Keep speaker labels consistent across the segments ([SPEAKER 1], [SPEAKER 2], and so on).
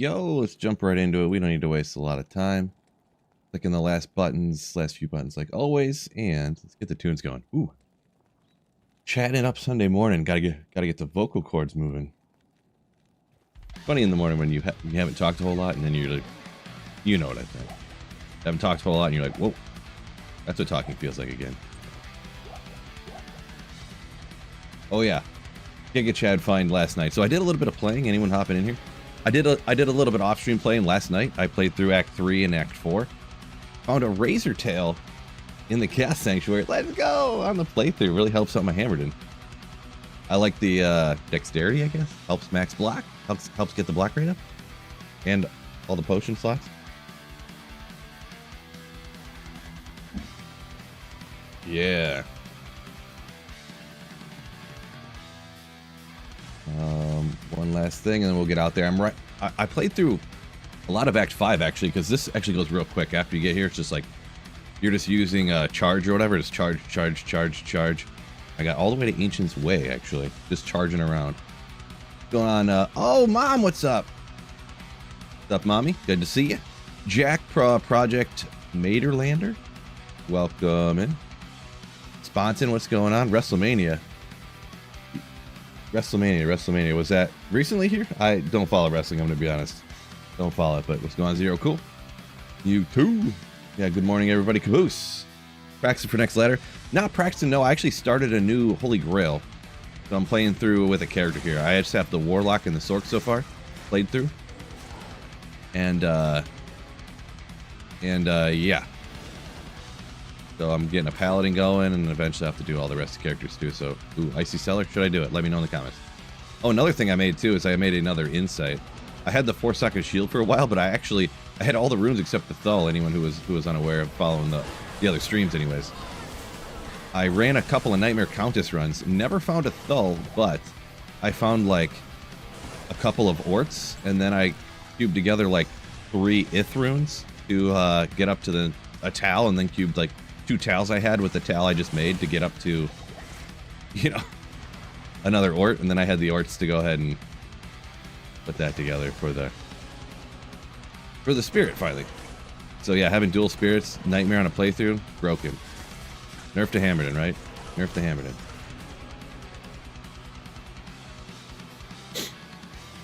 [SPEAKER 1] Yo, let's jump right into it. We don't need to waste a lot of time. Clicking the last few buttons like always, and let's get the tunes going. Ooh. Chatting up Sunday morning. Gotta get the vocal cords moving. Funny in the morning when you haven't talked a whole lot, and then you're like, you know what I think. Haven't talked a whole lot, and you're like, whoa. That's what talking feels like again. Oh yeah. Giga Chad find last night. So I did a little bit of playing. Anyone hopping in here? I did a little bit of off-stream playing last night. I played through Act 3 and Act 4. Found a razor tail in the Chaos Sanctuary. Let's go! On the playthrough. Really helps out my Hammerden. I like the dexterity, I guess. Helps max block. Helps get the block rate up. And all the potion slots. Yeah. One last thing, and then we'll get out there. I played through a lot of Act 5, actually, because this actually goes real quick. After you get here, it's just like, you're just using a charge or whatever. Just charge. I got all the way to Ancient's Way, actually. Just charging around. Going on, oh, Mom, what's up? What's up, Mommy? Good to see you. Jack Project Materlander, welcome in. Spontan, what's going on? WrestleMania. Was that recently here? I don't follow wrestling, I'm gonna be honest. Don't follow it, but what's going on, Zero? Cool. You too. Yeah, good morning, everybody. Caboose. Practicing for next ladder. Not practicing, no, I actually started a new Holy Grail. So I'm playing through with a character here. I just have the Warlock and the Sork so far. Played through. And yeah. So I'm getting a Paladin going, and eventually I have to do all the rest of the characters too. So, ooh, Icy Cellar, should I do it? Let me know in the comments. Oh, another thing I made too is I made another Insight. I had the 4-socket shield for a while, but I had all the runes except the Thull. Anyone who was unaware of following the other streams, anyways. I ran a couple of Nightmare Countess runs. Never found a Thull, but I found like a couple of Orts, and then I cubed together like 3 Ith runes to get up to a Tal, and then cubed like 2 Tals I had with the Tal I just made to get up to, you know, another Ort, and then I had the Orts to go ahead and put that together for the Spirit finally. So yeah, having dual spirits, Nightmare on a playthrough, broken. Nerf to Hammerden, right? Nerf to Hammerden.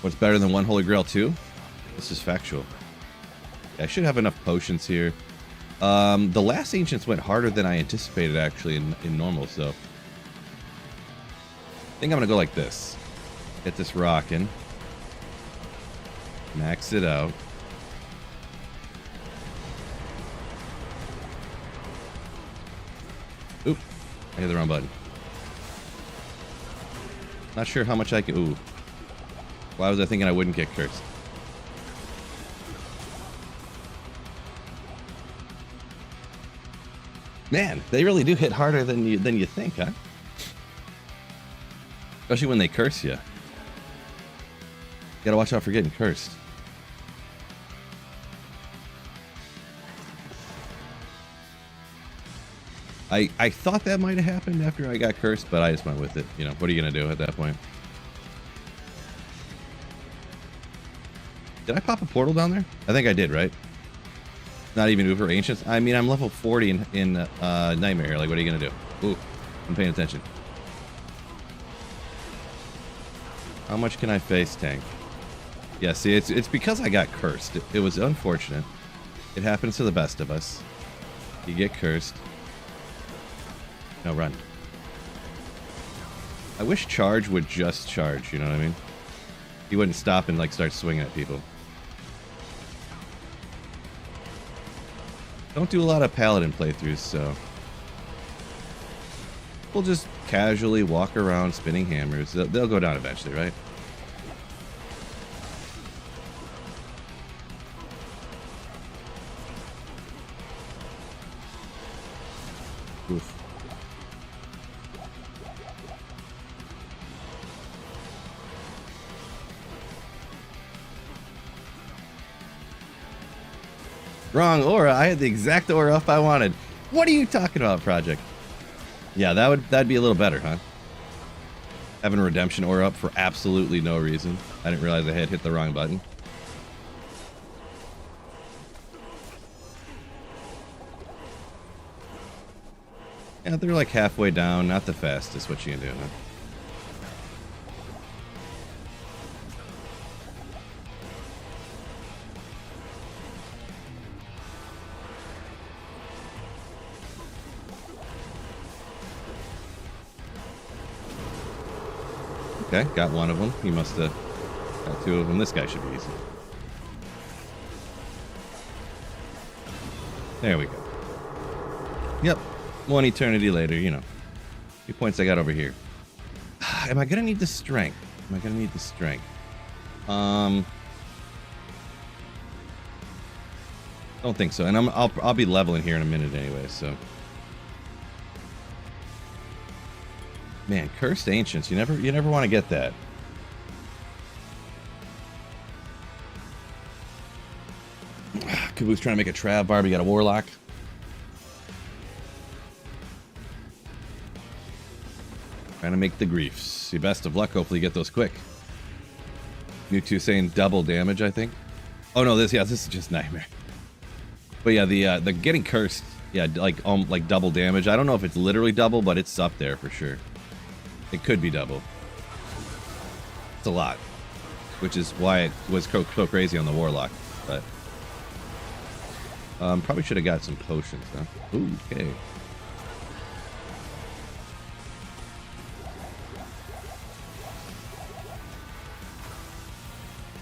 [SPEAKER 1] What's better than 1 Holy Grail 2? This is factual. Yeah, I should have enough potions here. The last Ancients went harder than I anticipated, actually, in normal, so. I think I'm gonna go like this. Get this rocking. Max it out. Oop. I hit the wrong button. Not sure how much I can. Ooh. Why was I thinking I wouldn't get cursed? Man, they really do hit harder than you think, huh? Especially when they curse you. Gotta watch out for getting cursed. I thought that might have happened after I got cursed, but I just went with it. You know, what are you gonna do at that point? Did I pop a portal down there? I think I did, right? Not even Uber Ancients. I mean, I'm level 40 in Nightmare. Like, what are you gonna do? Ooh, I'm paying attention. How much can I face tank? Yeah, see, it's because I got cursed. It was unfortunate. It happens to the best of us. You get cursed. No, run. I wish charge would just charge, you know what I mean? He wouldn't stop and, like, start swinging at people. Don't do a lot of Paladin playthroughs, so we'll just casually walk around spinning hammers. They'll go down eventually, right? Oof. Wrong aura. I had the exact aura up I wanted. What are you talking about, Project? Yeah, that'd be a little better, huh? Having a redemption aura up for absolutely no reason. I didn't realize I had hit the wrong button. Yeah, they're like halfway down. Not the fastest. What you can do, huh? Okay, got one of them. He must have got two of them. This guy should be easy. There we go. Yep. One eternity later, you know. 2 points I got over here. Am I gonna need the strength? Am I gonna need the strength? Don't think so. And I'll be leveling here in a minute anyway, so. Man, cursed ancients. You never want to get that. Caboose trying to make a Trav Barb. You got a Warlock. Trying to make the griefs. Your best of luck. Hopefully you get those quick. Mewtwo saying double damage, I think. Oh no, this is just nightmare. But yeah, the getting cursed, yeah, like double damage. I don't know if it's literally double, but it's up there for sure. It could be double. It's a lot, which is why it was so crazy on the Warlock. But probably should have got some potions, huh? Ooh, okay.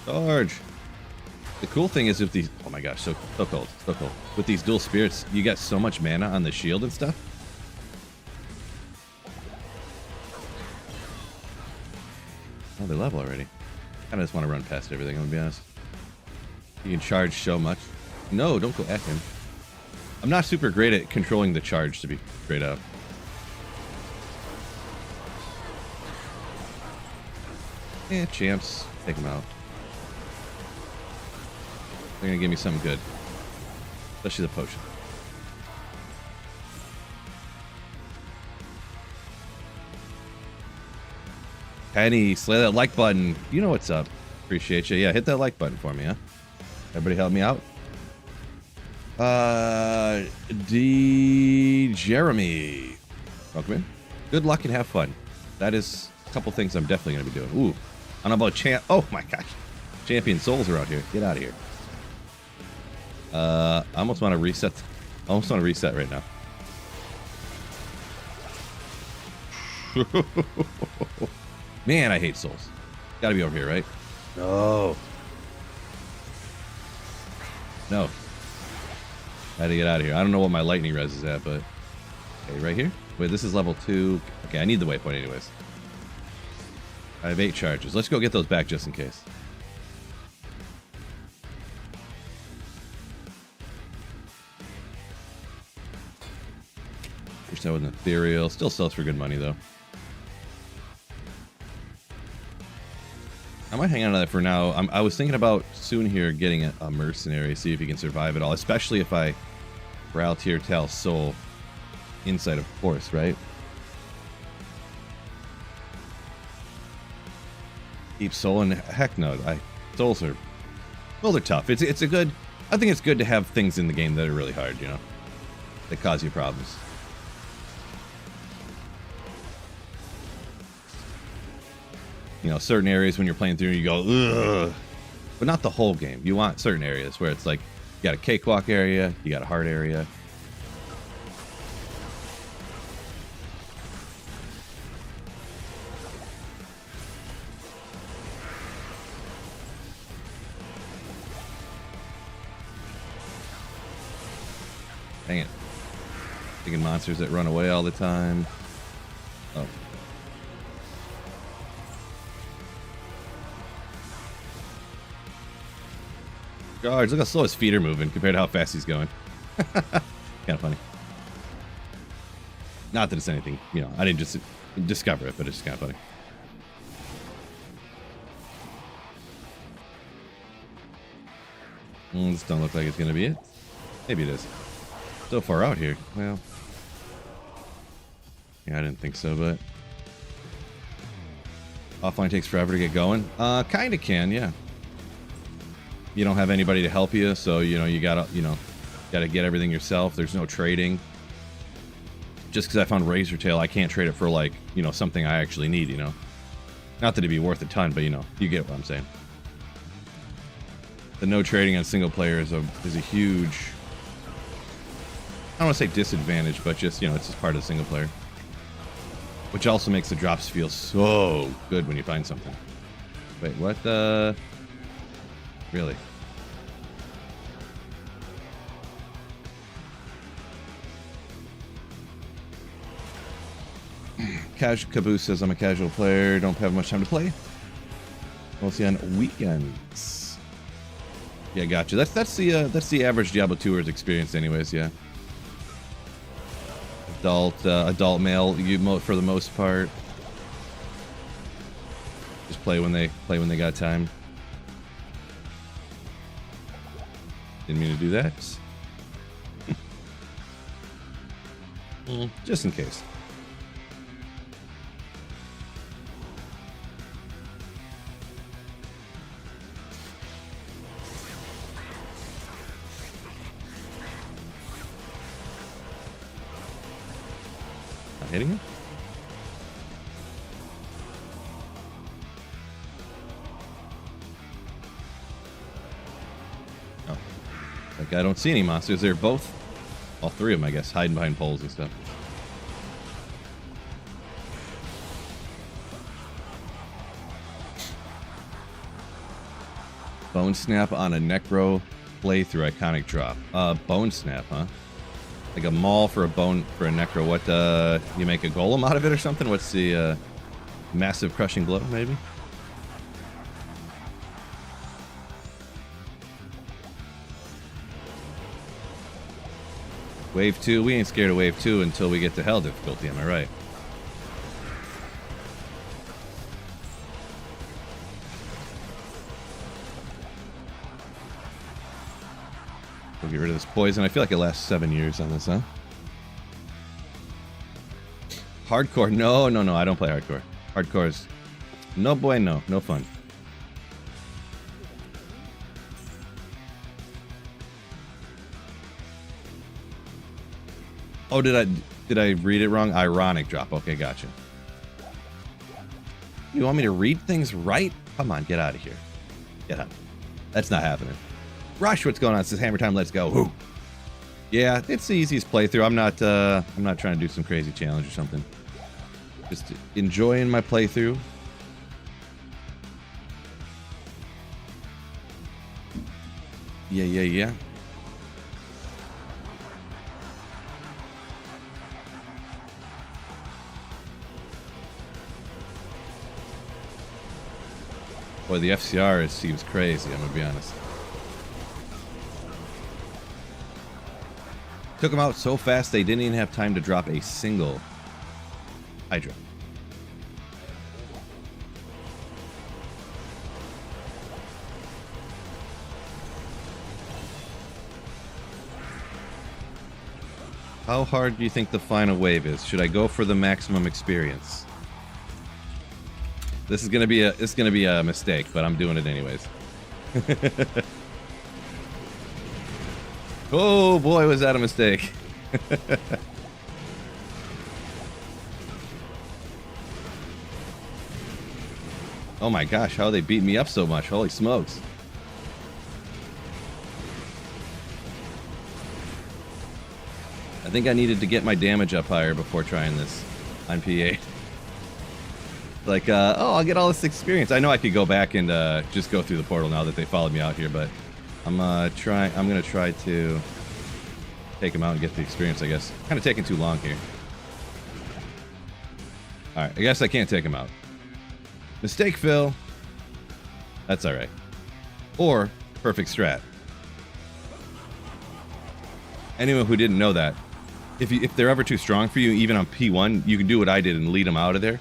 [SPEAKER 1] Charge. The cool thing is with these, oh my gosh, so cold, so cold. With these dual spirits, you get so much mana on the shield and stuff. Oh, they level already. I kind of just want to run past everything, I'm gonna be honest. You can charge so much. No, don't go at him. I'm not super great at controlling the charge, to be straight up. Eh, champs. Take him out. They're gonna give me something good. Especially the potion. Penny, slay that like button. You know what's up. Appreciate you. Yeah, hit that like button for me, huh? Everybody help me out. Jeremy. Welcome in. Good luck and have fun. That is a couple things I'm definitely going to be doing. Ooh. I don't know about oh my gosh. Champion souls are out here. Get out of here. I almost want to reset. I almost want to reset right now. Man, I hate souls. Gotta be over here, right? No. No. I had to get out of here. I don't know what my lightning res is at, but... Okay, right here? Wait, this is level 2. Okay, I need the waypoint anyways. I have 8 charges. Let's go get those back just in case. Wish that was an ethereal. Still sells for good money, though. I might hang on to that for now. I was thinking about soon here getting a mercenary, see if he can survive it all, especially if I Ral Tier Tal Soul inside, of course, right? Keep Soul and heck no, Souls are, well, they're tough. It's a good, I think it's good to have things in the game that are really hard, you know, that cause you problems. You know, certain areas when you're playing through, you go, ugh. But not the whole game. You want certain areas where it's like, you got a cakewalk area, you got a hard area. Dang it. Thinking monsters that run away all the time. Oh. Guards, look how slow his feet are moving compared to how fast he's going. Kind of funny. Not that it's anything, you know, I didn't just discover it, but it's just kind of funny. This don't look like it's going to be it. Maybe it is. So far out here. Well, yeah, I didn't think so, but offline takes forever to get going. Kind of can, yeah. You don't have anybody to help you, so you know you gotta get everything yourself. There's no trading. Just because I found Razor Tail, I can't trade it for, like, you know, something I actually need, you know? Not that it'd be worth a ton, but, you know, you get what I'm saying. The no trading on single player is a huge, I don't want to say disadvantage, but just, you know, it's just part of the single player. Which also makes the drops feel so good when you find something. Wait, what the? Really? Caboose says I'm a casual player, don't have much time to play. Mostly on weekends. Yeah, gotcha. That's the average Diablo 2er's experience, anyways. Yeah. Adult male, for the most part. Just play when they got time. Didn't mean to do that. Just in case. Hitting him? Oh. Like, I don't see any monsters. They're both, all three of them, I guess, hiding behind poles and stuff. Bone Snap on a Necro playthrough, iconic drop. Bone Snap, huh? Like a maul for a necro. What, you make a golem out of it or something? What's the, massive crushing blow, maybe? Wave 2, we ain't scared of Wave 2 until we get to Hell difficulty, am I right? We'll get rid of this poison. I feel like it lasts 7 years on this, huh? Hardcore. No, I don't play hardcore. Hardcore is no bueno, no fun. Oh, did I read it wrong? Ironic drop. Okay, gotcha. You want me to read things right? Come on, get out of here. Get out. That's not happening. Rush, what's going on? It says Hammer Time, let's go. Woo. Yeah, it's the easiest playthrough. I'm not trying to do some crazy challenge or something. Just enjoying my playthrough. Yeah. Boy, the FCR seems crazy, I'm gonna be honest. Took them out so fast they didn't even have time to drop a single Hydra. How hard do you think the final wave is? Should I go for the maximum experience? This is gonna be a mistake, but I'm doing it anyways. Oh boy, was that a mistake. Oh my gosh, how they beat me up so much. Holy smokes. I think I needed to get my damage up higher before trying this on P8. Like, oh, I'll get all this experience. I know I could go back and just go through the portal now that they followed me out here, but I'm gonna try to take them out and get the experience, I guess. Kind of taking too long here. Alright, I guess I can't take them out. Mistake, Phil. That's alright. Or, perfect strat. Anyone who didn't know that, if they're ever too strong for you, even on P1, you can do what I did and lead them out of there,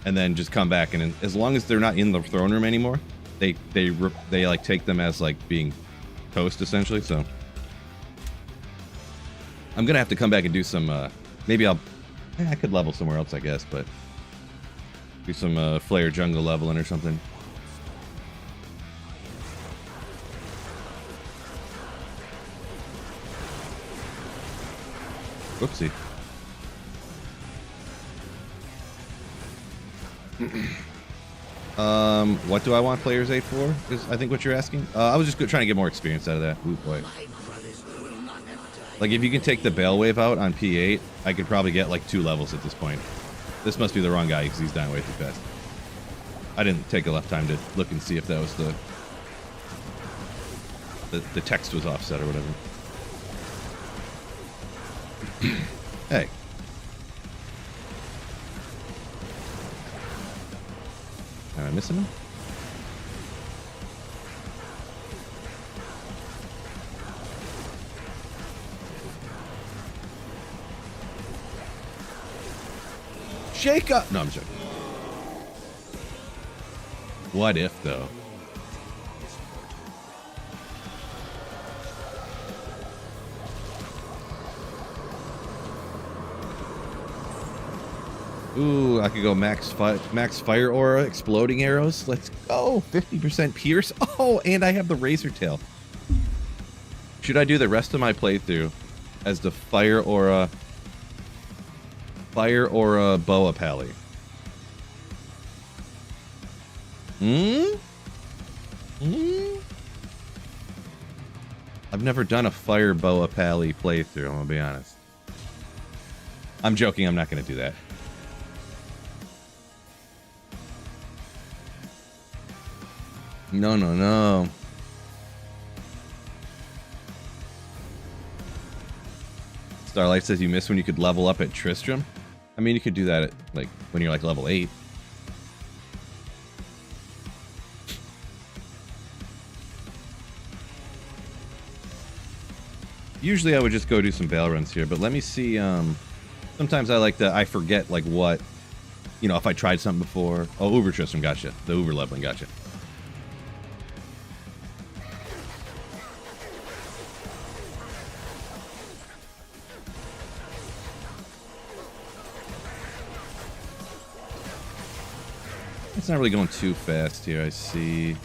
[SPEAKER 1] and then just come back. And as long as they're not in the throne room anymore, they like take them as like being toast essentially. So I'm gonna have to come back and do some. Maybe I could level somewhere else, I guess, but do some Flare jungle leveling or something. Whoopsie. What do I want Player's Aid for? Is I think what you're asking. I was just trying to get more experience out of that. Ooh, boy. Like, if you can take the Bale Wave out on P8, I could probably get, like, 2 levels at this point. This must be the wrong guy, because he's dying way too fast. I didn't take enough time to look and see if that was the text was offset or whatever. Hey. Am I missing him? Shake up! No, I'm joking. What if, though? Ooh, I could go max fire aura, exploding arrows. Let's go. 50% pierce. Oh, and I have the razor tail. Should I do the rest of my playthrough as the fire aura boa pally? I've never done a fire boa pally playthrough, I'm gonna be honest. I'm joking, I'm not gonna do that. No, no, no. Starlight says you miss when you could level up at Tristram. I mean, you could do that at, like, when you're like level 8. Usually I would just go do some bail runs here, but let me see. Sometimes I forget, like, what, you know, if I tried something before. Oh, Uber Tristram, gotcha. The Uber leveling, gotcha. It's not really going too fast here, I see.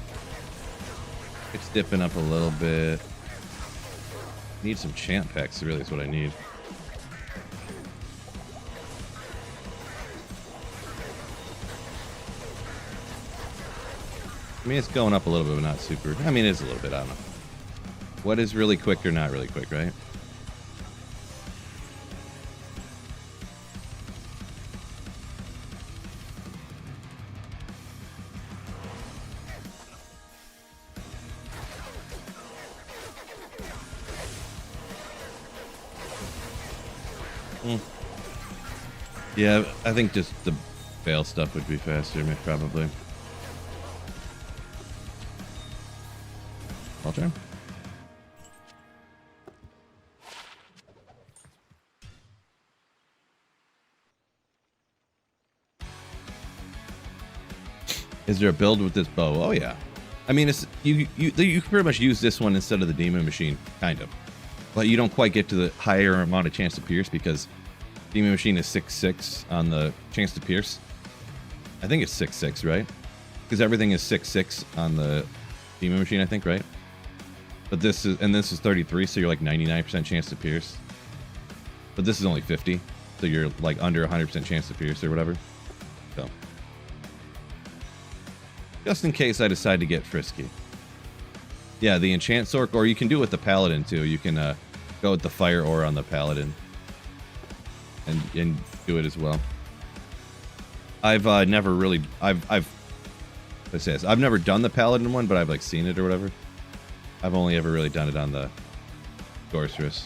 [SPEAKER 1] It's dipping up a little bit. Need some champ packs, really, is what I need. I mean, it's going up a little bit, but not super. I mean, it is a little bit, I don't know. What is really quick or not really quick, right? Yeah, I think just the fail stuff would be faster, probably. I'll try. Is there a build with this bow? Oh yeah. I mean, it's you can pretty much use this one instead of the demon machine, kind of. But you don't quite get to the higher amount of chance to pierce because demon machine is 6/6 on the chance to pierce. I think it's 6/6, right? Because everything is 6/6 on the demon machine, I think, right? But this is 33, so you're like 99% chance to pierce. But this is only 50, so you're like under 100% chance to pierce or whatever. So, just in case I decide to get frisky. Yeah, the enchant sork, or you can do it with the paladin too. You can go with the fire aura on the paladin. And do it as well. I've never really let's say this. I've never done the paladin one, but I've like seen it or whatever. I've only ever really done it on the sorceress.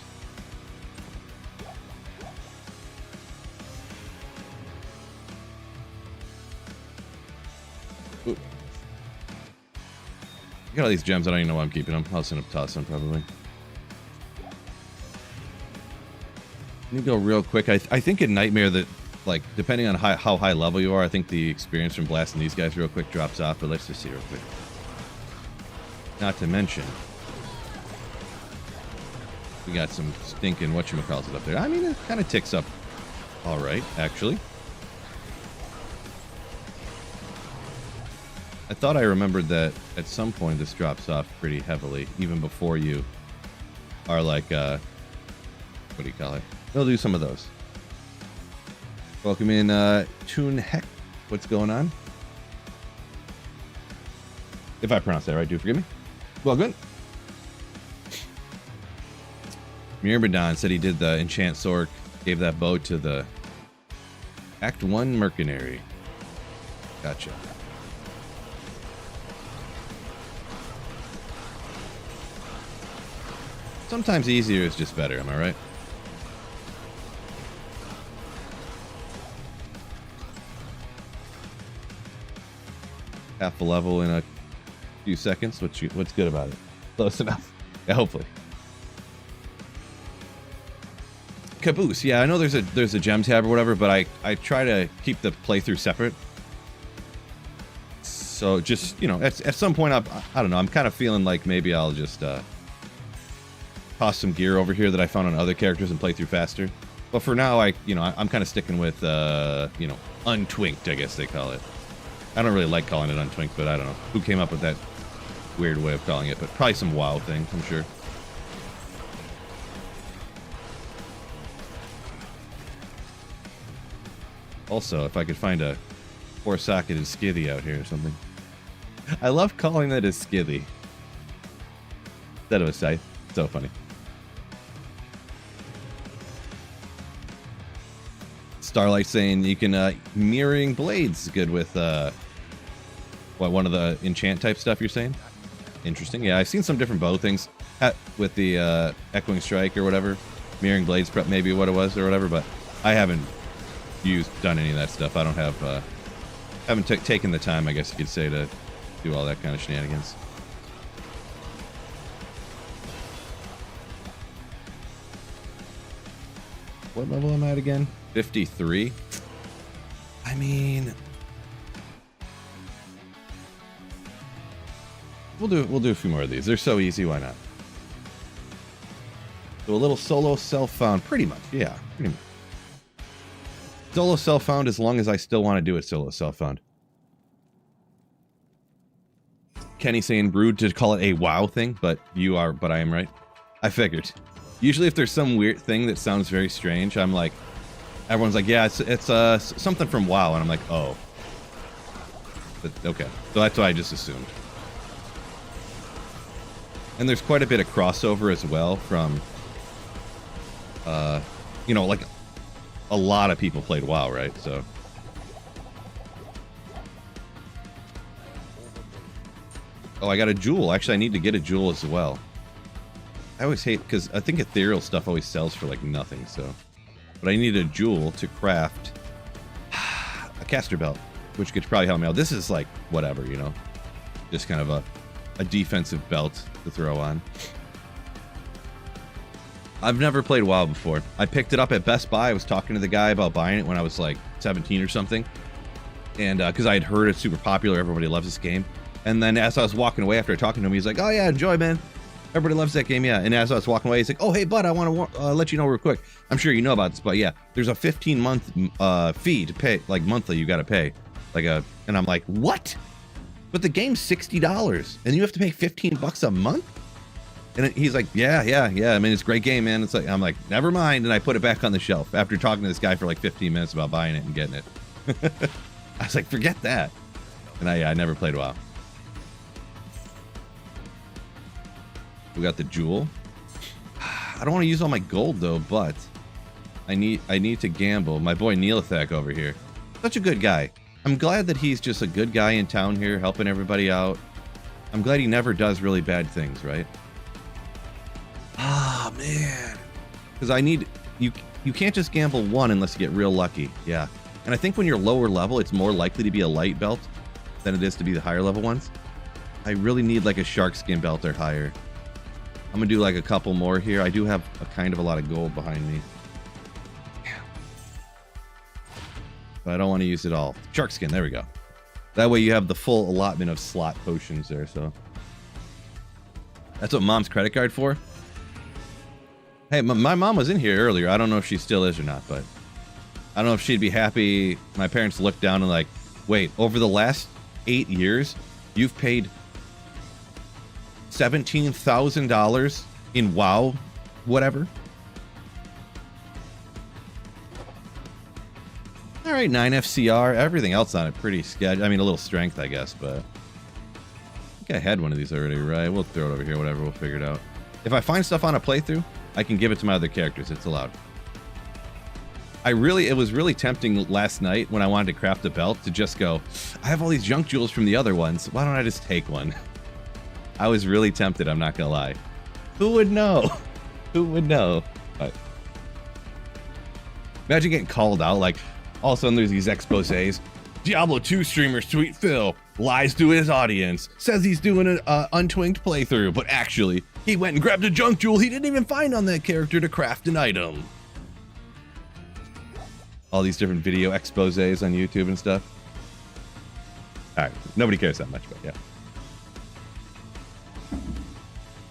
[SPEAKER 1] Ooh. I got all these gems. I don't even know why I'm keeping them. I'll send them, toss them probably. Let me go real quick. I think in Nightmare that, like, depending on how high level you are, I think the experience from blasting these guys real quick drops off, but let's just see real quick. Not to mention, we got some stinking whatchamacallit up there. I mean, it kind of ticks up all right, actually. I thought I remembered that at some point this drops off pretty heavily, even before you are like, what do you call it? We'll do some of those. Welcome in, Toon Heck. what's going on? If I pronounce that right, do forgive me. Well, good. Myrmidon said he did the enchant sword, gave that bow to the Act 1 mercenary. Gotcha. Sometimes easier is just better, am I right? Half a level in a few seconds. What's good about it? Close enough. Yeah, hopefully. Caboose. Yeah, I know there's a gem tab or whatever, but I try to keep the playthrough separate. So just, you know, at some point I don't know, I'm kind of feeling like maybe I'll just toss some gear over here that I found on other characters and play through faster. But for now, I'm kind of sticking with untwinked, I guess they call it. I don't really like calling it untwinked, but I don't know who came up with that weird way of calling it, but probably some WoW thing, I'm sure. Also, if I could find a four-socketed skithy out here or something. I love calling that a skithy instead of a scythe. So funny. Starlight saying you can mirroring blades good with one of the enchant type stuff you're saying? Interesting. Yeah, I've seen some different bow things with the echoing strike or whatever. Mirroring blades maybe what it was or whatever, but I haven't done any of that stuff. I don't have haven't taken the time, I guess you could say, to do all that kind of shenanigans. What level am I at again? 53. I mean, we'll do a few more of these. They're so easy, why not? So a little solo self-found, pretty much. Yeah, pretty much. Solo self-found as long as I still want to do it solo self-found. Kenny saying rude to call it a WoW thing, but I am right. I figured. Usually if there's some weird thing that sounds very strange, I'm like, everyone's like, yeah, it's something from WoW, and I'm like, oh. But, okay, so that's what I just assumed. And there's quite a bit of crossover as well from, like a lot of people played WoW, right? So. Oh, I got a jewel. Actually, I need to get a jewel as well. I always hate, because I think ethereal stuff always sells for like nothing, so. But I need a jewel to craft a caster belt, which could probably help me out. This is like, whatever, you know. Just kind of a defensive belt to throw on. I've never played WoW before. I picked it up at Best Buy. I was talking to the guy about buying it when I was like 17 or something. And because I had heard it's super popular, everybody loves this game. And then as I was walking away after talking to him, he's like, oh yeah, enjoy, man. Everybody loves that game, yeah. And as I was walking away, he's like, oh, hey, bud, I want to let you know real quick. I'm sure you know about this, but yeah, there's a 15-month fee to pay, like monthly you got to pay. And I'm like, what? But the game's $60 and you have to pay $15 a month? And he's like, yeah. I mean, it's a great game, man. It's like, I'm like, never mind. And I put it back on the shelf after talking to this guy for like 15 minutes about buying it and getting it. I was like, forget that. And I never played WoW. We got the jewel. I don't want to use all my gold though, but I need to gamble. My boy Neelathak over here, such a good guy. I'm glad that he's just a good guy in town here, helping everybody out. I'm glad he never does really bad things, right? Ah, man. Because I need you can't just gamble one unless you get real lucky. Yeah. And I think when you're lower level, it's more likely to be a light belt than it is to be the higher level ones. I really need like a shark skin belt or higher. I'm gonna do like a couple more here. I do have a lot of gold behind me. But I don't want to use it all. Shark skin, there we go. That way you have the full allotment of slot potions there, so. That's what mom's credit card for? Hey, my mom was in here earlier. I don't know if she still is or not, but I don't know if she'd be happy. My parents looked down and like, wait, over the last 8 years, you've paid $17,000 in WoW, whatever. All right, 9 FCR. Everything else on it pretty sketchy. I mean, a little strength, I guess, but I think I had one of these already, right? We'll throw it over here, whatever. We'll figure it out. If I find stuff on a playthrough, I can give it to my other characters. It's allowed. It was really tempting last night when I wanted to craft a belt to just go, I have all these junk jewels from the other ones. Why don't I just take one? I was really tempted, I'm not gonna lie. Who would know? Who would know? But imagine getting called out, like, all of a sudden there's these exposés. Diablo 2 streamer Sweet Phil lies to his audience, says he's doing an untwinked playthrough, but actually, he went and grabbed a junk jewel he didn't even find on that character to craft an item. All these different video exposés on YouTube and stuff. Alright, nobody cares that much, but yeah.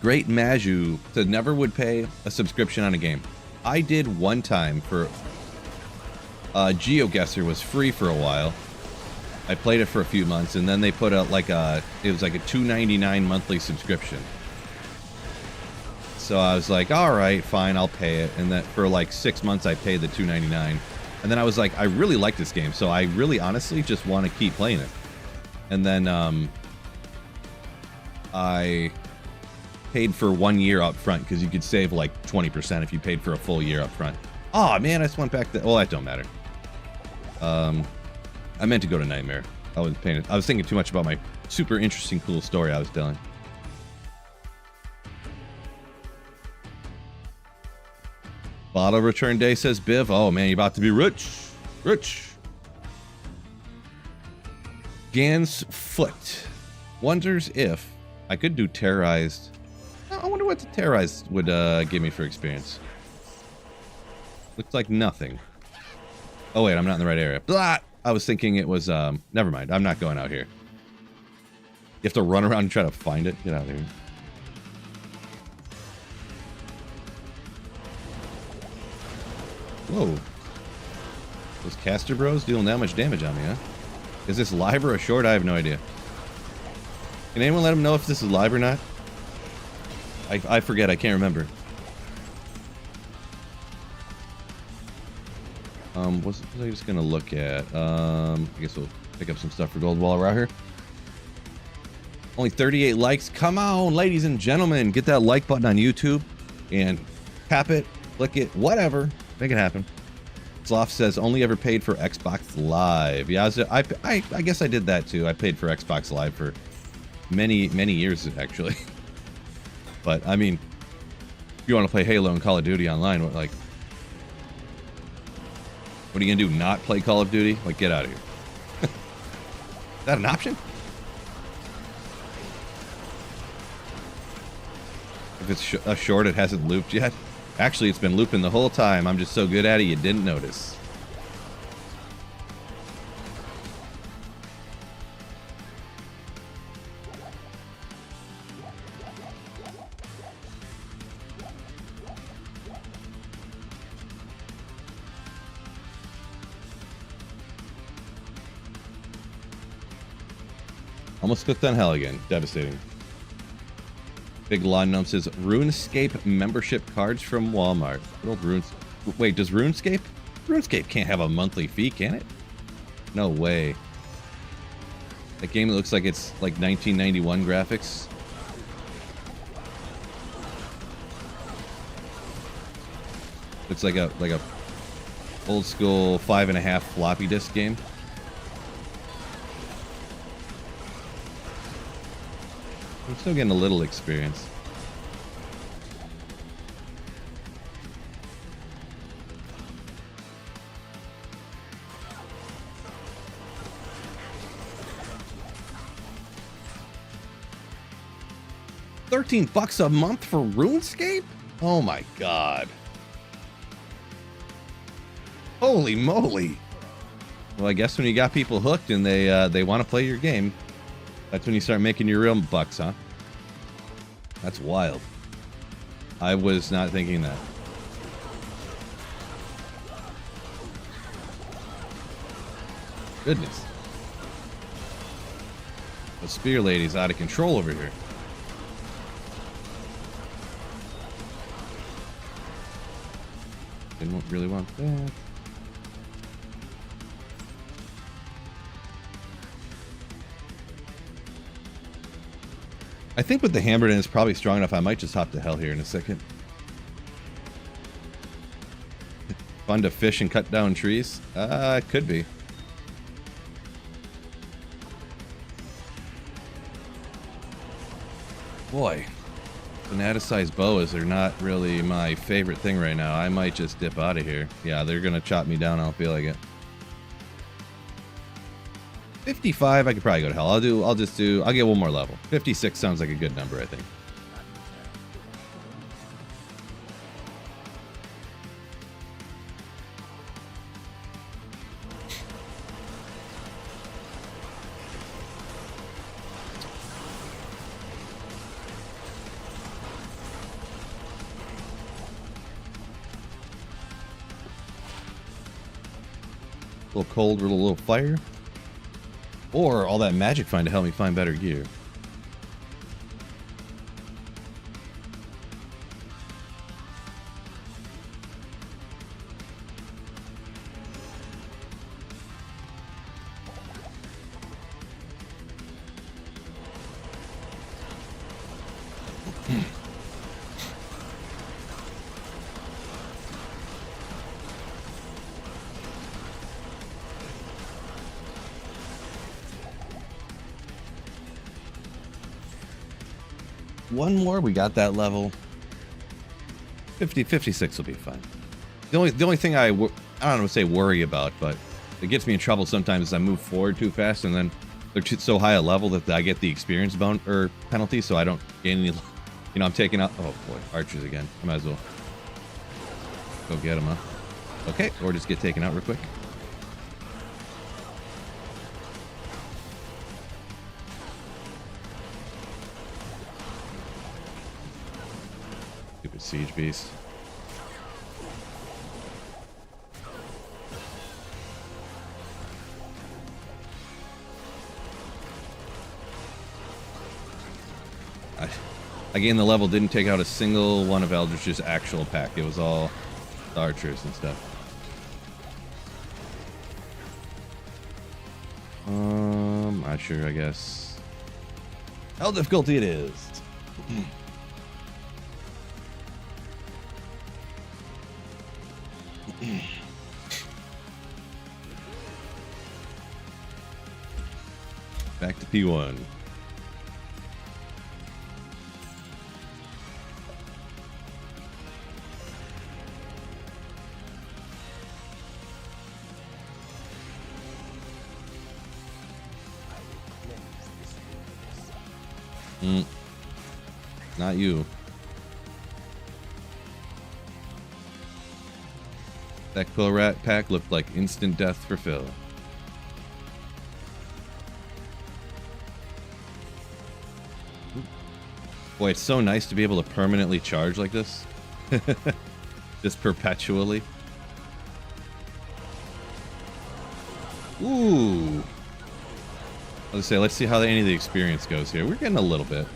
[SPEAKER 1] Great Maju said never would pay a subscription on a game. I did one time for GeoGuessr was free for a while. I played it for a few months, and then they put out like it was like a $2.99 monthly subscription. So I was like, all right, fine, I'll pay it. And that for like 6 months, I paid the $2.99. And then I was like, I really like this game, so I really honestly just want to keep playing it. And then I paid for 1 year up front because you could save like 20% if you paid for a full year up front. Oh man, I just went back to, well, that don't matter. I meant to go to Nightmare. I was thinking too much about my super interesting, cool story I was telling. Bottle return day, says Biv. Oh man, you're about to be rich. Rich. Gan's foot wonders if I could do terrorized. I wonder what the terrorized would give me for experience. Looks like nothing. Oh wait, I'm not in the right area. Blah! I was thinking it was, never mind. I'm not going out here. You have to run around and try to find it. Get out of here. Whoa. Those caster bros dealing that much damage on me, huh? Is this live or a short? I have no idea. Can anyone let them know if this is live or not? I forget. I can't remember. What was I just gonna look at? I guess we'll pick up some stuff for gold while we're out here. Only 38 likes. Come on, ladies and gentlemen, get that like button on YouTube and tap it, click it, whatever. Make it happen. Sloth says only ever paid for Xbox Live. Yeah, I guess I did that too. I paid for Xbox Live for many years actually. But I mean, if you want to play Halo and Call of Duty online, what are you gonna do? Not play Call of Duty? Like, get out of here. Is that an option? If it's a short, it hasn't looped yet. Actually, it's been looping the whole time. I'm just so good at it, you didn't notice. Almost clicked on hell again. Devastating. Big Lawn Gnome says RuneScape membership cards from Walmart. Good old Runes. Wait, does RuneScape? RuneScape can't have a monthly fee, can it? No way. That game looks like it's like 1991 graphics. Looks like a old school 5.5 floppy disk game. I'm still getting a little experience. $13 a month for RuneScape? Oh my god. Holy moly. Well, I guess when you got people hooked and they want to play your game, that's when you start making your real bucks, huh? That's wild. I was not thinking that. Goodness. The spear lady's out of control over here. Didn't really want that. I think with the hammered in, it's probably strong enough. I might just hop to hell here in a second. Fun to fish and cut down trees? It could be. Boy, fanaticized boas are not really my favorite thing right now. I might just dip out of here. Yeah, they're gonna chop me down. I don't feel like it. 55, I could probably go to hell. I'll get one more level. 56 sounds like a good number, I think. A little cold with a little fire. Or all that magic find to help me find better gear. One more, we got that level. 56 will be fine. The only thing I don't want to say worry about, but it gets me in trouble sometimes is I move forward too fast and then they're so high a level that I get the experience penalty, so I don't gain any. You know, I'm taking out. Oh boy, archers again. I might as well go get them, huh? Okay, or just get taken out real quick. Stupid siege beast. I gained the level, didn't take out a single one of Eldritch's actual pack. It was all the archers and stuff. Not sure, I guess. How difficulty it is. Back to P1. Not you. That quill rat pack looked like instant death for Phil. Boy, it's so nice to be able to permanently charge like this. Just perpetually. Ooh. Let's say, let's see how any of the experience goes here. We're getting a little bit.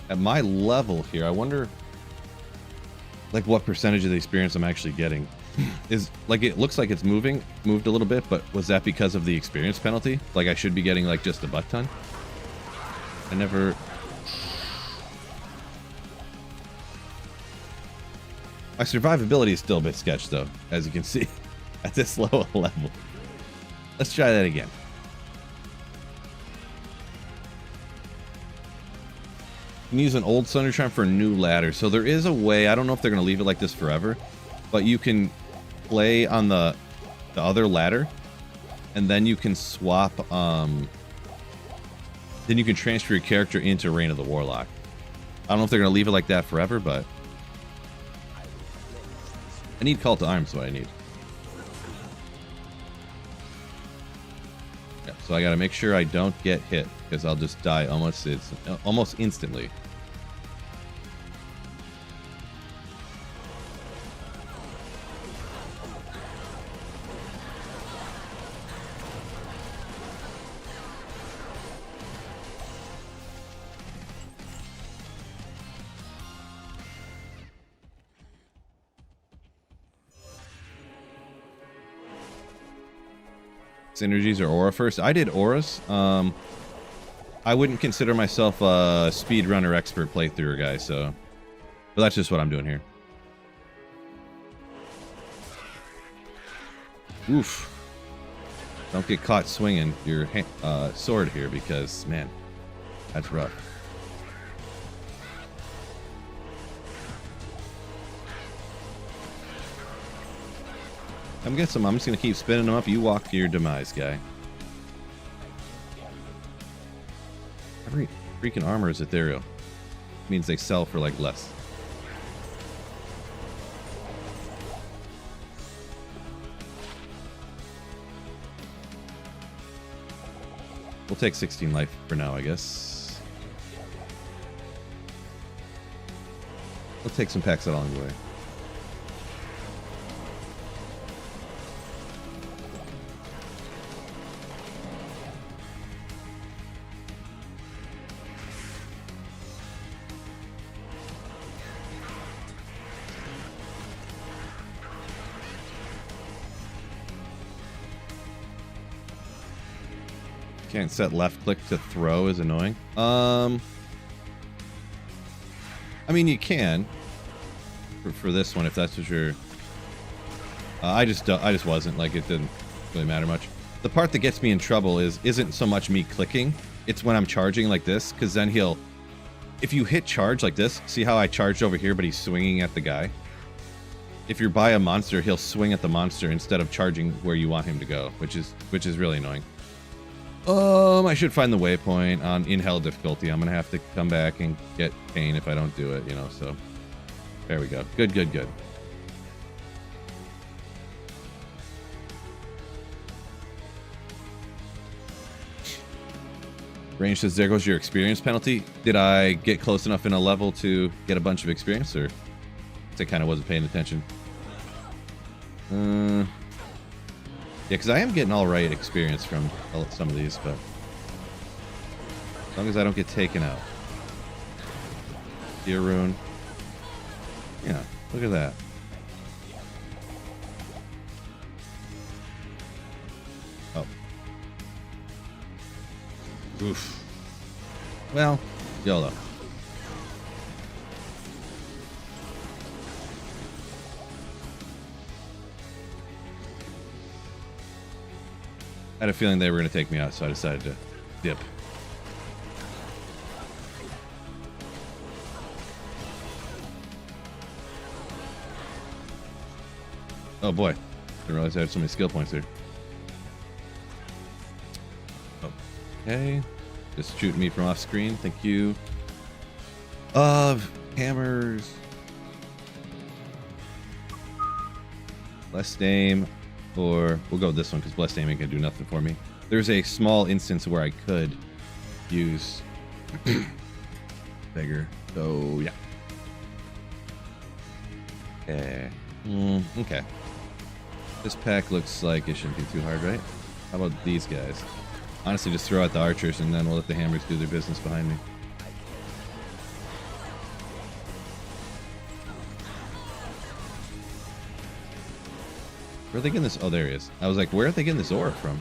[SPEAKER 1] At my level here, I wonder like what percentage of the experience I'm actually getting. Is like, it looks like it's moved a little bit, but was that because of the experience penalty? Like I should be getting like just a butt ton? I never. My survivability is still a bit sketched though, as you can see, at this low level. Let's try that again. You can use an old Thunder Charm for a new ladder. So there is a way, I don't know if they're going to leave it like this forever, but you can play on the other ladder, and then you can swap, then you can transfer your character into Reign of the Warlock. I don't know if they're going to leave it like that forever, but I need Call to Arms, what I need. Yeah, so I got to make sure I don't get hit, because I'll just die almost instantly. synergies or aura first. I did auras. I wouldn't consider myself a speedrunner expert playthrough guy, so... But that's just what I'm doing here. Oof. Don't get caught swinging your sword here because, man, that's rough. I'm just going to keep spinning them up. You walk to your demise, guy. Every freaking armor is ethereal. Means they sell for, like, less. We'll take 16 life for now, I guess. We'll take some packs along the way. Can't set left click to throw is annoying. I mean, you can for this one if that's what you're. I just wasn't like it didn't really matter much. The part that gets me in trouble isn't so much me clicking. It's when I'm charging like this, because then he'll. If you hit charge like this, see how I charged over here, but he's swinging at the guy. If you're by a monster, he'll swing at the monster instead of charging where you want him to go, which is really annoying. I should find the waypoint on in hell difficulty. I'm gonna have to come back and get pain if I don't do it, you know, so there we go. Good. Range says there goes your experience penalty. Did I get close enough in a level to get a bunch of experience, or I kind of wasn't paying attention? Yeah, because I am getting all right experience from some of these, but as long as I don't get taken out. Deer rune. Yeah, look at that. Oh. Oof. Well, YOLO. I had a feeling they were going to take me out, so I decided to dip. Oh boy. Didn't realize I had so many skill points there. Okay. Just shooting me from off screen. Thank you. Hammers. Blessed aim. Or we'll go with this one because blessed aiming can do nothing for me. There's a small instance where I could use beggar. So yeah. Okay. This pack looks like it shouldn't be too hard, right? How about these guys? Honestly, just throw out the archers and then we'll let the hammers do their business behind me. Where are they getting this? Oh, there he is. I was like, where are they getting this aura from?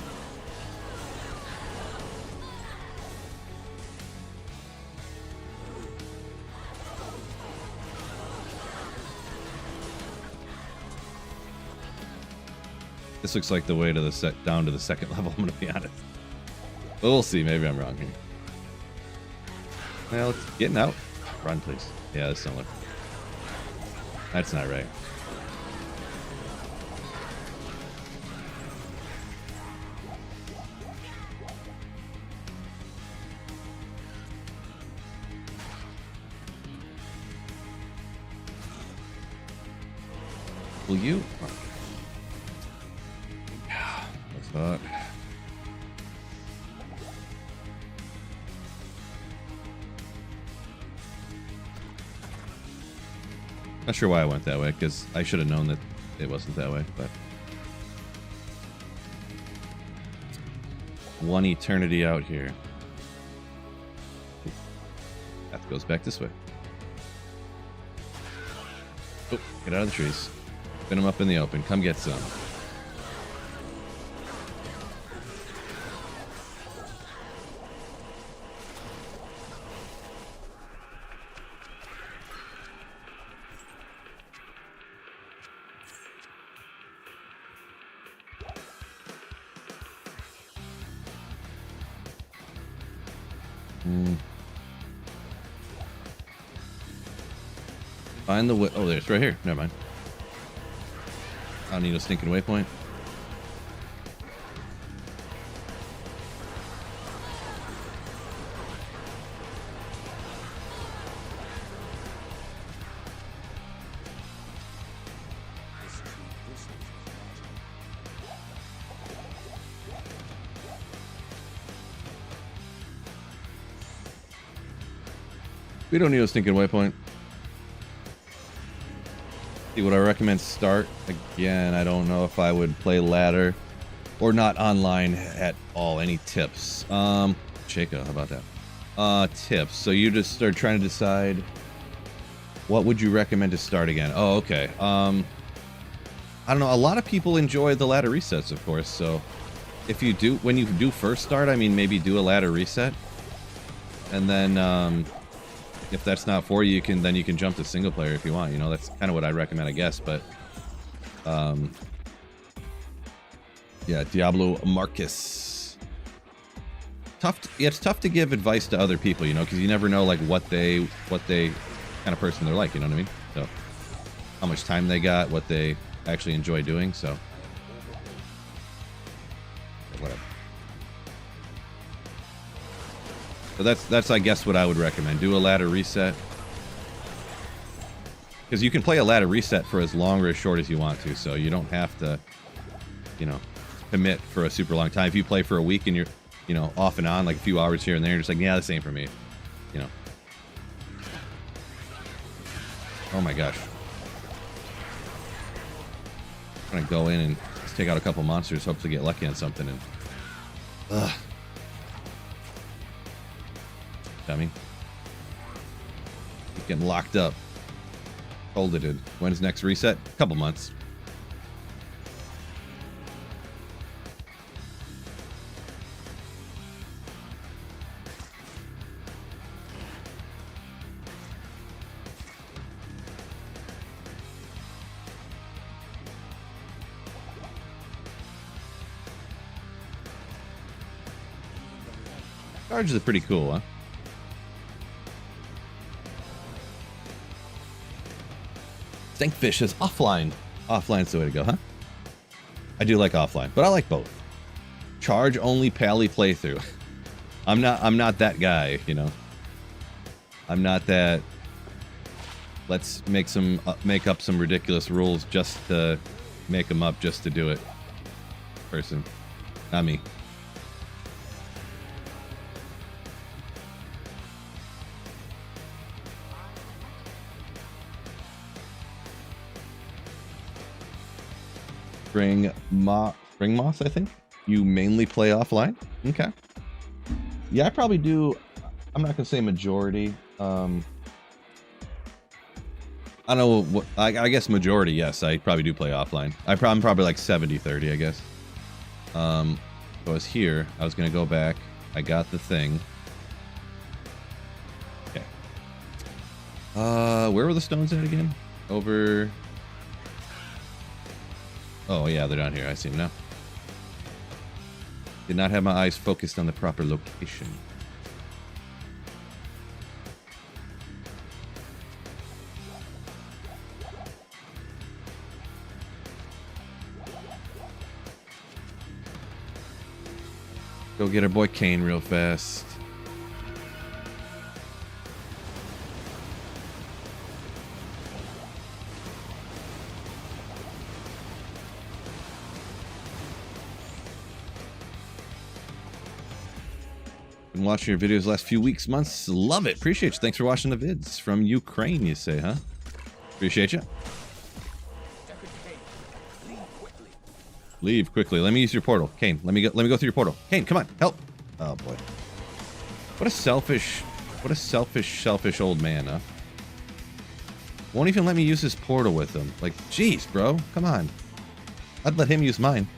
[SPEAKER 1] This looks like the way to the down to the second level, I'm gonna be honest. But we'll see, maybe I'm wrong here. Well, it's getting out. Run, please. Yeah, that's similar. That's not right. Will you? Yeah, that's not. Not sure why I went that way, because I should have known that it wasn't that way, but. One eternity out here. Path goes back this way. Oh, get out of the trees. Spin them up in the open. Come get some. Find the way. Oh, there's right here. Never mind. I don't need a stinking waypoint. We don't need a stinking waypoint. See, what I recommend start again. I don't know if I would play ladder or not online at all. Any tips? Shaco, how about that? Tips. So you just start trying to decide what would you recommend to start again. Oh, okay. I don't know. A lot of people enjoy the ladder resets, of course. So if you do, when you do first start, I mean, maybe do a ladder reset, and then if that's not for you, then you can jump to single player if you want. You know, that's kind of what I recommend, I guess. But yeah, Diablo Marcus. It's tough to give advice to other people, you know, because you never know like what they kind of person they're like. You know what I mean? So how much time they got, what they actually enjoy doing. So whatever. So that's I guess what I would recommend. Do a ladder reset. Because you can play a ladder reset for as long or as short as you want to, so you don't have to, you know, commit for a super long time. If you play for a week and you're, you know, off and on, like a few hours here and there, you're just like, yeah, this ain't for me. You know. Oh my gosh. I'm gonna go in and just take out a couple monsters, hopefully get lucky on something, and ugh. Dummy. Getting locked up. Told it did. When's next reset? Couple months. Charges are pretty cool, huh? Stinkfish is offline. Offline's the way to go, huh? I do like offline, but I like both. Charge only pally playthrough. I'm not that guy, you know. I'm not that. Let's make up some ridiculous rules just to make them up just to do it. Person, not me. Spring Moss, I think. You mainly play offline? Okay. Yeah, I probably do. I'm not gonna say majority. I don't know what. I guess majority, yes. I probably do play offline. I'm probably like 70-30, I guess. I was here. I was gonna go back. I got the thing. Okay. Where were the stones at again? Over. Oh yeah, they're down here. I see them now. Did not have my eyes focused on the proper location. Go get our boy Kane real fast. Been watching your videos the last few weeks, months. Love it. Appreciate you. Thanks for watching the vids. From Ukraine, you say, huh? Appreciate you. Leave quickly. Let me use your portal. Kane, let me go through your portal. Kane, come on. Help. Oh boy. What a selfish old man, huh? Won't even let me use his portal with him. Like, jeez, bro. Come on. I'd let him use mine.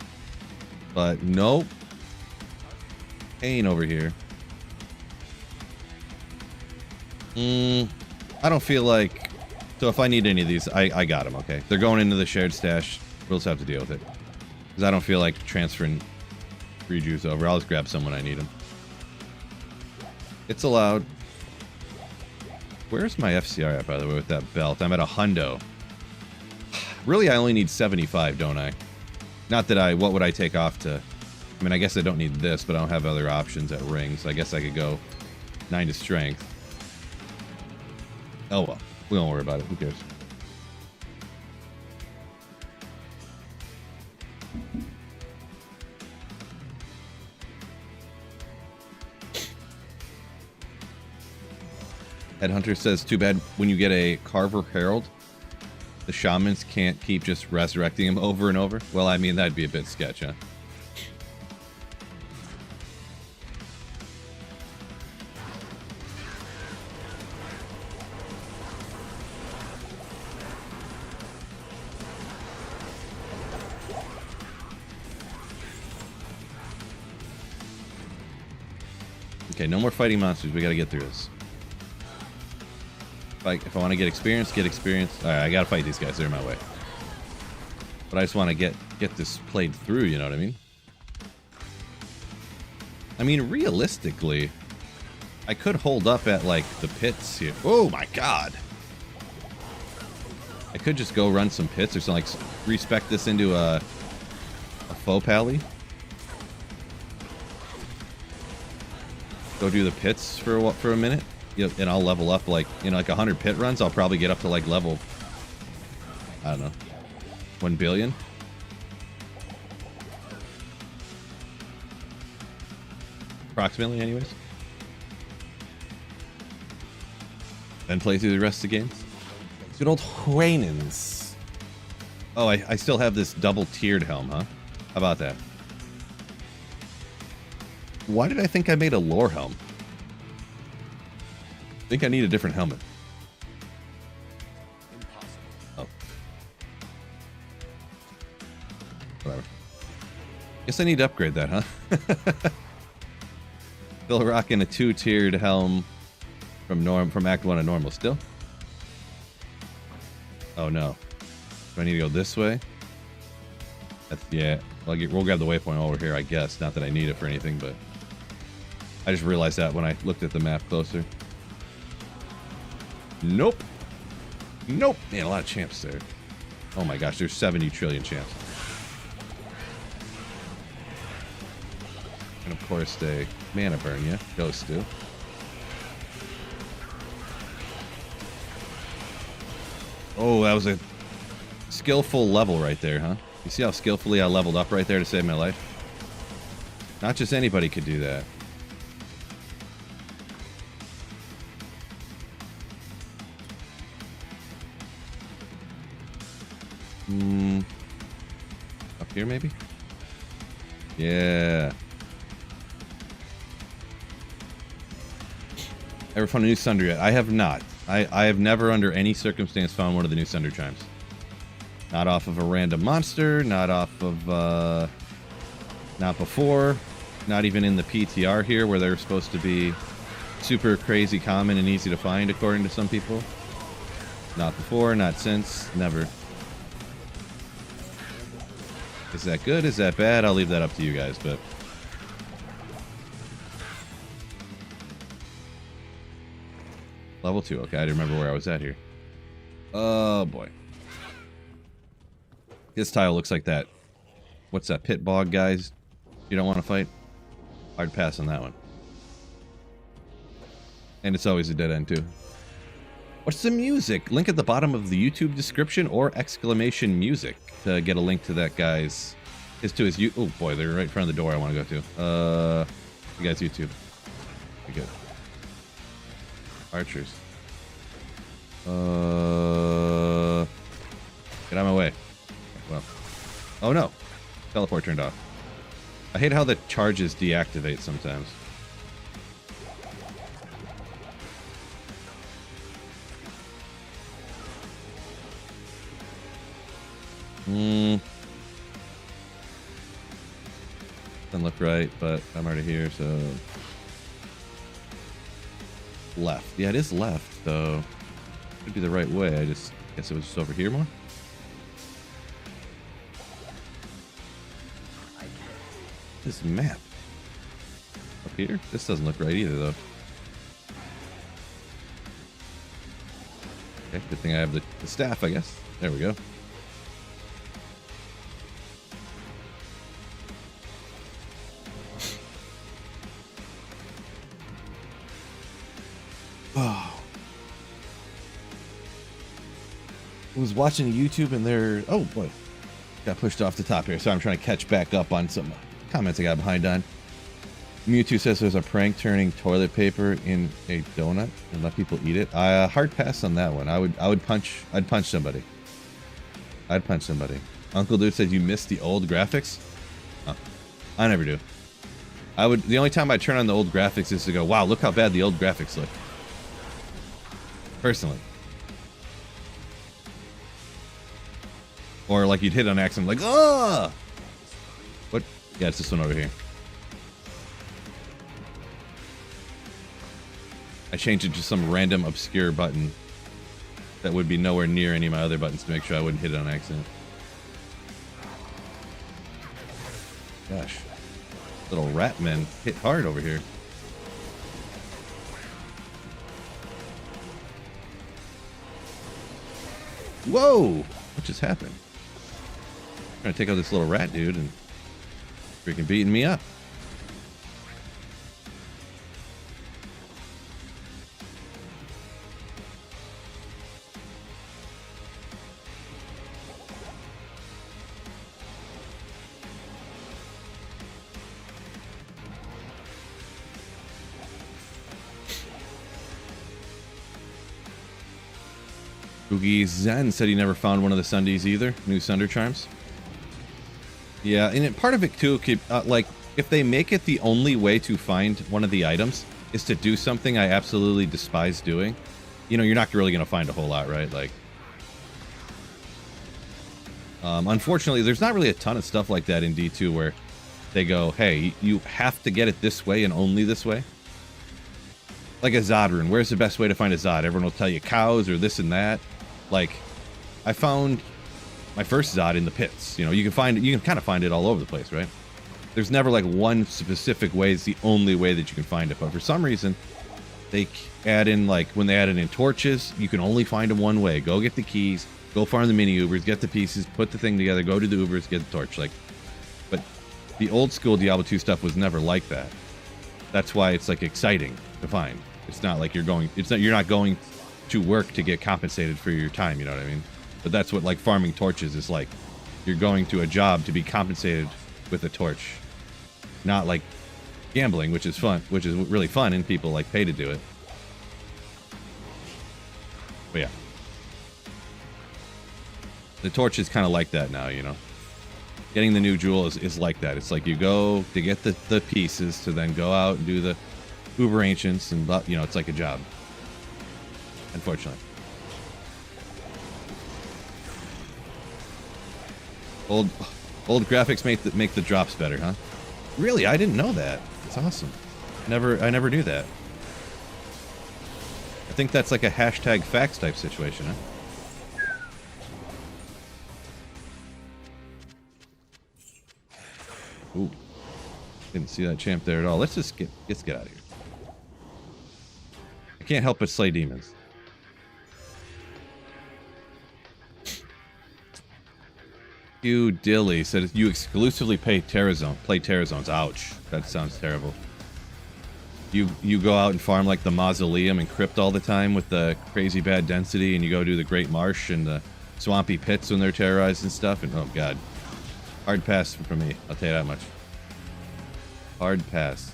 [SPEAKER 1] But nope. Kane over here. I don't feel like... So if I need any of these, I got them, okay? They're going into the shared stash. We'll just have to deal with it. Because I don't feel like transferring free juice over. I'll just grab some when I need them. It's allowed. Where's my FCR at, by the way, with that belt? I'm at a hundo. Really, I only need 75, don't I? Not that I... What would I take off to... I mean, I guess I don't need this, but I don't have other options at rings. I guess I could go 9 to strength. Oh, well. We won't worry about it. Who cares? Headhunter says, too bad when you get a Carver Herald, the shamans can't keep just resurrecting him over and over. Well, I mean, that'd be a bit sketch, huh? Okay, no more fighting monsters. We gotta get through this. If I want to get experience, get experience. Alright, I gotta fight these guys. They're in my way. But I just want to get this played through, you know what I mean? I mean, realistically, I could hold up at, like, the pits here. Oh, my God! I could just go run some pits or something, like, respec this into a faux pally. Go do the pits for a minute. And I'll level up, like, you know, like 100 pit runs. I'll probably get up to, like, level, I don't know, 1 billion. Approximately, anyways. Then play through the rest of the games. Good old Huanins. Oh, I still have this double-tiered helm, huh? How about that? Why did I think I made a lore helm? I think I need a different helmet. Impossible. Oh. Whatever. Guess I need to upgrade that, huh? Still rocking a 2-tiered helm from Act 1 to normal still. Oh no. Do I need to go this way? Yeah. We'll grab the waypoint over here, I guess. Not that I need it for anything, but I just realized that when I looked at the map closer. Nope. Nope. Man, a lot of champs there. Oh my gosh, there's 70 trillion champs. And of course, they mana burn you. Ghosts do. Oh, that was a skillful level right there, huh? You see how skillfully I leveled up right there to save my life? Not just anybody could do that. Up here, maybe? Yeah. Ever found a new Sunder yet? I have not. I have never under any circumstance found one of the new Sunder chimes. Not off of a random monster, not off of, not before, not even in the PTR here where they're supposed to be super crazy common and easy to find according to some people. Not before, not since, never. Is that good? Is that bad? I'll leave that up to you guys, but... Level 2. Okay, I didn't remember where I was at here. Oh, boy. This tile looks like that. What's that? Pit bog, guys? You don't want to fight? Hard pass on that one. And it's always a dead end, too. What's the music? Link at the bottom of the YouTube description or exclamation music to get a link to that guy's... Oh, boy, they're right in front of the door I want to go to. You guys' YouTube. Pretty good. Archers. Get out of my way. Well. Oh no. Teleport turned off. I hate how the charges deactivate sometimes. Doesn't look right, but I'm already here, so... Left. Yeah, it is left, though. Should be the right way. I just guess it was just over here more. This map. Up here? This doesn't look right either, though. Okay, good thing I have the staff, I guess. There we go. Oh. I was watching YouTube and they're... Oh, boy. Got pushed off the top here. So I'm trying to catch back up on some comments I got behind on. Mewtwo says there's a prank turning toilet paper in a donut and let people eat it. Hard pass on that one. I'd punch somebody. I'd punch somebody. Uncle Dude said you missed the old graphics. Oh, I never do. The only time I turn on the old graphics is to go, wow, look how bad the old graphics look. Personally. Or like you'd hit on accident, like, oh! What? Yeah, it's this one over here. I changed it to some random obscure button that would be nowhere near any of my other buttons to make sure I wouldn't hit it on accident. Gosh. Little rat men hit hard over here. Whoa! What just happened? I'm trying to take out this little rat dude and freaking beating me up. Boogie Zen said he never found one of the Sundays either. New Sunder Charms. Yeah, and part of it too, like, if they make it the only way to find one of the items is to do something I absolutely despise doing, you know, you're not really going to find a whole lot, right? Like, unfortunately, there's not really a ton of stuff like that in D2 where they go, hey, you have to get it this way and only this way. Like a Zod rune. Where's the best way to find a Zod? Everyone will tell you cows or this and that. Like, I found my first Zod in the pits. You know, you can kind of find it all over the place, right? There's never like one specific way. It's the only way that you can find it. But for some reason, they add in, like, when they add it in torches, you can only find them one way. Go get the keys, go farm the mini Ubers, get the pieces, put the thing together, go to the Ubers, get the torch. Like, but the old school Diablo 2 stuff was never like that. That's why it's like exciting to find. It's not like you're not going to work to get compensated for your time, you know what I mean? But that's what, like, farming torches is like. You're going to a job to be compensated with a torch. Not like gambling, which is fun, which is really fun, and people like pay to do it. But yeah. The torch is kind of like that now, you know? Getting the new jewel is like that. It's like you go to get the pieces to then go out and do the Uber Ancients, and, you know, it's like a job. Unfortunately. Old graphics make the drops better, huh? Really? I didn't know that. That's awesome. I never knew that. I think that's like a hashtag facts type situation, huh? Ooh. Didn't see that champ there at all. Let's get out of here. I can't help but slay demons. Hugh Dilly said you exclusively play Terra Zones. Ouch. That sounds terrible. You go out and farm like the Mausoleum and Crypt all the time with the crazy bad density, and you go do the Great Marsh and the Swampy Pits when they're terrorized and stuff, and oh god. Hard pass for me, I'll tell you that much. Hard pass.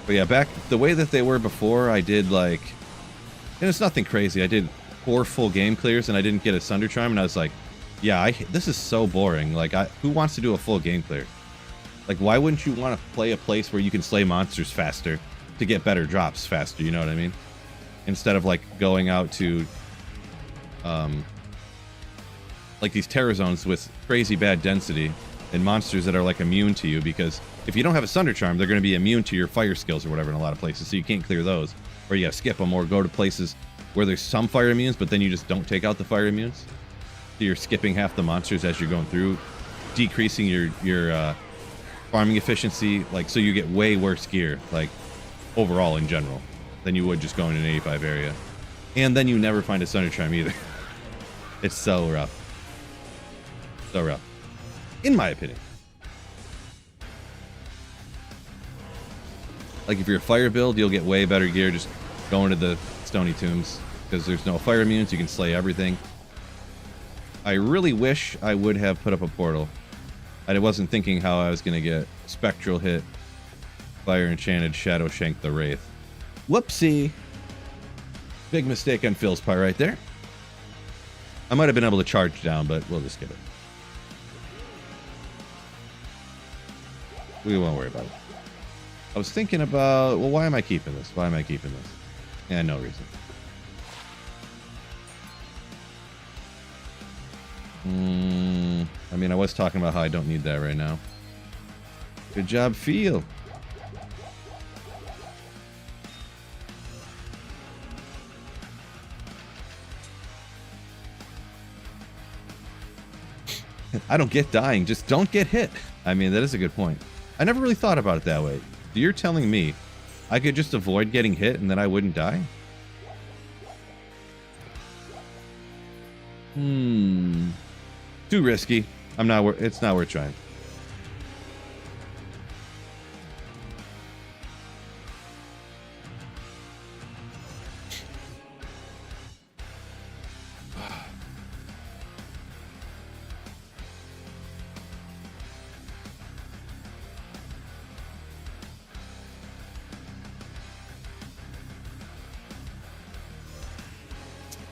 [SPEAKER 1] But yeah, back the way that they were before, I did like, and it's nothing crazy. I did 4 full game clears and I didn't get a Sunder Charm, and I was like, yeah, this is so boring. Like, who wants to do a full game clear? Like, why wouldn't you want to play a place where you can slay monsters faster to get better drops faster? You know what I mean? Instead of like going out to, like these Terra Zones with crazy bad density and monsters that are like immune to you, because if you don't have a Sunder Charm, they're going to be immune to your fire skills or whatever in a lot of places, so you can't clear those. Or you gotta skip them, or go to places where there's some fire immunes, but then you just don't take out the fire immunes. So you're skipping half the monsters as you're going through, decreasing your farming efficiency, like, so you get way worse gear, like, overall in general, than you would just going in an 85 area. And then you never find a Thunder Charm either. It's so rough. So rough. In my opinion. Like, if you're a fire build, you'll get way better gear just going to the Stony Tombs, because there's no fire immunes, you can slay everything. I really wish I would have put up a portal. I wasn't thinking how I was going to get Spectral Hit, Fire Enchanted, Shadow Shank the Wraith. Whoopsie! Big mistake on Phil's part right there. I might have been able to charge down, but we'll just skip it. We won't worry about it. I was thinking about, well, why am I keeping this? Why am I keeping this? Yeah, no reason. I mean, I was talking about how I don't need that right now. Good job, Phil. I don't get dying, just don't get hit. I mean, that is a good point. I never really thought about it that way. You're telling me I could just avoid getting hit and then I wouldn't die? Too risky. It's not worth trying.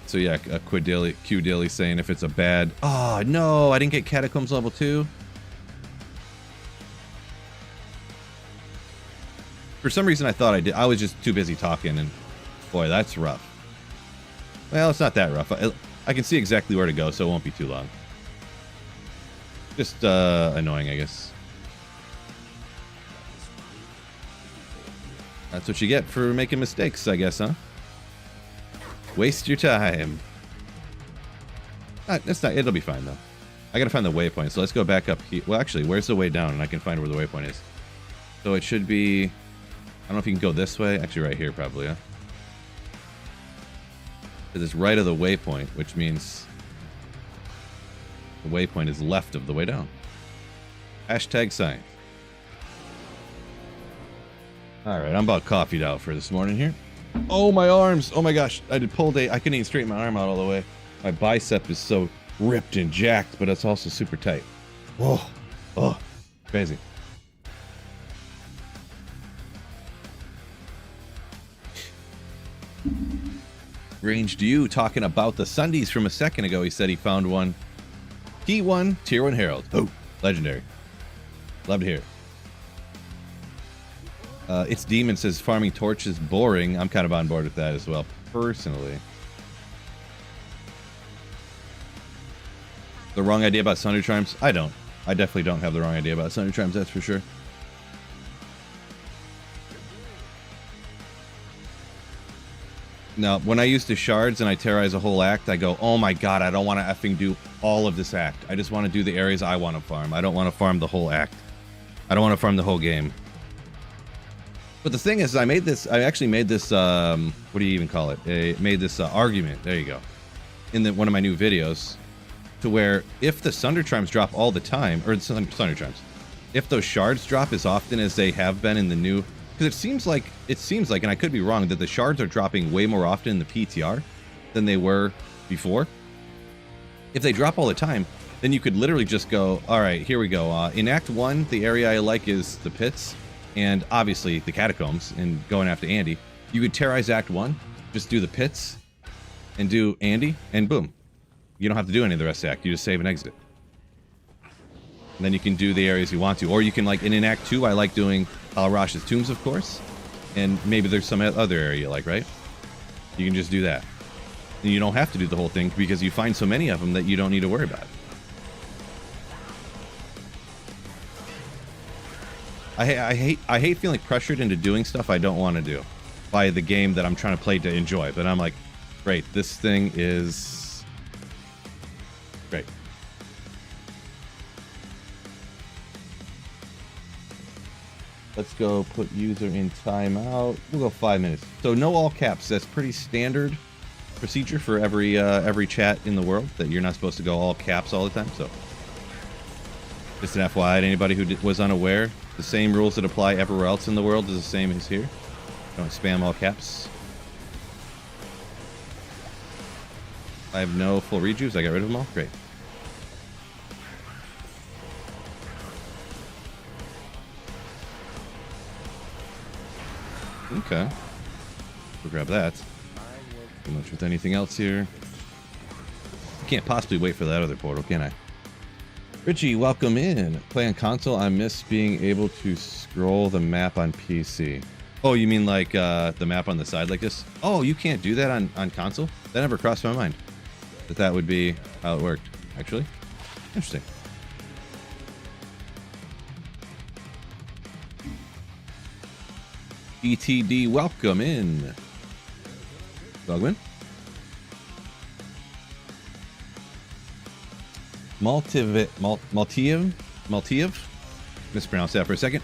[SPEAKER 1] So yeah, Q Dilly saying if it's a bad... Oh, no, I didn't get Catacombs level 2. For some reason I thought I did. I was just too busy talking, and boy, that's rough. Well, it's not that rough. I can see exactly where to go, so it won't be too long. Just annoying, I guess. That's what you get for making mistakes, I guess, huh? Waste your time. It's not. It'll be fine though. I gotta find the waypoint. So let's go back up here. Well, actually, where's the way down? And I can find where the waypoint is. So it should be. I don't know if you can go this way. Actually, right here probably. Huh? Because it's right of the waypoint, which means the waypoint is left of the way down. Hashtag science. All right, I'm about coffeeed out for this morning here. Oh, my arms. Oh, my gosh. I did pull day. I couldn't even straighten my arm out all the way. My bicep is so ripped and jacked, but it's also super tight. Whoa. Oh, crazy. Ranged you talking about the Sundays from a second ago. He said he found one. T1 Tier 1 Herald. Oh, legendary. Love to hear it. It's Demon says farming torch is boring. I'm kind of on board with that as well, personally. The wrong idea about Thunder Charms? I don't. I definitely don't have the wrong idea about Thunder Charms, that's for sure. Now, when I use the shards and I terrorize a whole act, I go, oh my god, I don't want to effing do all of this act. I just want to do the areas I want to farm. I don't want to farm the whole act. I don't want to farm the whole game. But the thing is, I actually made this, what do you even call it? I made this argument, there you go, in one of my new videos, to where if the Thunder Charms drop all the time, or Thunder Charms, if those shards drop as often as they have been in the new, because it seems like, and I could be wrong, that the shards are dropping way more often in the PTR than they were before. If they drop all the time, then you could literally just go, all right, here we go. In Act 1, the area I like is the pits. And obviously the catacombs and going after Andy. You could terrorize Act 1, just do the pits, and do Andy, and boom. You don't have to do any of the rest of the act, you just save and exit. And then you can do the areas you want to. Or you can, like, in Act 2, I like doing Al-Rash's tombs, of course. And maybe there's some other area you like, right? You can just do that. And you don't have to do the whole thing because you find so many of them that you don't need to worry about it. I hate feeling pressured into doing stuff I don't want to do by the game that I'm trying to play to enjoy. But I'm like, great, this thing is great. Let's go put user in timeout. We'll go 5 minutes. So no all caps. That's pretty standard procedure for every chat in the world, that you're not supposed to go all caps all the time. So just an FYI to anybody who was unaware, the same rules that apply everywhere else in the world is the same as here. Don't spam all caps. I have no full rejuves. I got rid of them all. Great. Okay. We'll grab that. Too much with anything else here. Can't possibly wait for that other portal, can I? Richie, welcome in. Play on console. I miss being able to scroll the map on PC. Oh, you mean like the map on the side like this? Oh, you can't do that on console? That never crossed my mind. That would be how it worked, actually. Interesting. ETD, welcome in. Dogman. Maltiev? Mispronounced that for a second.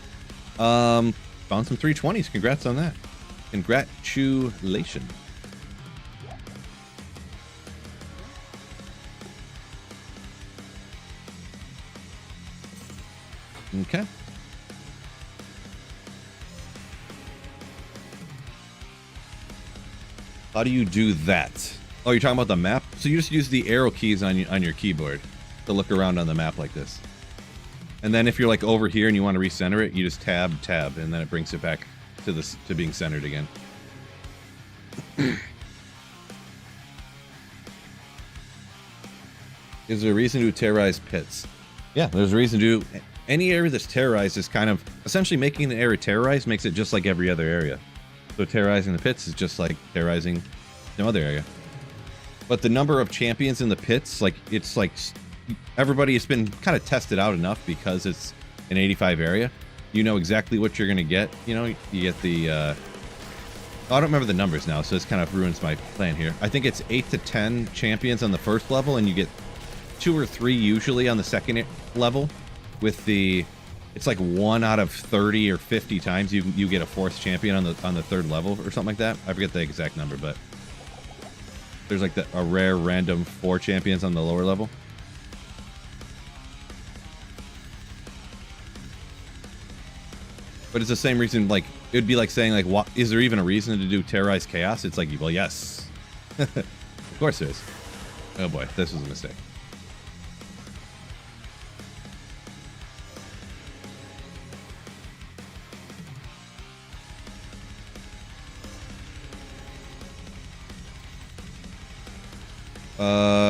[SPEAKER 1] Found some 320s. Congrats on that. Congratulations. Okay. How do you do that? Oh, you're talking about the map? So you just use the arrow keys on your keyboard to look around on the map like this. And then if you're like over here and you want to recenter it, you just tab, and then it brings it back to being centered again. Is there a reason to terrorize pits? Yeah, there's a reason to do. Any area that's terrorized is kind of essentially making the area terrorized makes it just like every other area. So terrorizing the pits is just like terrorizing no other area. But the number of champions in the pits, like it's like everybody has been kind of tested out enough because it's an 85 area. You know exactly what you're gonna get. You know, you get the. I don't remember the numbers now, so this kind of ruins my plan here. I think it's 8 to 10 champions on the first level, and you get 2 or 3 usually on the second level. With the, it's like 1 out of 30 or 50 times you get a 4th champion on the 3rd level or something like that. I forget the exact number, but there's like a rare random 4 champions on the lower level. But it's the same reason. Like it'd be like saying like, what is there even a reason to do terrorize chaos? It's like, well, yes, of course there is. Oh boy, this was a mistake.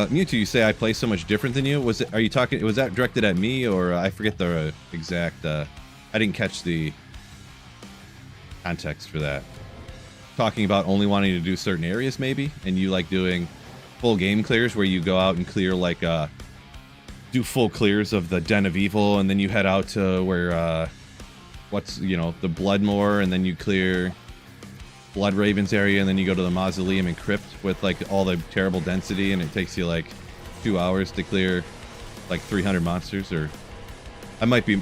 [SPEAKER 1] Mewtwo, you say I play so much different than you. Was that directed at me, or I forget the exact? I didn't catch the context for that. Talking about only wanting to do certain areas, maybe, and you like doing full game clears where you go out and clear like do full clears of the Den of Evil, and then you head out to where the Bloodmoor, and then you clear Blood Ravens area, and then you go to the Mausoleum and Crypt with like all the terrible density, and it takes you like 2 hours to clear like 300 monsters. Or I might be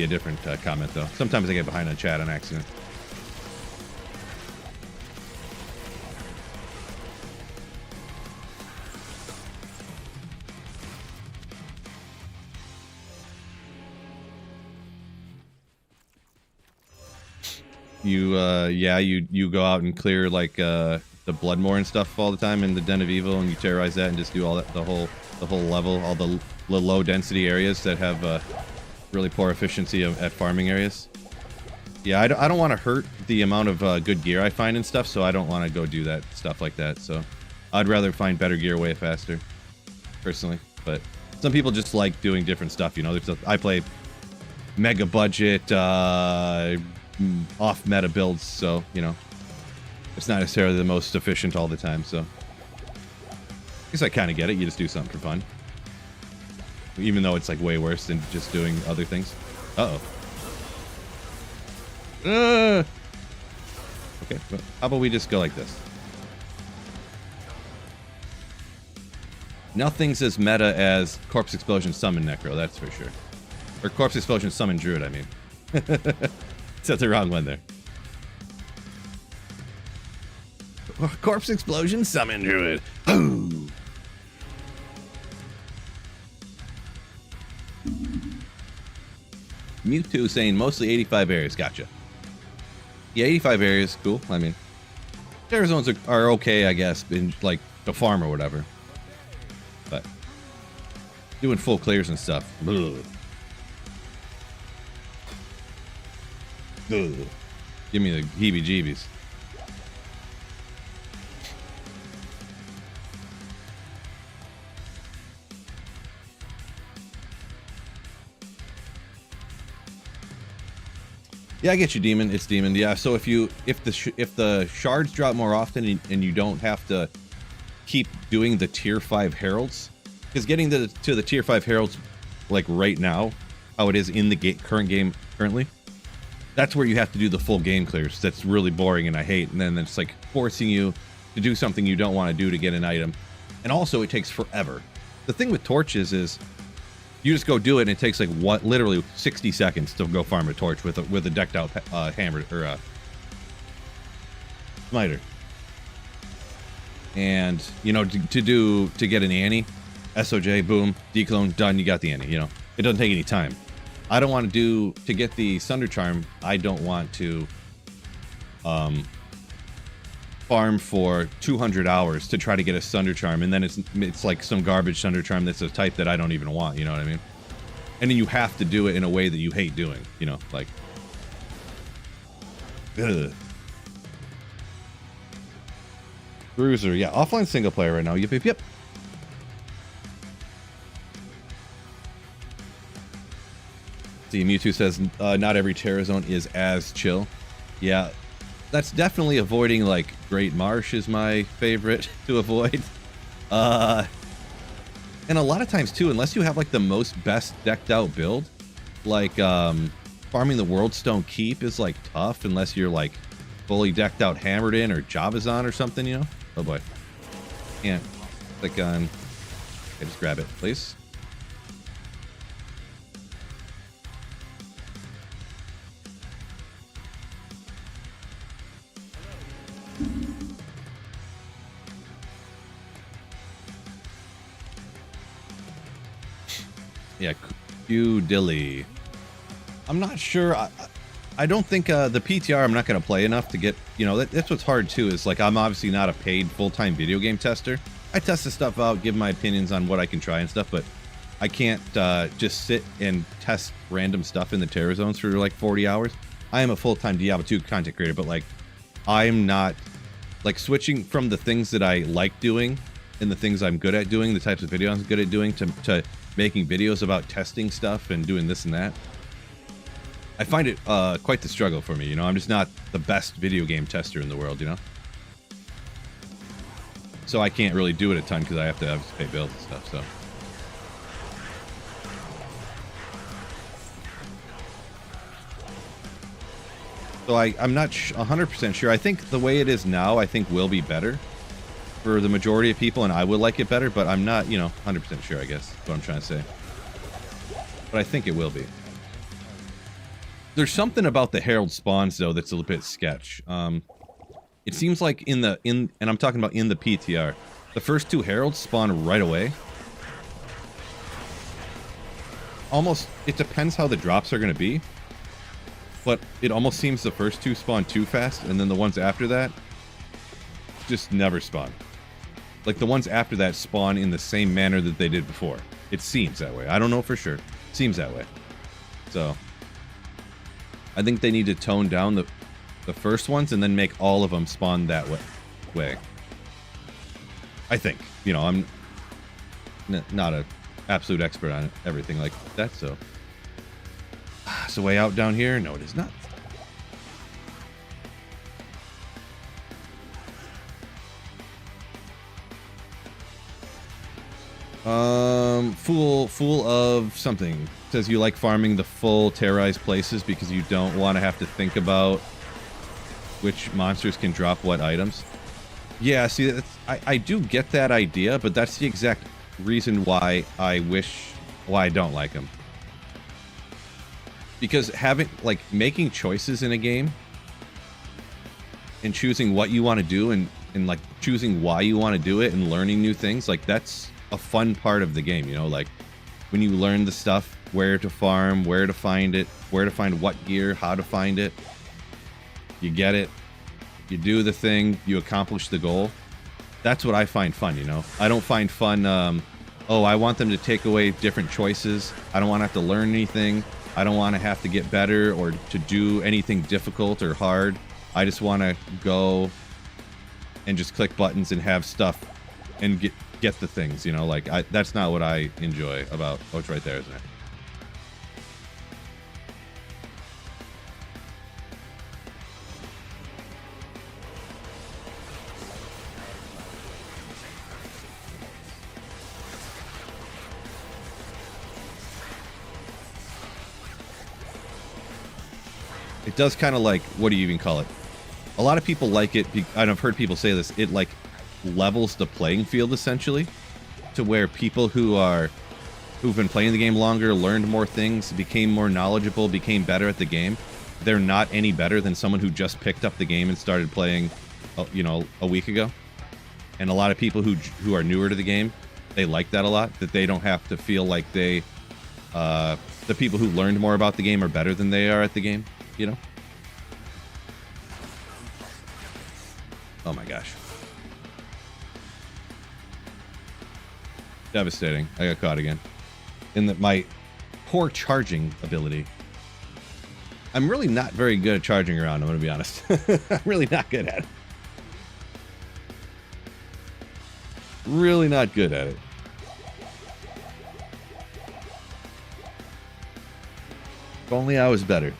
[SPEAKER 1] a different comment though. Sometimes I get behind on chat on accident. You go out and clear like the Bloodmoor and stuff all the time in the Den of Evil, and you terrorize that and just do all that, the whole level, all the low density areas that have really poor efficiency at farming areas. Yeah, I don't want to hurt the amount of good gear I find and stuff, so I don't want to go do that stuff like that. So I'd rather find better gear way faster, personally. But some people just like doing different stuff, you know. I play mega budget off meta builds, so you know it's not necessarily the most efficient all the time. So I guess I kind of get it. You just do something for fun, even though it's like way worse than just doing other things. Okay, well, how about we just go like this? Nothing's as meta as Corpse Explosion Summon Necro, that's for sure. Or Corpse Explosion Summon Druid, I mean. Said the wrong one there. Corpse explosion, summon druid. Boom. Mewtwo saying mostly 85 areas. Gotcha. Yeah, 85 areas. Cool. I mean, terror zones are okay, I guess, in like the farm or whatever. But doing full clears and stuff. Ugh. Ugh. Give me the heebie-jeebies. Yeah, I get you, Demon. It's Demon. Yeah, so if the shards drop more often and you don't have to keep doing the tier 5 heralds, because getting to the tier 5 heralds like right now, how it is in the current game currently, that's where you have to do the full game clears. That's really boring and I hate. And then it's like forcing you to do something you don't want to do to get an item, and also it takes forever. The thing with torches is, you just go do it, and it takes like literally 60 seconds to go farm a torch with a decked out hammer or smiter. And you know, to get an Annie, SOJ, boom, declone, done. You got the Annie. You know, it doesn't take any time. I don't want to get the Sunder Charm. I don't want to farm for 200 hours to try to get a Sunder Charm, and then it's like some garbage Sunder Charm that's a type that I don't even want, you know what I mean? And then you have to do it in a way that you hate doing, you know, like, ugh. Bruiser, yeah, offline single player right now, yep. See, Mewtwo says, not every Terra Zone is as chill. Yeah, that's definitely avoiding, like, Great Marsh is my favorite to avoid. And a lot of times, too, unless you have, like, the most best decked out build, like, farming the Worldstone Keep is, like, tough unless you're, like, fully decked out Hammered In or Javazon or something, you know? Oh, boy. Can't click on... Okay, just grab it, please. Yeah, Q Dilly. I'm not sure. I don't think the PTR I'm not going to play enough to get, you know, that's what's hard too, is like I'm obviously not a paid full-time video game tester. I test this stuff out, give my opinions on what I can try and stuff, but I can't just sit and test random stuff in the Terra Zones for like 40 hours. I am a full-time Diablo 2 content creator, but like I'm not like switching from the things that I like doing and the things I'm good at doing, the types of videos I'm good at doing, to making videos about testing stuff and doing this and that. I find it quite the struggle for me, you know. I'm just not the best video game tester in the world, you know. So I can't really do it a ton because I have to pay bills and stuff, so. So I'm not 100% sure. I think the way it is now, I think will be better for the majority of people, and I would like it better, but I'm not, you know, 100% sure, I guess, is what I'm trying to say. But I think it will be. There's something about the Herald spawns, though, that's a little bit sketch. It seems like and I'm talking about in the PTR, the first two Heralds spawn right away. Almost, it depends how the drops are going to be, but it almost seems the first two spawn too fast, and then the ones after that just never spawn. Like, the ones after that spawn in the same manner that they did before. It seems that way. I don't know for sure. Seems that way. So, I think they need to tone down the first ones and then make all of them spawn that way. I think. You know, I'm not an absolute expert on everything like that, so. Is the way out down here? No, it is not. Fool of something says you like farming the full terrorized places because you don't want to have to think about which monsters can drop what items. Yeah, see, I do get that idea, but that's the exact reason why I don't like them. Because having, like, making choices in a game and choosing what you want to do and like choosing why you want to do it and learning new things, like, that's a fun part of the game, you know, like when you learn the stuff, where to farm, where to find it, where to find what gear, how to find it, you get it, you do the thing, you accomplish the goal. That's what I find fun, you know. I don't find fun, oh, I want them to take away different choices. I don't want to have to learn anything. I don't want to have to get better or to do anything difficult or hard. I just want to go and just click buttons and have stuff and get the things, you know. Like, that's not what I enjoy about... Oh, it's right there, isn't it? It does kind of, like, what do you even call it? A lot of people like it, and I've heard people say this, it, like, levels the playing field, essentially, to where people who've been playing the game longer, learned more things, became more knowledgeable, became better at the game. They're not any better than someone who just picked up the game and started playing, you know, a week ago. And a lot of people who are newer to the game, they like that a lot, that they don't have to feel like they, the people who learned more about the game are better than they are at the game. You know? Oh my gosh. Devastating. I got caught again. In my poor charging ability. I'm really not very good at charging around, I'm gonna be honest. I'm really not good at it. Really not good at it. If only I was better.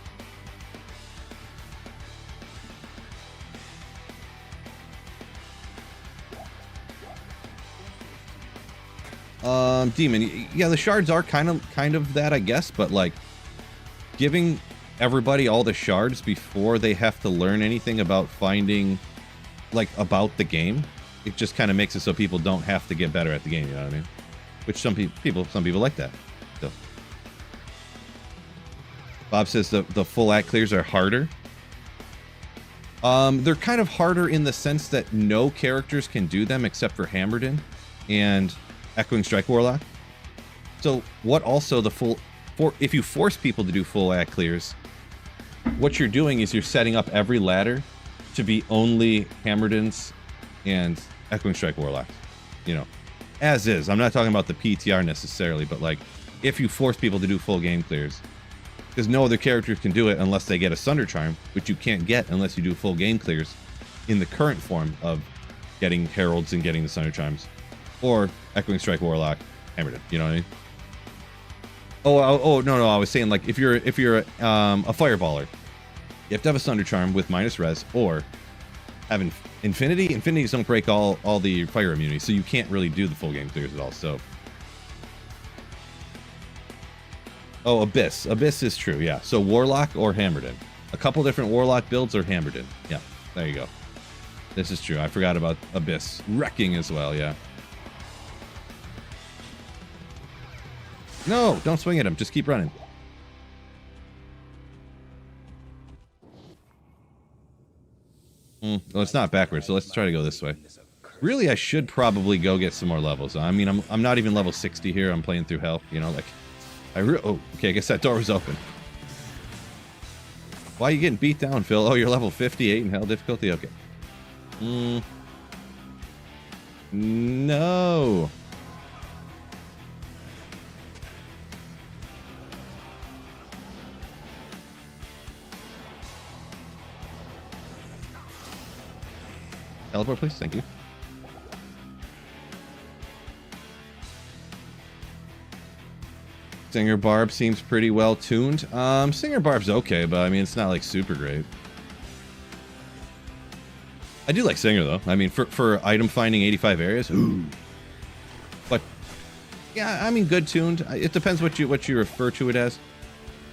[SPEAKER 1] Demon, yeah, the shards are kind of that, I guess, but like giving everybody all the shards before they have to learn anything about finding, like, about the game, it just kind of makes it so people don't have to get better at the game, you know what I mean? Which some people like that. So. Bob says the full act clears are harder. They're kind of harder in the sense that no characters can do them except for Hammerden and Echoing Strike Warlock. So what also if you force people to do full act clears, what you're doing is you're setting up every ladder to be only Hammerdens and Echoing Strike Warlocks, you know, as is. I'm not talking about the PTR necessarily, but like if you force people to do full game clears, because no other characters can do it unless they get a Sunder Charm, which you can't get unless you do full game clears in the current form of getting Heralds and getting the Sunder Charms, or Echoing Strike Warlock, Hammerden. You know what I mean? Oh no, I was saying, like, if you're a fireballer, you have to have a Sunder Charm with minus res, or have Infinity. Infinities don't break all the fire immunity, so you can't really do the full game clears at all. So, oh, Abyss is true, yeah. So Warlock or Hammerden, a couple different Warlock builds or Hammerden. Yeah, there you go. This is true. I forgot about Abyss wrecking as well. Yeah. No, don't swing at him. Just keep running. Well, it's not backwards, so let's try to go this way. Really, I should probably go get some more levels. I mean, I'm not even level 60 here. I'm playing through hell, you know, like... Oh, okay, I guess that door was open. Why are you getting beat down, Phil? Oh, you're level 58 in hell difficulty? Okay. No. Teleport, please. Thank you. Singer Barb seems pretty well tuned. Singer Barb's okay, but I mean, it's not like super great. I do like Singer though. I mean, for item finding 85 areas, ooh. But yeah, I mean, good tuned. It depends what you refer to it as.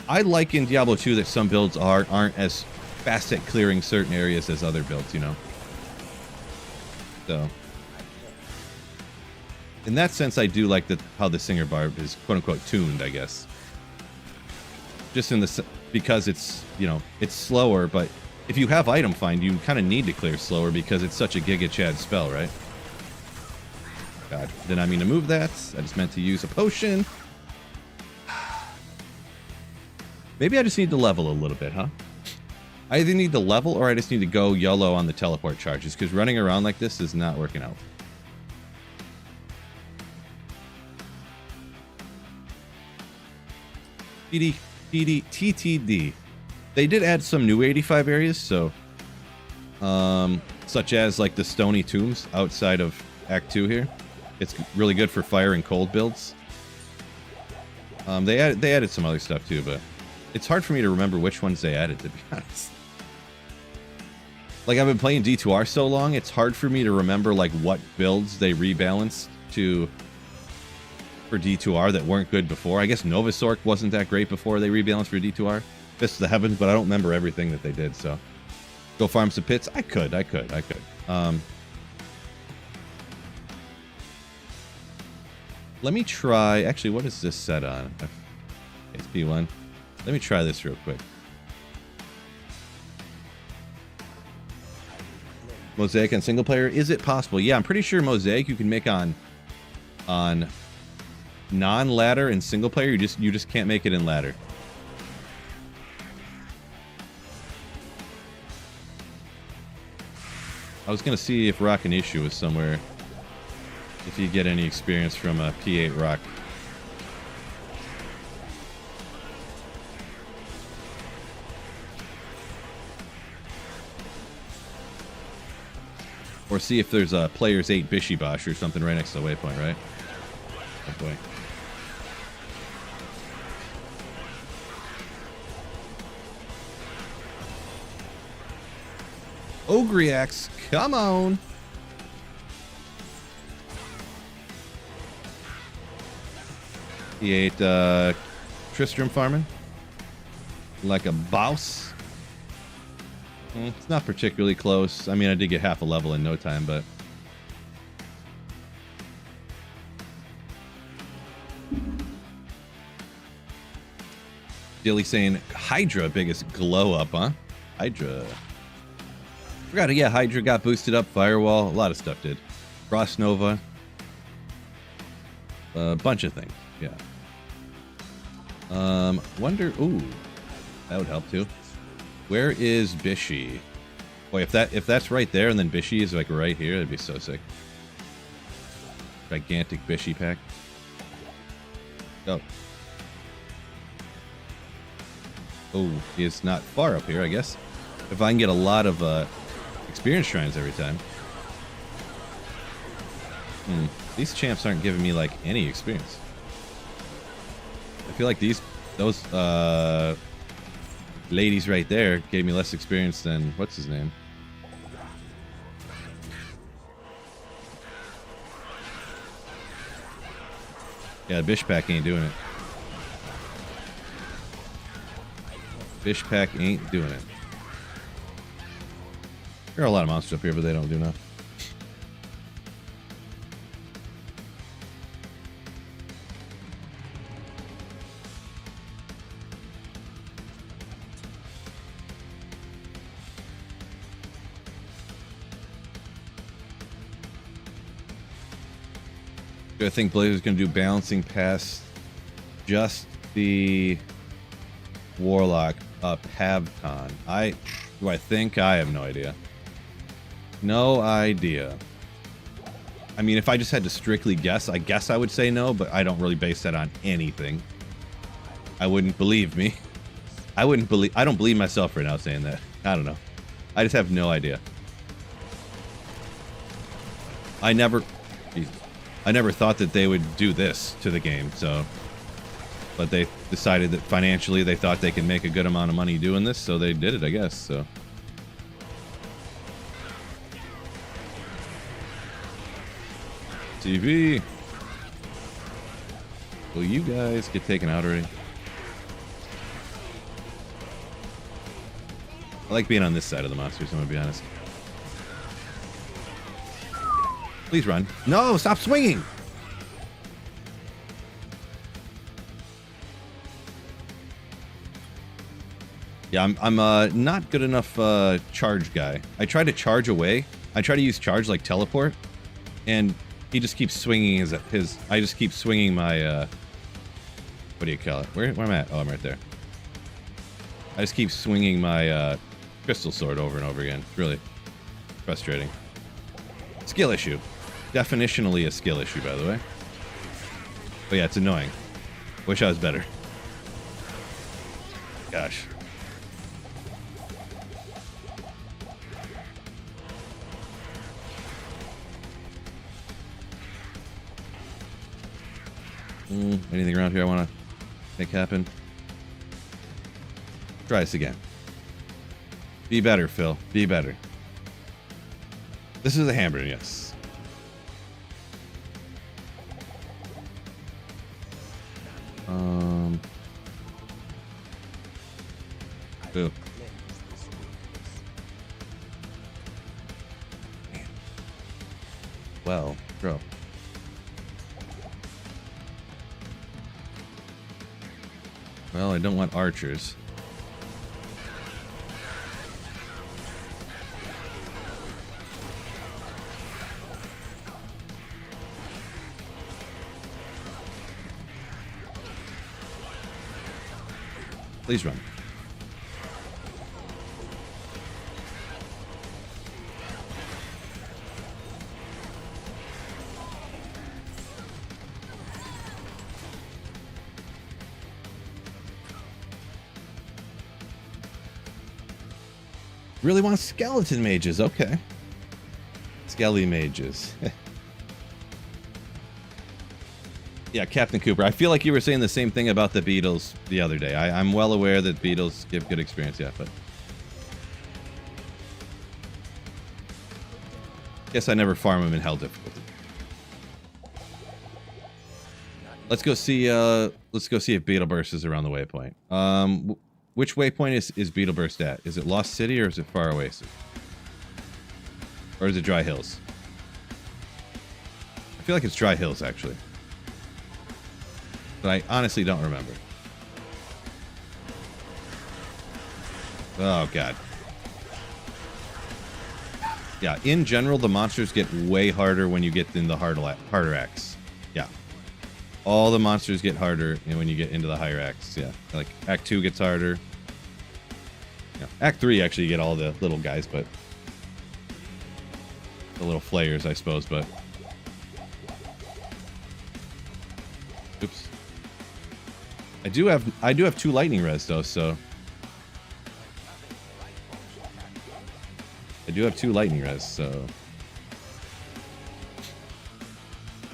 [SPEAKER 1] I like in Diablo 2 that some builds aren't as fast at clearing certain areas as other builds, you know. So, in that sense, I do like how the Singer Barb is quote-unquote tuned, I guess. just because it's, you know, it's slower, but if you have item find, you kind of need to clear slower because it's such a Giga Chad spell, right? God, did I mean to move that? I just meant to use a potion. Maybe I just need to level a little bit, huh? I either need to level or I just need to go YOLO on the teleport charges because running around like this is not working out. TTD. They did add some new 85 areas, so such as like the Stony Tombs outside of Act 2 here. It's really good for fire and cold builds. They added some other stuff too, but it's hard for me to remember which ones they added, to be honest. Like, I've been playing D2R so long, it's hard for me to remember like what builds they rebalanced for D2R that weren't good before. I guess Novasork wasn't that great before they rebalanced for D2R. Fist of the Heavens, but I don't remember everything that they did, so. Go farm some pits? I could. Let me try, actually, what is this set on? It's P1. Let me try this real quick. Mosaic on single player, is it possible? Yeah, I'm pretty sure Mosaic you can make on non-ladder and single player. You just can't make it in ladder. I was gonna see if Rock and Issue was somewhere. If you get any experience from a P8 Rock. Or see if there's a Player's 8 Bishibosh or something right next to the waypoint, right? Oh boy. Ogriax, come on! He ate Tristram farming like a boss. It's not particularly close. I mean, I did get half a level in no time, but Dilly saying Hydra biggest glow up, huh? Hydra. Forgot it. Yeah, Hydra got boosted up. Firewall, a lot of stuff did. Frost Nova, a bunch of things. Yeah. Wonder. Ooh, that would help too. Where is Bishi? Boy, if that's right there, and then Bishi is like right here, that'd be so sick. Gigantic Bishi pack. Oh. Oh, he is not far up here, I guess. If I can get a lot of experience shrines every time. These champs aren't giving me like any experience. I feel like those ladies right there gave me less experience than what's his name? Yeah, Bish Pack ain't doing it. Bish Pack ain't doing it. There are a lot of monsters up here, but they don't do enough. I think Blaze is going to do balancing past just the Warlock up Havcon. Do I think? I have no idea. No idea. I mean, if I just had to strictly guess, I guess I would say no, but I don't really base that on anything. I wouldn't believe me. I don't believe myself right now saying that. I don't know. I just have no idea. I never thought that they would do this to the game, so. But they decided that financially they thought they could make a good amount of money doing this, so they did it, I guess, so. TV. Will you guys get taken out already? I like being on this side of the monsters, I'm gonna be honest. Please run. No, stop swinging! Yeah, I'm not good enough charge guy. I try to charge away. I try to use charge like teleport, and he just keeps swinging his. I just keep swinging my. What do you call it? Where am I at? Oh, I'm right there. I just keep swinging my crystal sword over and over again. It's really frustrating. Skill issue. Definitionally a skill issue, by the way. But yeah, it's annoying. Wish I was better. Gosh. Anything around here I want to make happen? Try this again. Be better, Phil. Be better. This is a hamburger, yes. Boo. Well, bro. Well, I don't want archers. Please run. Really want skeleton mages. Okay. Skelly mages. Yeah, Captain Cooper. I feel like you were saying the same thing about the beetles the other day. I'm well aware that beetles give good experience, yeah, but... Guess I never farm them in hell difficulty. Let's go see if Beetle Burst is around the waypoint. Which waypoint is Beetle Burst at? Is it Lost City or is it Far Oasis? Or is it Dry Hills? I feel like it's Dry Hills, actually. But I honestly don't remember. Oh, God. Yeah, in general, the monsters get way harder when you get in the harder acts. Yeah. All the monsters get harder when you get into the higher acts, yeah. Like, Act 2 gets harder. Yeah. Act 3, actually, you get all the little guys, but... The little flayers, I suppose, but... Oops. I do have 2 lightning res, though, so... I do have 2 lightning res, so...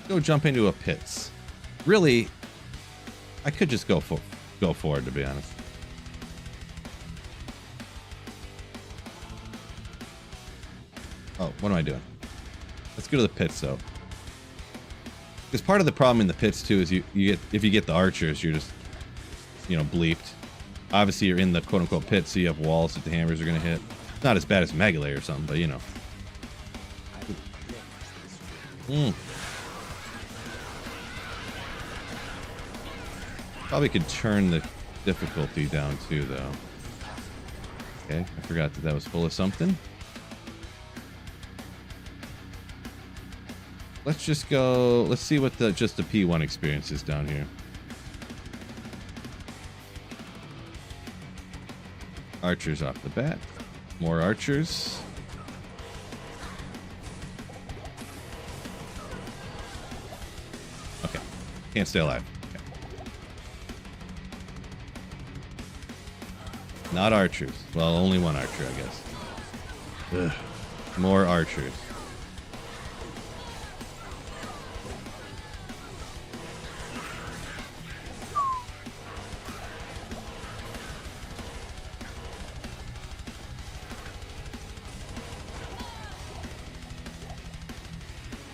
[SPEAKER 1] Go jump into a pits. Really, I could just go forward, to be honest. Oh, what am I doing? Let's go to the pits, though. Because part of the problem in the pits, too, is if you get the archers, you're just, you know, bleeped. Obviously, you're in the quote-unquote pit, so you have walls that the hammers are going to hit. Not as bad as Megalay or something, but, you know. Probably could turn the difficulty down, too, though. Okay, I forgot that was full of something. Let's just go... Let's see what just the P1 experience is down here. Archers off the bat. More archers. Okay. Can't stay alive. Okay. Not archers. Well, only one archer, I guess. Ugh. More archers.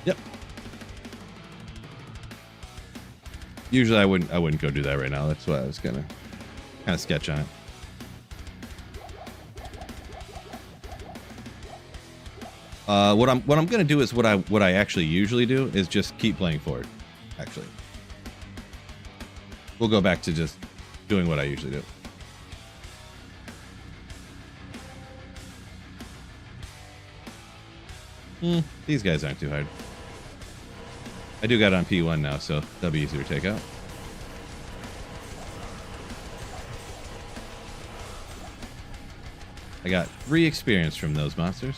[SPEAKER 1] Yep. Usually I wouldn't go do that right now. That's why I was gonna kind of sketch on it. What I'm gonna do is what I actually usually do is just keep playing forward. Actually, we'll go back to just doing what I usually do. These guys aren't too hard. I do got it on P1 now, so that'll be easier to take out. I got 3 experience from those monsters.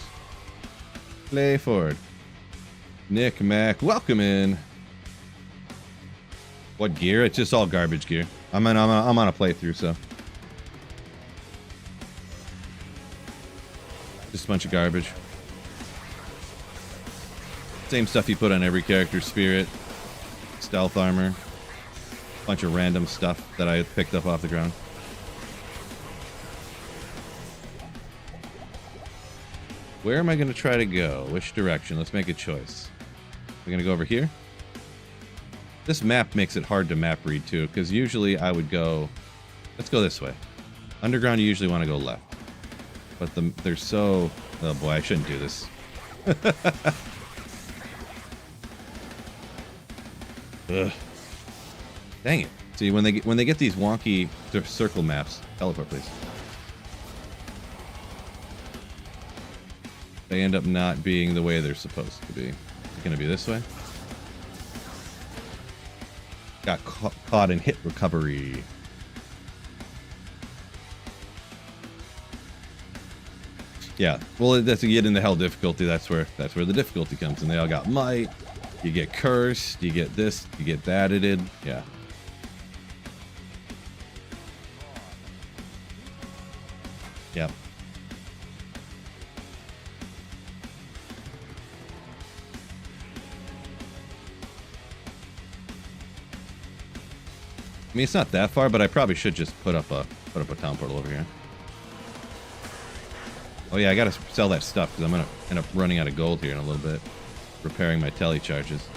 [SPEAKER 1] Play forward. Nick Mac, welcome in. What gear? It's just all garbage gear. I'm on a playthrough, so just a bunch of garbage. Same stuff you put on every character: spirit, stealth armor, bunch of random stuff that I picked up off the ground. Where am I going to try to go? Which direction? Let's make a choice. We're going to go over here. This map makes it hard to map read too, because usually I would go... Let's go this way. Underground, you usually want to go left. But they're so... Oh boy, I shouldn't do this. Ugh. Dang it. See, when they get these wonky circle maps... Teleport, please. They end up not being the way they're supposed to be. It's going to be this way. Got caught in hit recovery. Yeah, well, that's you get into hell difficulty. That's where the difficulty comes, and they all got might. You get cursed. You get this. You get that added. Yeah. Yep. I mean, it's not that far, but I probably should just put up a town portal over here. Oh yeah, I gotta sell that stuff because I'm gonna end up running out of gold here in a little bit, repairing my tele charges.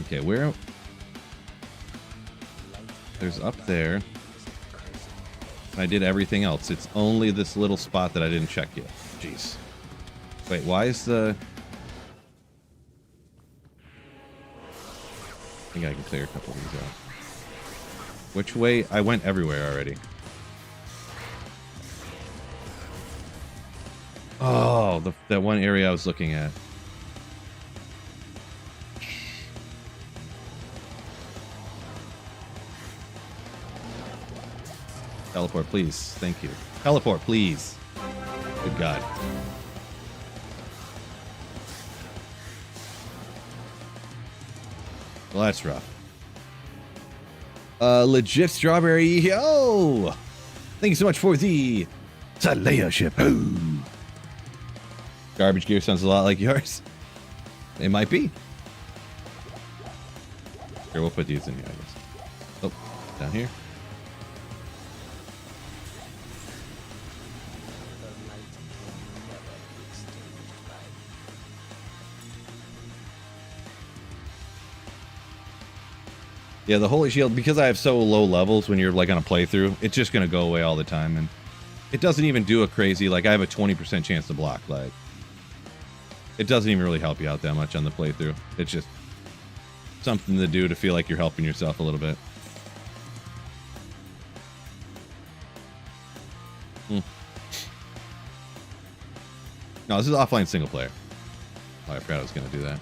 [SPEAKER 1] Okay, where... There's up there. I did everything else. It's only this little spot that I didn't check yet. Jeez. Wait, why is the... I think I can clear a couple of these out. Which way? I went everywhere already. Oh, that one area I was looking at. Teleport, please. Thank you. Teleport, please. Good God. Well, that's rough. Legit strawberry. Yo! Thank you so much for the Slayin ship. Oh. Garbage gear sounds a lot like yours. It might be. Here, we'll put these in here, I guess. Oh, down here. Yeah, the Holy Shield, because I have so low levels when you're like on a playthrough, it's just going to go away all the time. And it doesn't even do a crazy, like I have a 20% chance to block. Like, it doesn't even really help you out that much on the playthrough. It's just something to do to feel like you're helping yourself a little bit. No, this is offline single player. Oh, I forgot I was going to do that.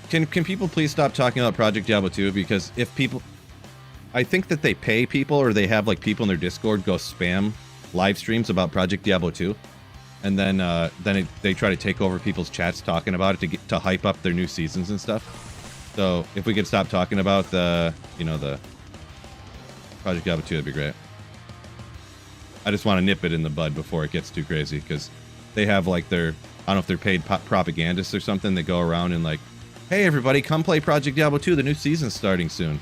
[SPEAKER 1] Can people please stop talking about Project Diablo 2? Because if people... I think that they pay people, or they have like people in their Discord go spam live streams about Project Diablo 2. And then they try to take over people's chats talking about it to hype up their new seasons and stuff. So if we could stop talking about the Project Diablo 2, that'd be great. I just want to nip it in the bud before it gets too crazy, because they have like their... I don't know if they're paid propagandists or something that go around and like, hey everybody, come play Project Diablo 2, the new season's starting soon.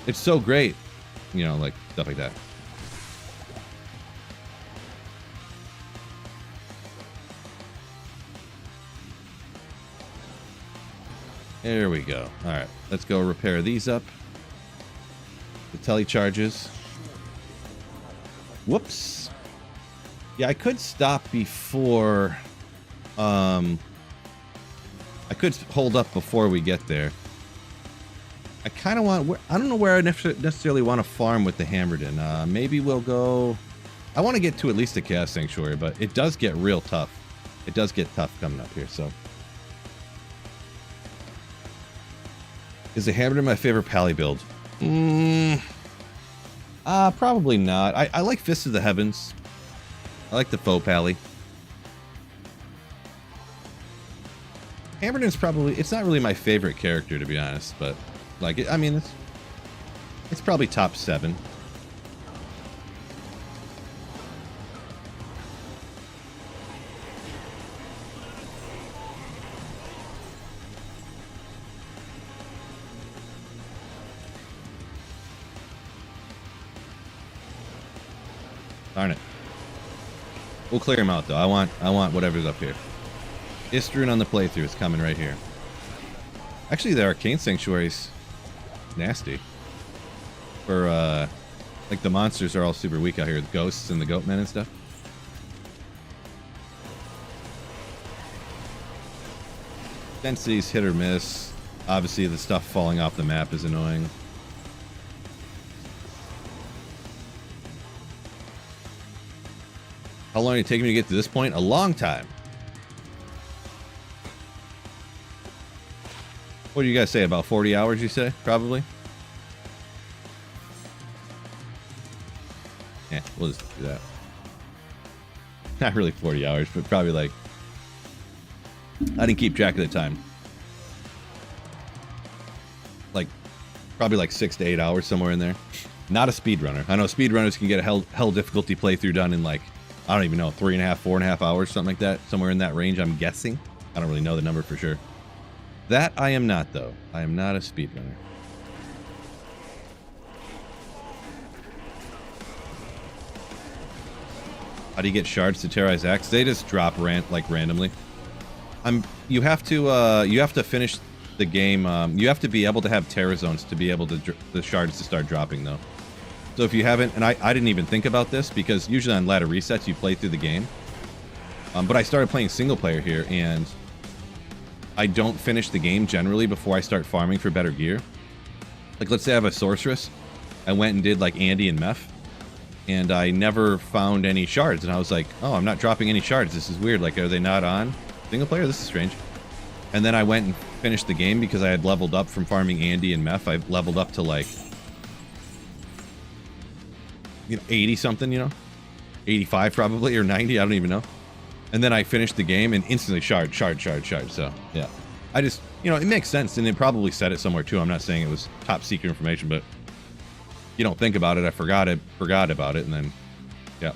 [SPEAKER 1] It's so great, you know, like stuff like that. There we go. All right, let's go repair these up. The telecharges. Whoops. Yeah, I could stop before. I could hold up before we get there. I kind of want. I don't know where I necessarily want to farm with the Hammerden. Maybe we'll go. I want to get to at least a Chaos Sanctuary, but it does get real tough. It does get tough coming up here. So, is the Hammerden my favorite Pally build? Probably not. I like Fist of the Heavens. I like the faux Pally. Hammerden's probably, it's not really my favorite character, to be honest, but like, I mean, it's probably top 7. Darn it. We'll clear him out though. I want whatever's up here. Istruin on the playthrough is coming right here. Actually, the Arcane Sanctuary's nasty. For like the monsters are all super weak out here. The ghosts and the goatmen and stuff. Density's hit or miss. Obviously, the stuff falling off the map is annoying. How long did it take me to get to this point? A long time. What do you guys say? About 40 hours, you say? Probably? Yeah, we'll just do that. Not really 40 hours, but probably like... I didn't keep track of the time. Like, probably like 6 to 8 hours, somewhere in there. Not a speedrunner. I know speedrunners can get a hell difficulty playthrough done in like, I don't even know, 3.5, 4.5 hours, something like that. Somewhere in that range, I'm guessing. I don't really know the number for sure. That I am not, though. I am not a speedrunner. How do you get shards to terrorize Axe? They just drop randomly. You have to finish the game. You have to be able to have terror zones to be able to the shards to start dropping though. So if you haven't, and I didn't even think about this because usually on ladder resets you play through the game. But I started playing single player here and I don't finish the game generally before I start farming for better gear. Like let's say I have a sorceress. I went and did like Andy and Meph. And I never found any shards. And I was like, oh, I'm not dropping any shards. This is weird. Like, are they not on single player? This is strange. And then I went and finished the game because I had leveled up from farming Andy and Meph. I leveled up to like, 80 something, 85 probably, or 90. I don't even know. And then I finished the game and instantly shard. So, yeah. I just, it makes sense. And they probably said it somewhere too. I'm not saying it was top secret information, but you don't think about it. I forgot about it, and then, yeah.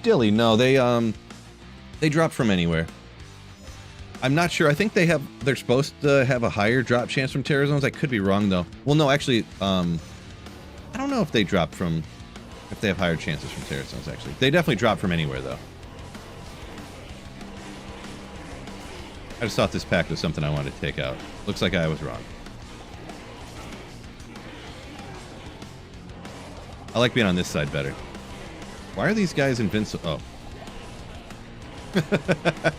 [SPEAKER 1] Dilly, no, they drop from anywhere. I'm not sure. I think they're supposed to have a higher drop chance from terror zones. I could be wrong though. Well, no, actually, I don't know if they drop from. If they have higher chances from terror zones, actually. They definitely drop from anywhere, though. I just thought this pack was something I wanted to take out. Looks like I was wrong. I like being on this side better. Why are these guys invincible? Oh.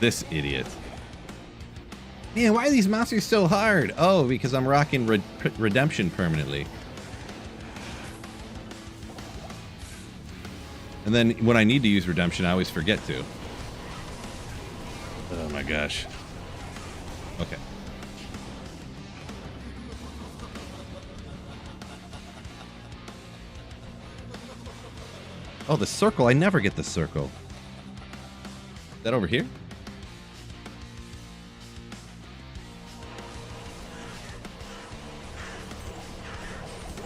[SPEAKER 1] This idiot. Man, why are these monsters so hard? Oh, because I'm rocking redemption permanently. And then when I need to use redemption, I always forget to. Oh my gosh. Okay. Oh, the circle. I never get the circle. Is that over here?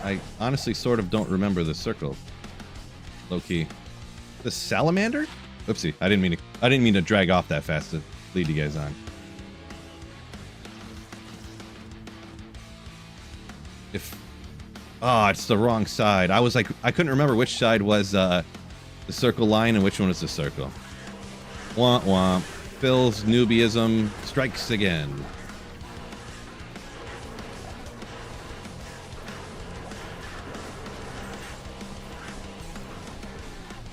[SPEAKER 1] I honestly sort of don't remember the circle. Low key. The salamander? Oopsie, I didn't mean to drag off that fast to lead you guys on. Oh, it's the wrong side. I was like, I couldn't remember which side was the circle line and which one was the circle. Womp womp. Phil's newbieism strikes again.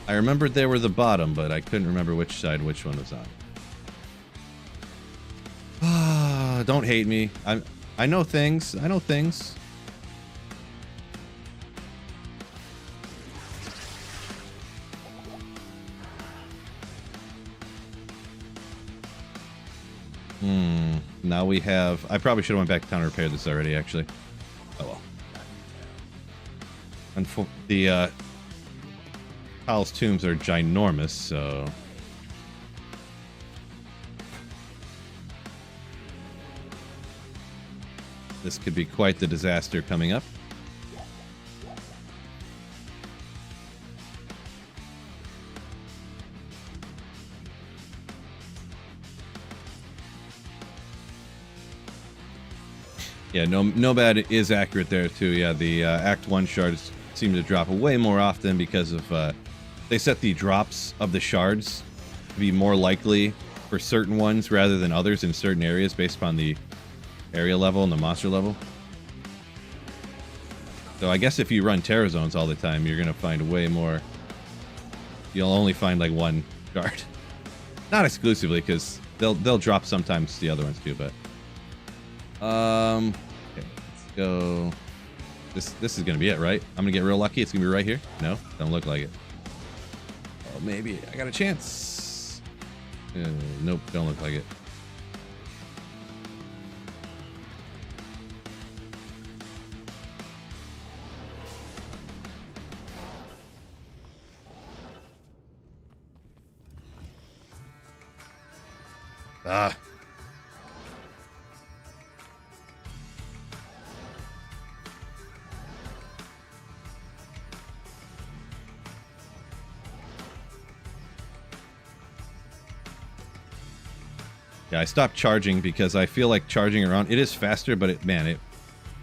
[SPEAKER 1] I remembered they were the bottom, but I couldn't remember which side which one was on. Ah, don't hate me. I know things. I know things. Now we have... I probably should have went back to town and repaired this already, actually. Oh well. And the Kyle's tombs are ginormous, so... this could be quite the disaster coming up. Yeah, Nomad is accurate there too. Yeah, the Act 1 shards seem to drop way more often because of they set the drops of the shards to be more likely for certain ones rather than others in certain areas based upon the area level and the monster level. So I guess if you run Terror Zones all the time, you're gonna find way more. You'll only find like one shard, not exclusively, because they'll drop sometimes the other ones too, but. Okay, let's go. This is gonna be it, right? I'm gonna get real lucky. It's gonna be right here. No, don't look like it. Oh, maybe I got a chance. Nope, don't look like it. Ah. Yeah, I stopped charging because I feel like charging around, it is faster, but I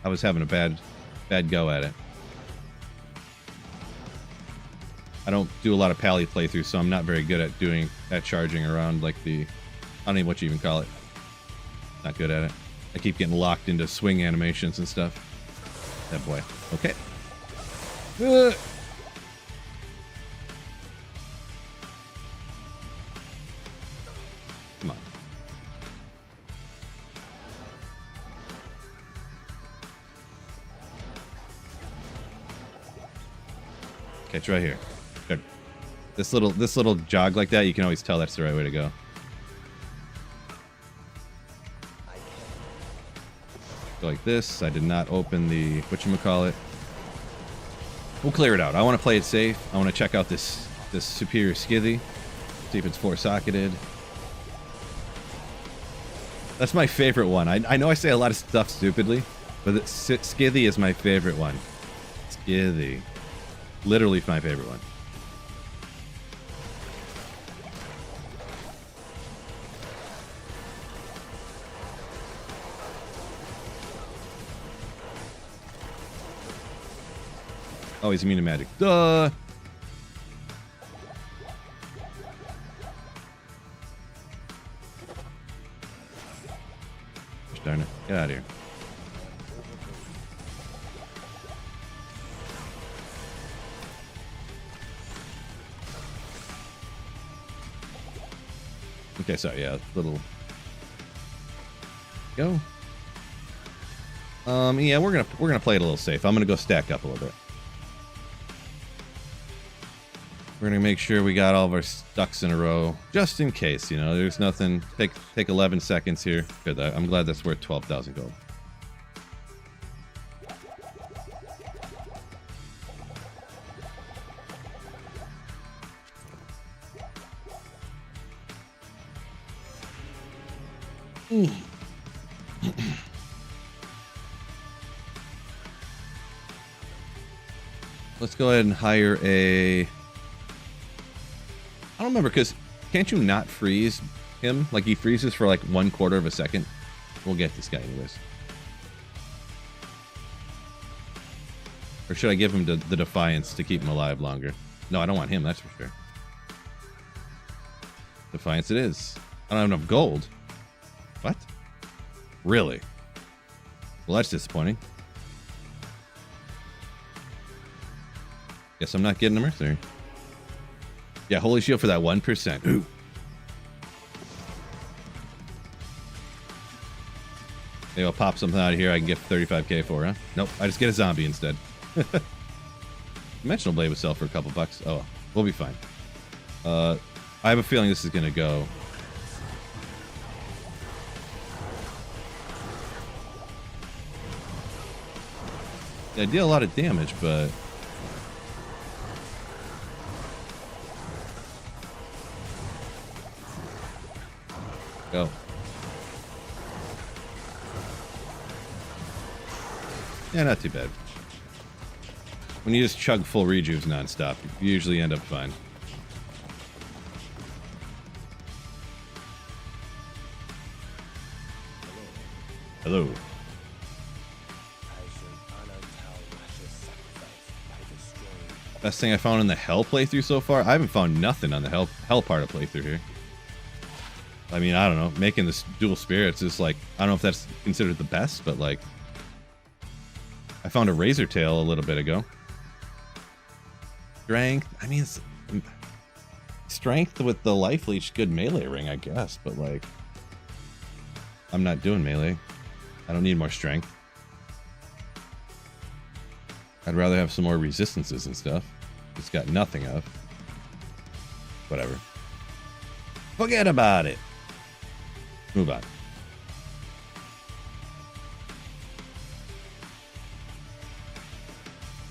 [SPEAKER 1] was having a bad go at it. I don't do a lot of pally playthroughs, so I'm not very good at charging around like I don't know what you even call it. Not good at it. I keep getting locked into swing animations and stuff. That boy. Okay. Come on. Catch right here. Good. This little jog like that, you can always tell that's the right way to go. Go like this. I did not open the whatchamacallit. We'll clear it out. I want to play it safe. I want to check out this superior skithy. See if it's 4-socketed. That's my favorite one. I know I say a lot of stuff stupidly, but skithy is my favorite one. Skithy. Literally my favorite one. Oh, he's immune to magic. Duh! Gosh darn it. Get out of here. Okay, so yeah, little go. Yeah, we're gonna play it a little safe. I'm gonna go stack up a little bit. We're gonna make sure we got all of our ducks in a row, just in case. You know, there's nothing. Take 11 seconds here. Good. I'm glad that's worth 12,000 gold. Let's go ahead and hire a... I don't remember, because can't you not freeze him? Like, he freezes for like 1/4 of a second. We'll get this guy anyways. Or should I give him the Defiance to keep him alive longer? No, I don't want him, that's for sure. Defiance it is. I don't have enough gold. What? Really? Well, that's disappointing. Guess I'm not getting a Mercenary. Yeah, Holy Shield for that 1%. Ooh. Maybe I'll pop something out of here I can get 35k for, huh? Nope, I just get a zombie instead. Dimensional Blade would sell for a couple bucks. Oh, we'll be fine. I have a feeling this is gonna go. Yeah, I deal a lot of damage, but go. Yeah, not too bad. When you just chug full rejuves nonstop, you usually end up fine. Hello. Best thing I found in the Hell playthrough so far? I haven't found nothing on the Hell part of playthrough here. I mean, I don't know. Making this dual spirits is like, I don't know if that's considered the best, but like, I found a razor tail a little bit ago. Strength. I mean, it's, strength with the life leech, good melee ring, I guess, but like, I'm not doing melee. I don't need more strength. I'd rather have some more resistances and stuff. It's got nothing of. Whatever. Forget about it. Move on.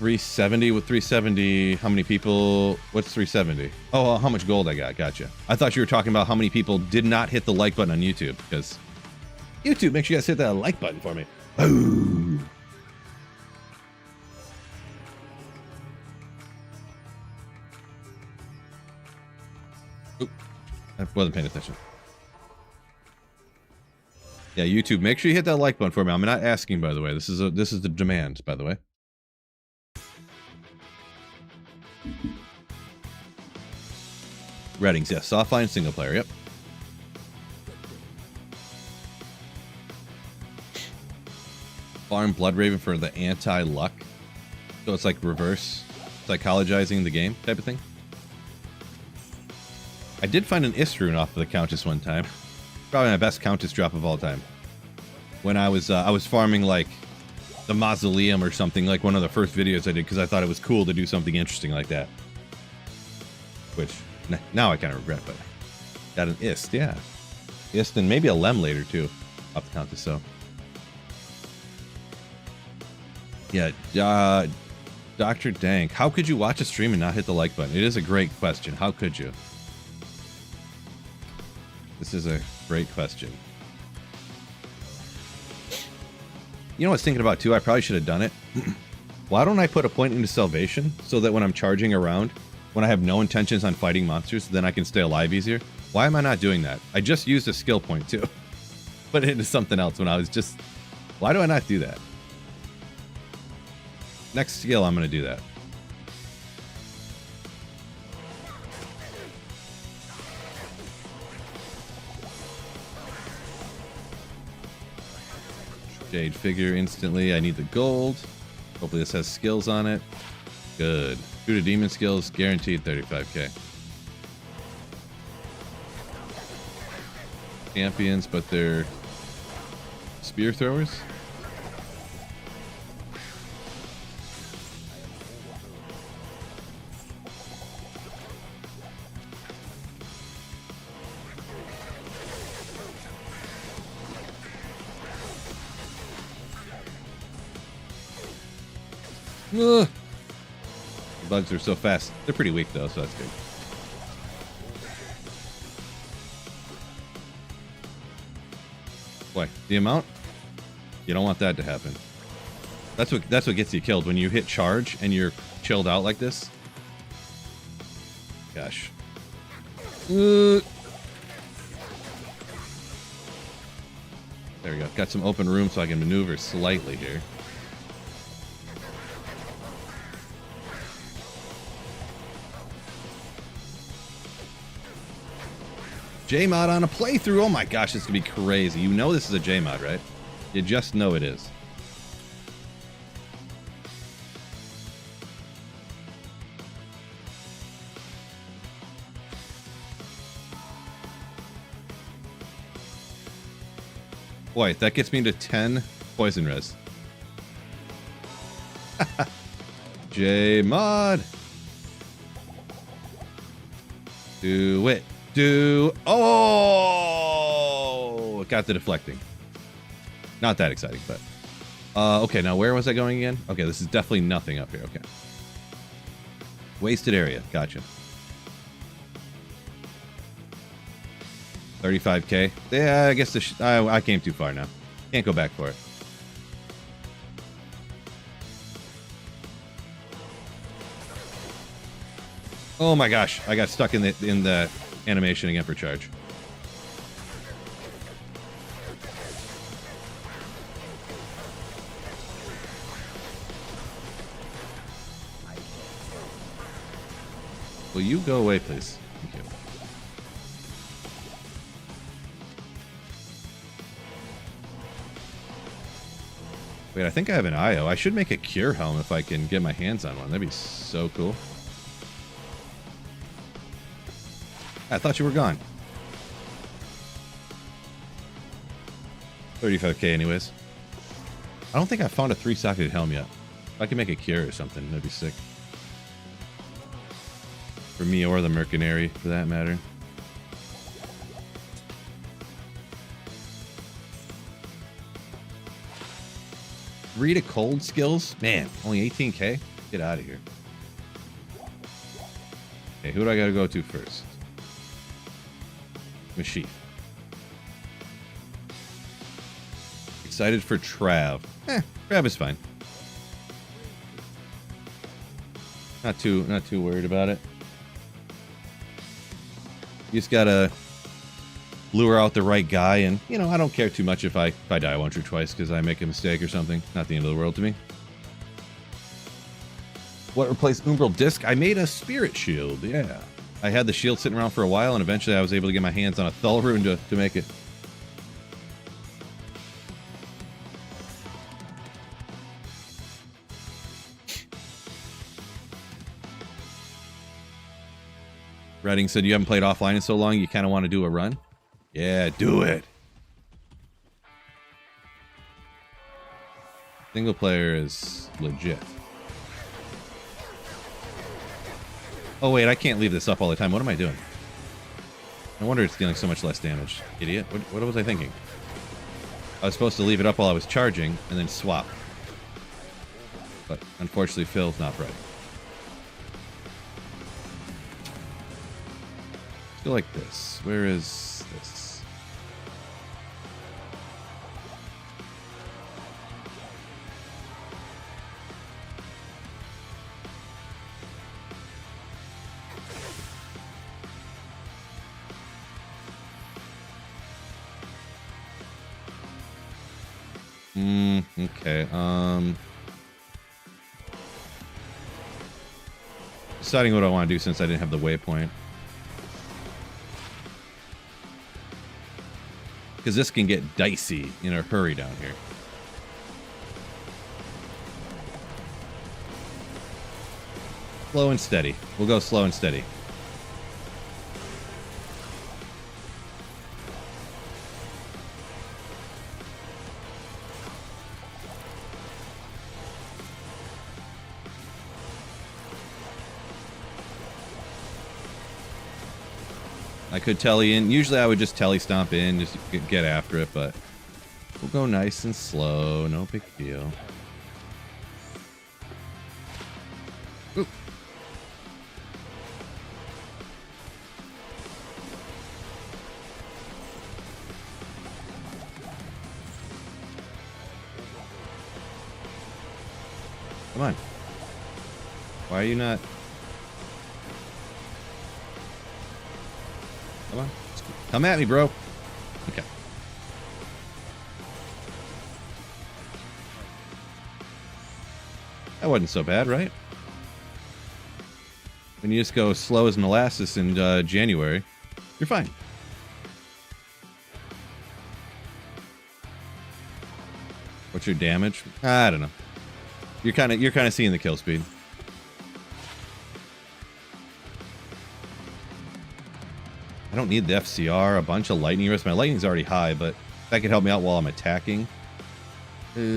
[SPEAKER 1] $370 with 370. How many people? What's 370? Oh, how much gold I got? Gotcha. I thought you were talking about how many people did not hit the like button on YouTube, because YouTube, make sure you guys hit that like button for me. Ooh. Oop. I wasn't paying attention. Yeah, YouTube, make sure you hit that like button for me. I'm not asking, by the way. This is the demand, by the way. Reddings, yes. Offline single player, yep. Farm Bloodraven for the anti-luck. So it's like reverse psychologizing the game type of thing. I did find an Ist-rune off of the Countess one time. Probably my best Countess drop of all time. When I was farming like the Mausoleum or something, like one of the first videos I did, because I thought it was cool to do something interesting like that. Which, now I kind of regret, but got an Ist, yeah. Ist and maybe a Lem later too, off the Countess, so. Yeah, Dr. Dank, how could you watch a stream and not hit the like button? It is a great question. How could you? This is a great question. You know what I was thinking about too? I probably should have done it. Why don't I put a point into Salvation so that when I'm charging around, when I have no intentions on fighting monsters, then I can stay alive easier? Why am I not doing that? I just used a skill point too. Put it into something else when I was just... Why do I not do that? Next skill, I'm going to do that. Jade figure instantly. I need the gold. Hopefully this has skills on it. Good. Shoot a demon skills, guaranteed 35k. Champions, but they're spear throwers. The bugs are so fast. They're pretty weak though, so that's good. Boy, the amount? You don't want that to happen. That's what gets you killed when you hit charge and you're chilled out like this. Gosh. There we go. Got some open room so I can maneuver slightly here. J-Mod on a playthrough. Oh my gosh, this could be crazy. You know this is a J-Mod, right? You just know it is. Boy, that gets me to 10 poison res. J-Mod. Do it. Oh! Got the deflecting. Not that exciting, but... okay, now where was I going again? Okay, this is definitely nothing up here. Okay. Wasted area. Gotcha. 35k. Yeah, I guess I came too far now. Can't go back for it. Oh my gosh, I got stuck in the animation again for charge. Will you go away, please? Thank you. Wait, I think I have an IO. I should make a cure helm if I can get my hands on one. That'd be so cool. I thought you were gone. 35k anyways. I don't think I found a 3-socketed helm yet. If I can make a cure or something, that'd be sick. For me or the Mercenary, for that matter. Read a cold skills? Man, only 18k? Get out of here. Okay, who do I gotta go to first? Mashif. Excited for Trav. Trav is fine. Not too worried about it. You just gotta lure out the right guy, and you know, I don't care too much if I die once or twice because I make a mistake or something. Not the end of the world to me. What replaced Umbral Disc? I made a Spirit Shield, yeah. I had the shield sitting around for a while, and eventually I was able to get my hands on a Thull Rune to make it. Redding said, you haven't played offline in so long, you kind of want to do a run? Yeah, do it. Single player is legit. Oh wait, I can't leave this up all the time. What am I doing? No wonder it's dealing so much less damage. Idiot. What was I thinking? I was supposed to leave it up while I was charging and then swap. But unfortunately, Phil's not right. Let's go like this. Where is this? Okay, deciding what I want to do since I didn't have the waypoint. Because this can get dicey in a hurry down here. Slow and steady. We'll go slow and steady. I could telly in. Usually I would just telly stomp in, just get after it, but we'll go nice and slow. No big deal. Ooh. Come on. Why are you not? Come on. Come at me, bro. Okay. That wasn't so bad, right? When you just go slow as molasses in January, you're fine. What's your damage? I don't know. You're kind of seeing the kill speed. I don't need the FCR. A bunch of lightning risk. My lightning's already high, but that could help me out while I'm attacking. Maybe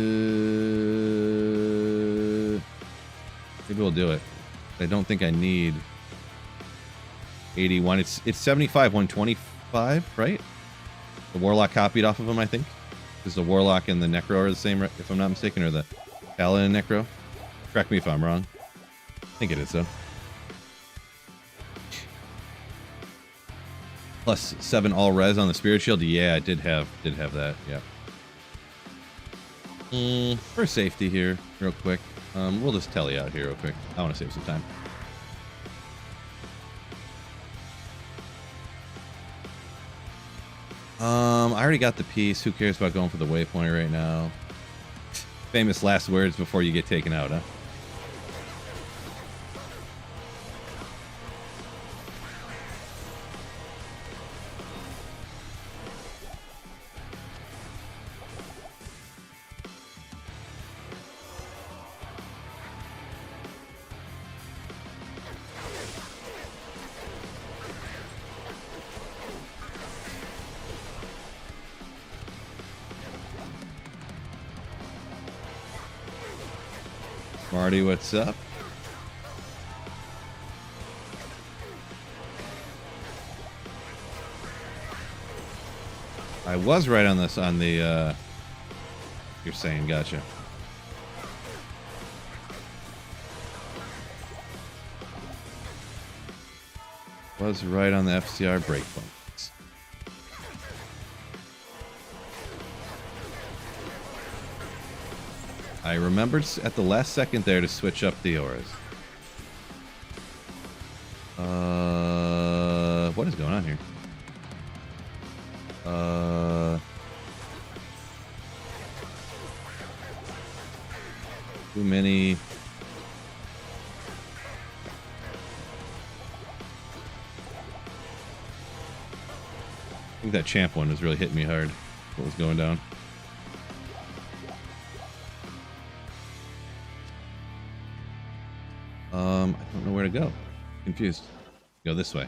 [SPEAKER 1] we'll do it. I don't think I need 81. It's 75, 125, right? The Warlock copied off of him, I think. Because the Warlock and the Necro are the same, if I'm not mistaken, or the Paladin and Necro. Correct me if I'm wrong. I think it is, though. Plus 7 all res on the Spirit Shield. Yeah, I did have that. Yeah. For safety here, real quick. We'll just tally out here real quick. I want to save some time. I already got the piece. Who cares about going for the waypoint right now? Famous last words before you get taken out, huh? Marty, what's up? I was right on this, on the, you're saying, gotcha. Was right on the FCR breakpoint. I remembered at the last second there to switch up the auras. What is going on here? Too many. I think that champ one was really hitting me hard. What was going down? I don't know where to go. Confused. Go this way.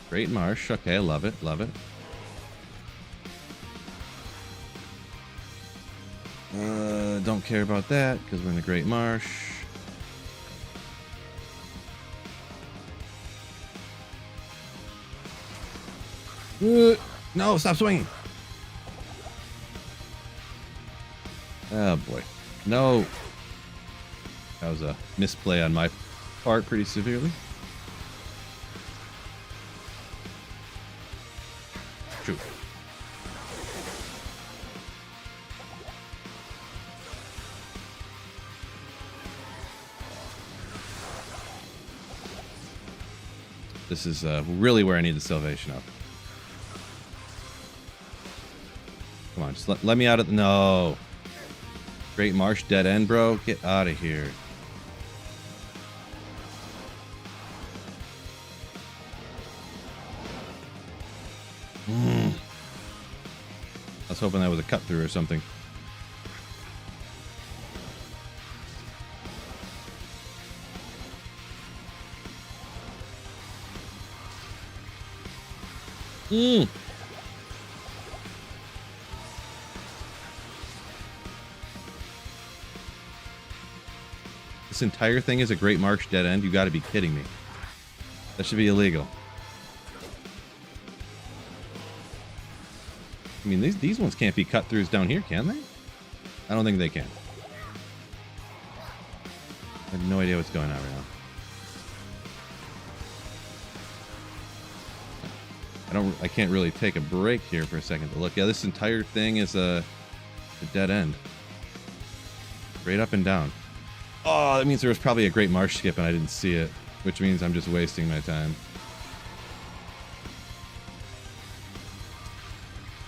[SPEAKER 1] Great Marsh. Okay, love it. Love it. Don't care about that because we're in the Great Marsh. No, stop swinging. Oh boy. No. That was a misplay on my part pretty severely. Shoot. This is really where I need the salvation up. Come on, just let me out of the... No. Great Marsh, dead end, bro. Get out of here. I was hoping that was a cut through or something. This entire thing is a Great Marsh dead end? You gotta be kidding me. That should be illegal. I mean, these ones can't be cut throughs down here, can they? I don't think they can. No idea what's going on right now. I can't really take a break here for a second to look. Yeah, this entire thing is a dead end. Straight up and down. Oh, that means there was probably a great marsh skip and I didn't see it, which means I'm just wasting my time.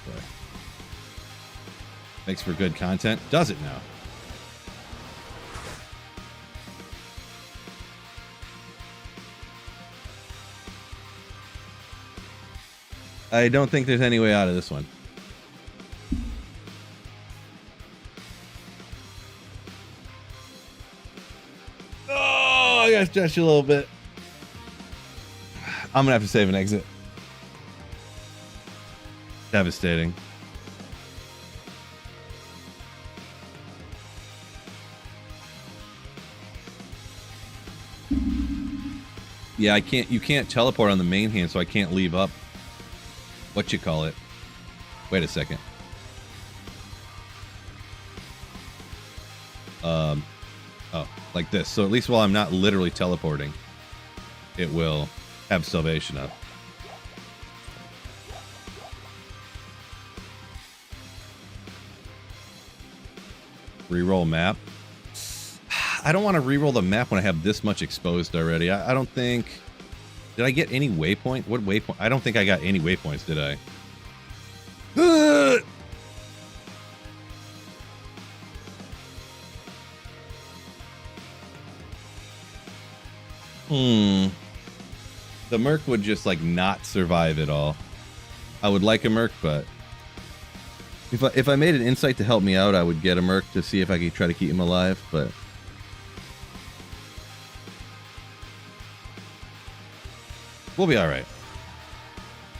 [SPEAKER 1] Boy. Makes for good content. Does it now? I don't think there's any way out of this one. Oh, I gotta stretch you a little bit. I'm gonna have to save an exit. Devastating. Yeah, I can't. You can't teleport on the main hand, so I can't leave up. What you call it? Wait a second. Oh, like this. So at least while I'm not literally teleporting, it will have salvation up. Reroll map. I don't want to reroll the map when I have this much exposed already. I don't think... Did I get any waypoint? What waypoint? I don't think I got any waypoints, did I? The Merc would just, like, not survive at all. I would like a Merc, but... If I made an insight to help me out, I would get a Merc to see if I could try to keep him alive, but... We'll be alright.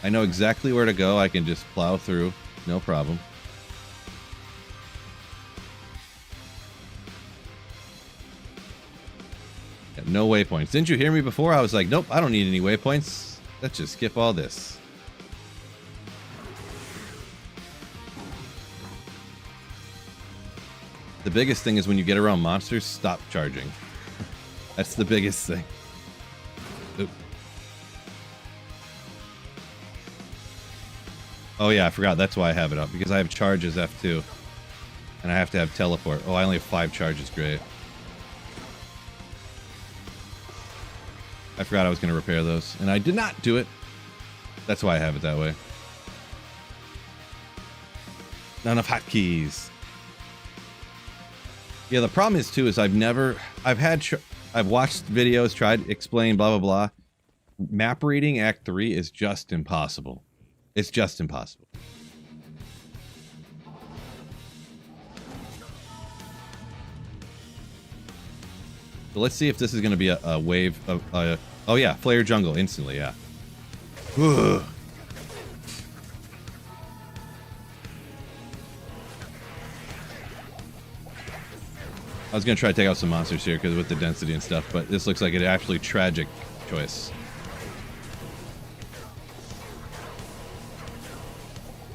[SPEAKER 1] I know exactly where to go. I can just plow through. No problem. Yeah, no waypoints. Didn't you hear me before? I was like, nope, I don't need any waypoints. Let's just skip all this. The biggest thing is when you get around monsters, stop charging. That's the biggest thing. Oop. Oh yeah, I forgot. That's why I have it up. Because I have charges F2. And I have to have teleport. Oh, I only have 5 charges. Great. I forgot I was going to repair those. And I did not do it. That's why I have it that way. Not enough hotkeys. Yeah, the problem is too, is I've watched videos, tried to explain, blah, blah, blah. Map reading Act 3 is just impossible. It's just impossible. So let's see if this is going to be a wave of... oh yeah, Flare Jungle instantly, yeah. Ugh. I was going to try to take out some monsters here because with the density and stuff, but this looks like an absolutely tragic choice.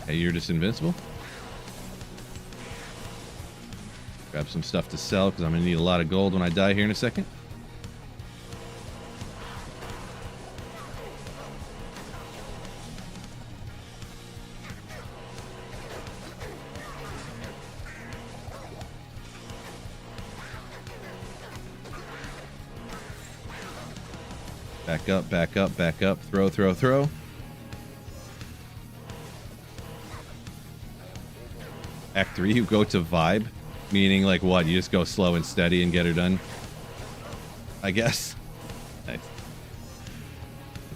[SPEAKER 1] Hey, you're just invincible? Grab some stuff to sell because I'm going to need a lot of gold when I die here in a second. Back up, back up, back up. Throw, throw, throw. Act 3, you go to vibe. Meaning, like, what? You just go slow and steady and get her done? I guess. Nice.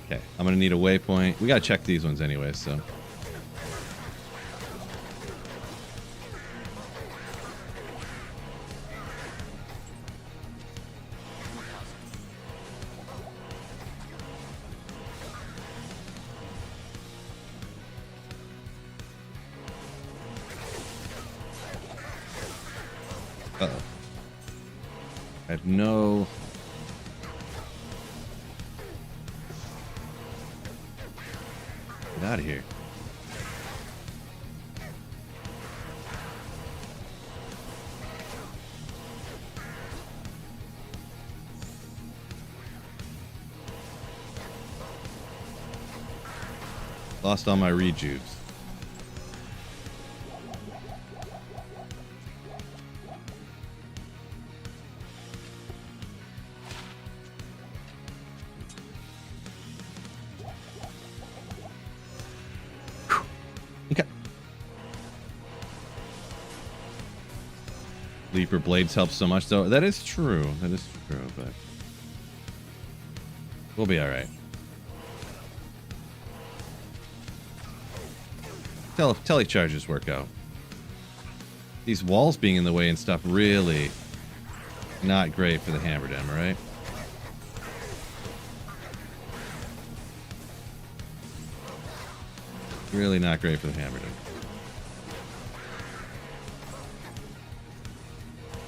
[SPEAKER 1] Okay, I'm gonna need a waypoint. We gotta check these ones anyway, so... Uh-oh. I have no... Get out of here. Lost all my rejuves. Okay. Leaper blades help so much, though. That is true. That is true, but we'll be all right. Telecharges work out. These walls being in the way and stuff really not great for the hammer dam, right? Really not great for the hammer dam.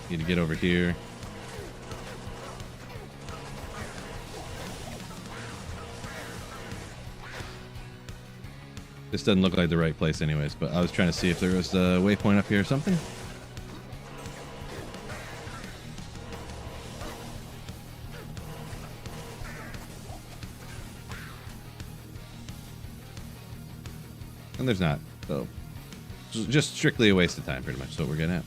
[SPEAKER 1] Need to get over here. This doesn't look like the right place anyways, but I was trying to see if there was a waypoint up here or something. And there's not, so just strictly a waste of time, pretty much. That's what we're getting at.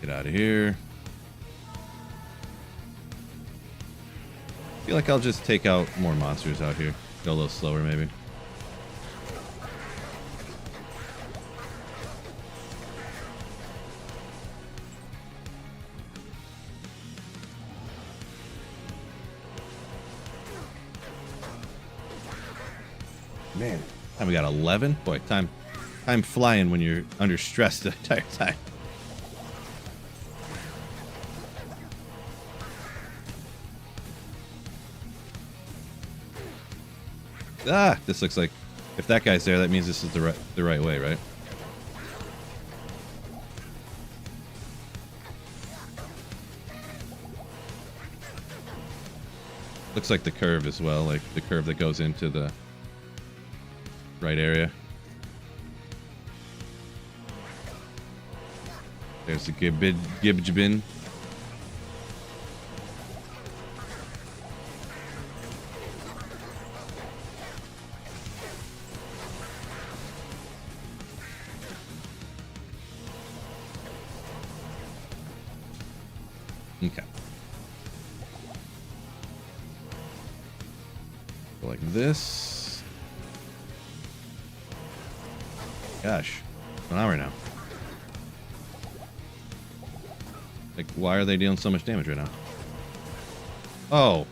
[SPEAKER 1] Get out of here. I feel like I'll just take out more monsters out here. Go a little slower, maybe. Man, time we got 11. Boy, time flying when you're under stress the entire time. Ah, this looks like if that guy's there, that means this is the right way, right? Looks like the curve as well, like the curve that goes into the right area. There's the Gibjibin. Okay. Go like this. Gosh, what's going on right now? Like, why are they dealing so much damage right now? Oh,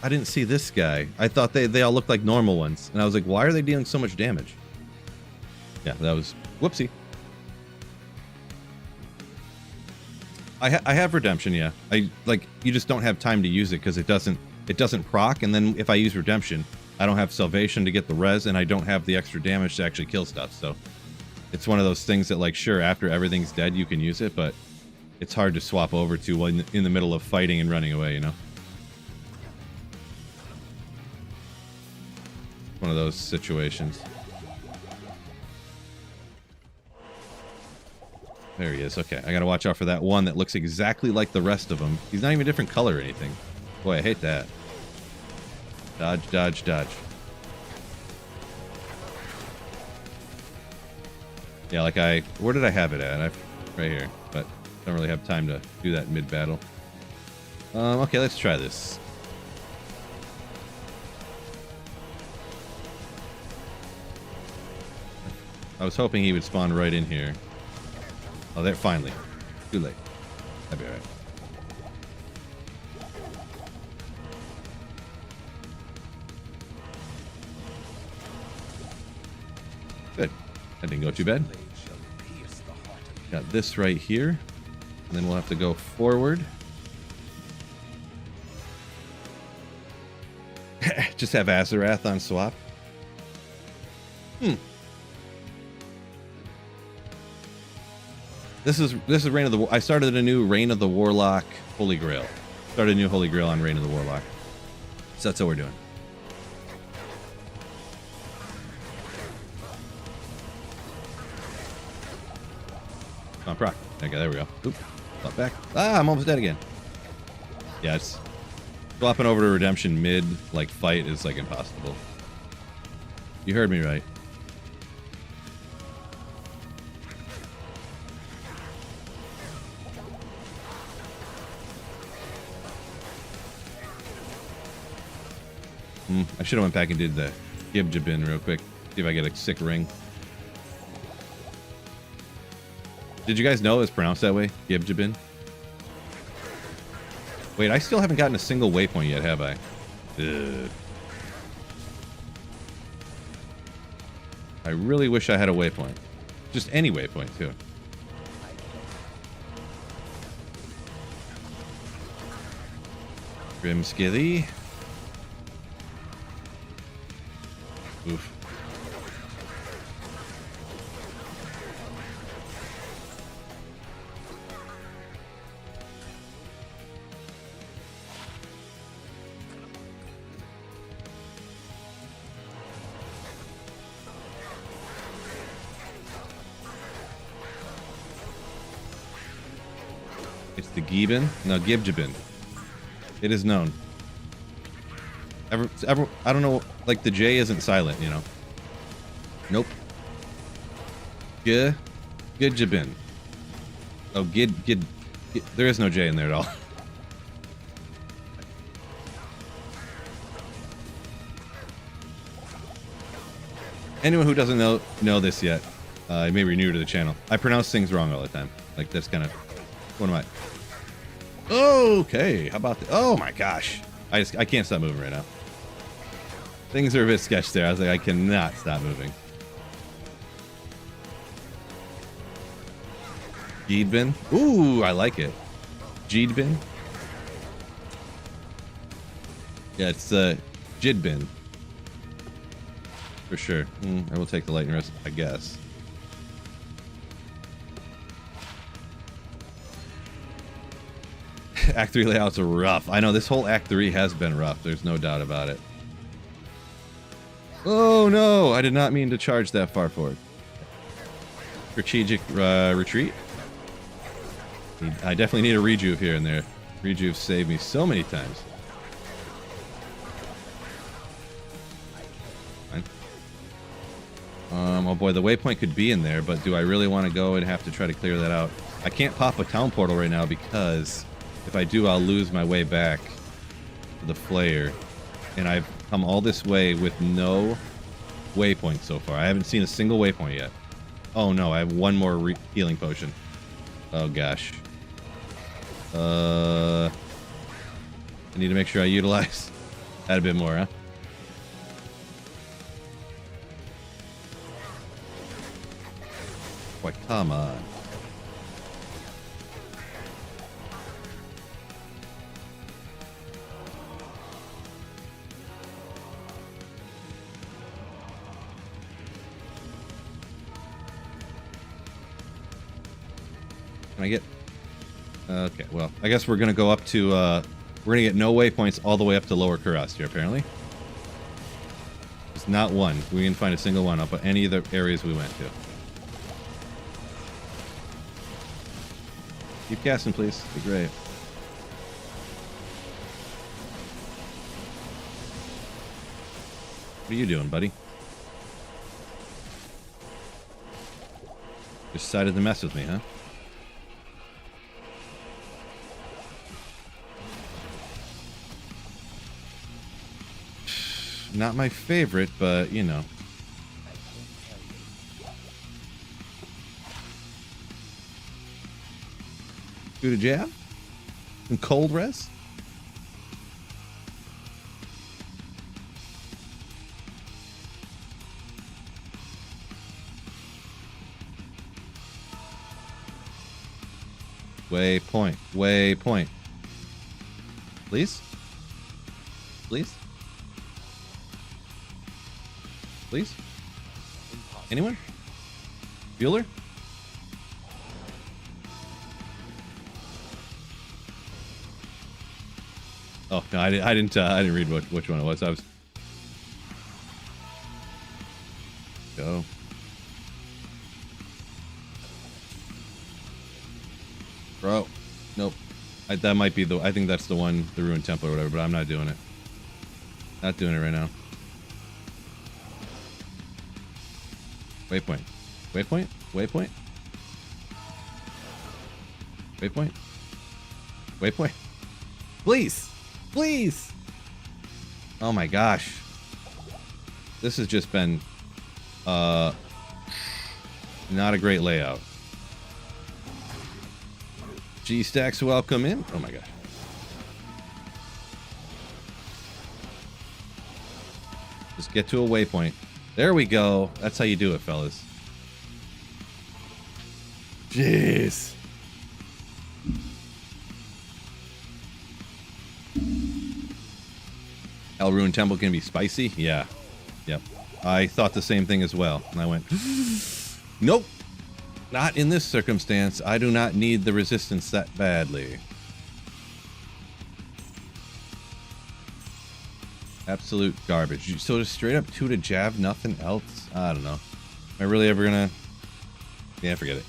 [SPEAKER 1] I didn't see this guy. I thought they all looked like normal ones. And I was like, why are they dealing so much damage? Yeah, that was... Whoopsie. I have redemption, yeah. You just don't have time to use it because it doesn't proc, and then if I use redemption, I don't have salvation to get the res, and I don't have the extra damage to actually kill stuff. So it's one of those things that, like, sure, after everything's dead you can use it, but it's hard to swap over to when in the middle of fighting and running away, you know? One of those situations. There he is. Okay, I gotta watch out for that one that looks exactly like the rest of them. He's not even a different color or anything. Boy, I hate that. Dodge, dodge, dodge. Yeah, like where did I have it at? Right here, but don't really have time to do that mid-battle. Okay, let's try this. I was hoping he would spawn right in here. Oh, there, finally. Too late. That'd be alright. Good. That didn't go too bad. Got this right here. And then we'll have to go forward. Just have Azarath on swap. This is Reign of the... I started a new Reign of the Warlock Holy Grail. Started a new Holy Grail on Reign of the Warlock. So that's what we're doing. Come on, proc. Okay, there we go. Oop. Not back. Ah, I'm almost dead again. Yeah, it's Swapping over to Redemption mid, like, fight is, like, impossible. You heard me right. I should have went back and did the Gibjabin real quick. See if I get a sick ring. Did you guys know it was pronounced that way? Gibjabin? Wait, I still haven't gotten a single waypoint yet, have I? Ugh. I really wish I had a waypoint. Just any waypoint, too. Grimskithy. Oof. It's the Gibbon? No, Gibjabin. It is known. I don't know, like the J isn't silent, you know. Nope. Gidjabin. Oh, Gid, there is no J in there at all. Anyone who doesn't know this yet, maybe new to the channel. I pronounce things wrong all the time. Like that's kind of, what am I? Okay, how about that? Oh my gosh. I can't stop moving right now. Things are a bit sketch there. I was like, I cannot stop moving. Jeedbin. Ooh, I like it. Jeedbin. Yeah, it's Jidbin. For sure. I will take the lightning rest, I guess. Act 3 layouts are rough. I know this whole Act 3 has been rough. There's no doubt about it. Oh no! I did not mean to charge that far forward. Strategic retreat. I definitely need a rejuve here and there. Rejuve saved me so many times. Fine. Oh boy, the waypoint could be in there, but do I really want to go and have to try to clear that out? I can't pop a town portal right now because if I do, I'll lose my way back to the Flayer. And I've come all this way with no waypoint so far. I haven't seen a single waypoint yet. Oh no, I have one more healing potion. Oh gosh. I need to make sure I utilize that a bit more, huh? Boy, come on. Can I get... Okay, well, I guess we're going to go up to... we're going to get no waypoints all the way up to Lower Kurast here, apparently. It's not one. We didn't find a single one up at any of the areas we went to. Keep casting, please. Be great. What are you doing, buddy? Just decided to mess with me, huh? Not my favorite, but, you know. Shoot a jab? Some cold res? Waypoint. Waypoint. Please? Please? Please? Anyone? Bueller? Oh no, I didn't read which one it was. I was. Go. Bro, nope. That might be the... I think that's the one, the Ruined Temple or whatever, but I'm not doing it. Not doing it right now. Waypoint. Waypoint? Waypoint? Waypoint? Waypoint? Please! Please! Oh my gosh. This has just been... not a great layout. G-Stacks welcome in. Oh my gosh. Just get to a waypoint. There we go. That's how you do it, fellas. Jeez. El Ruined Temple can be spicy? Yeah. Yep. I thought the same thing as well. And I went, nope. Not in this circumstance. I do not need the resistance that badly. Absolute garbage. So just straight up 2 to jab, nothing else? I don't know. Am I really ever gonna... Yeah, forget it.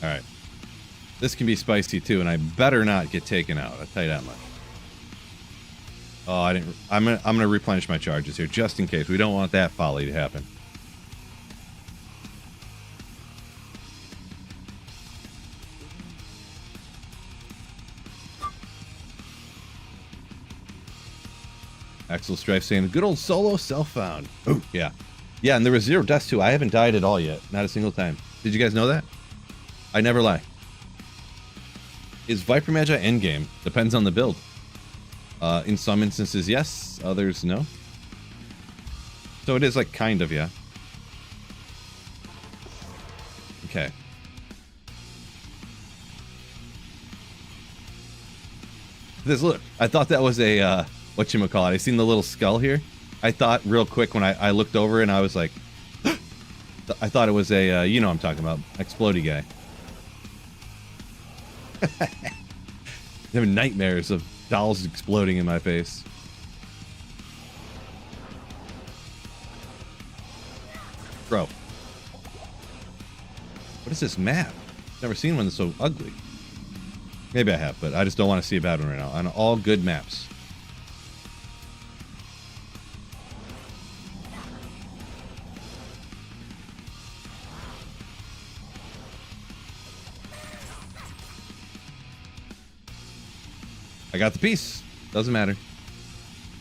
[SPEAKER 1] Alright. This can be spicy too, and I better not get taken out. I'll tell you that much. Oh, I didn't... I'm gonna replenish my charges here, just in case. We don't want that folly to happen. Axel Strife saying, good old solo self-found. Oh, yeah. Yeah, and there was 0 deaths too. I haven't died at all yet. Not a single time. Did you guys know that? I never lie. Is Viper Magi endgame? Depends on the build. In some instances, yes. Others, no. So it is like kind of, yeah. Okay. This look. I thought that was a whatchamacallit. I seen the little skull here. I thought real quick when I looked over and I was like, I thought it was a you know what I'm talking about, explodey guy. Having nightmares of dolls exploding in my face. Bro. What is this map? Never seen one that's so ugly. Maybe I have, but I just don't want to see a bad one right now. On all good maps. I got the piece. Doesn't matter.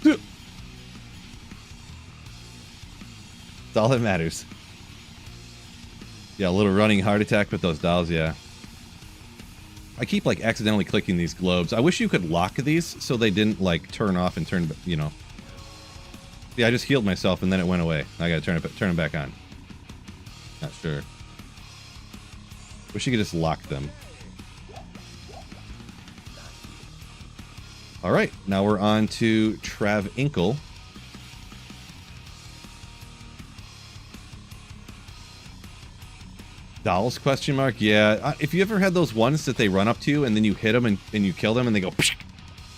[SPEAKER 1] That's all that matters. Yeah, a little running heart attack with those dolls, yeah. I keep, like, accidentally clicking these globes. I wish you could lock these so they didn't, like, turn off and turn, you know. Yeah, I just healed myself and then it went away. I gotta turn them back on. Not sure. Wish you could just lock them. Alright, now we're on to Trav Inkle. Dolls, question mark? Yeah, if you ever had those ones that they run up to you and then you hit them and you kill them and they go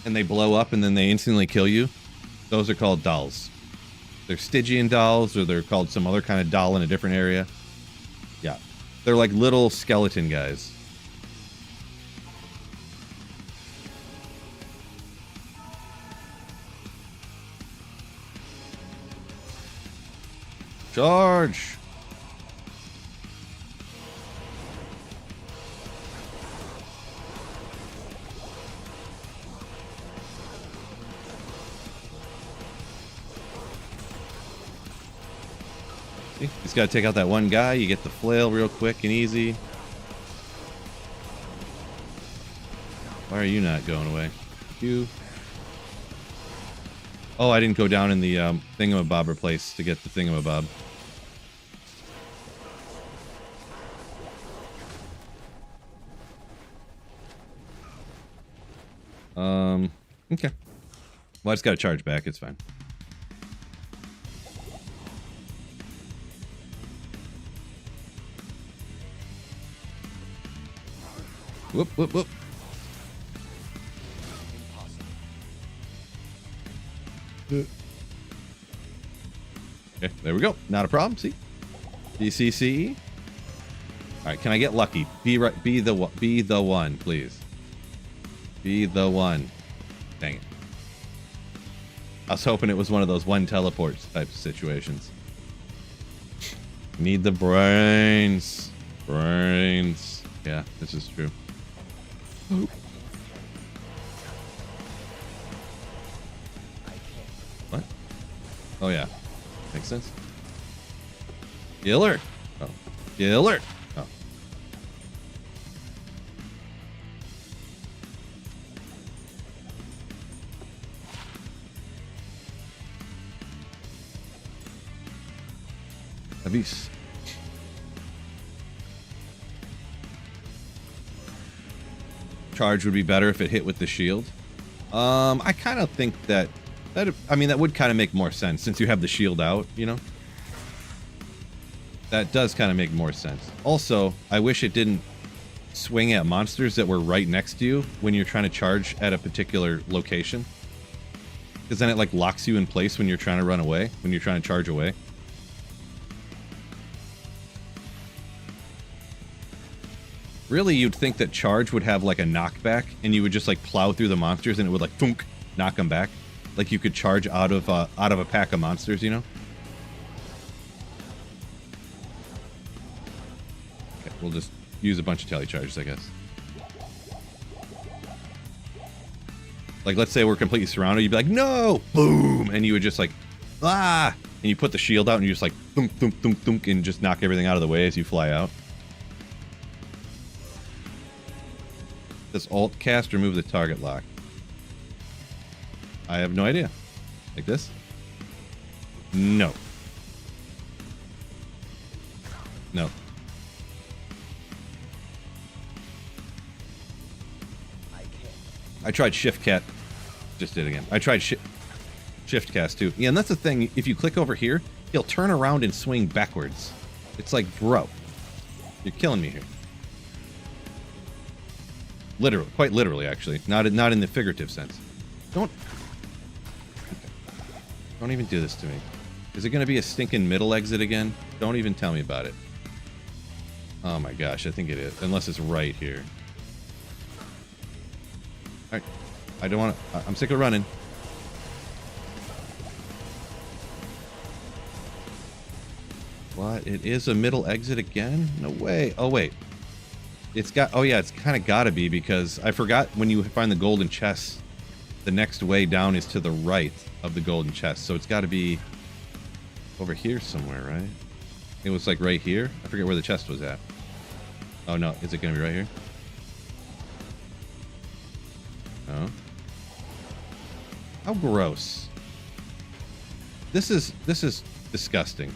[SPEAKER 1] and they blow up and then they instantly kill you, those are called dolls. They're Stygian dolls or they're called some other kind of doll in a different area. Yeah, they're like little skeleton guys. Charge! See? Just gotta take out that one guy, you get the flail real quick and easy. Why are you not going away? You. Oh, I didn't go down in the thingamabobber place to get the thingamabob. Okay. Well, I just gotta charge back, it's fine. Whoop, whoop, whoop. Okay, there we go. Not a problem. See? DCC. All right, can I get lucky? Be the one, please. Be the one. Dang it. I was hoping it was one of those one teleports type situations. Need the brains. Brains. Yeah, this is true. What? Oh, yeah. Makes sense. Killer. Oh. Killer. Oh. Abyss. Charge would be better if it hit with the shield. I kind of think that I mean, that would kind of make more sense since you have the shield out, you know? That does kind of make more sense. Also, I wish it didn't swing at monsters that were right next to you when you're trying to charge at a particular location. Because then it, like, locks you in place when you're trying to run away, when you're trying to charge away. Really, you'd think that charge would have, like, a knockback, and you would just, like, plow through the monsters, and it would, like, thunk, knock them back. Like you could charge out of a pack of monsters, you know? Okay, we'll just use a bunch of tele charges, I guess. Like, let's say we're completely surrounded, you'd be like, no! Boom! And you would just like, ah! And you put the shield out and you just like, thunk, thunk, thunk, thunk, and just knock everything out of the way as you fly out. Does alt cast remove the target lock? I have no idea. Like this? No. No. I tried shift cat. Just did it again. I tried shift cast too. Yeah, and that's the thing. If you click over here, he'll turn around and swing backwards. It's like, bro, you're killing me here. Literally, quite literally, actually. Not in the figurative sense. Don't even do this to me. Is it going to be a stinking middle exit again? Don't even tell me about it. Oh my gosh, I think it is. Unless it's right here. Alright. I don't want to... I'm sick of running. What? It is a middle exit again? No way. Oh, wait. It's got... Oh, yeah, it's kind of got to be because I forgot when you find the golden chest, the next way down is to the right of the golden chest. So it's got to be over here somewhere, right? It was like right here. I forget where the chest was at. Oh, no. Is it going to be right here? Oh. How gross. This is disgusting.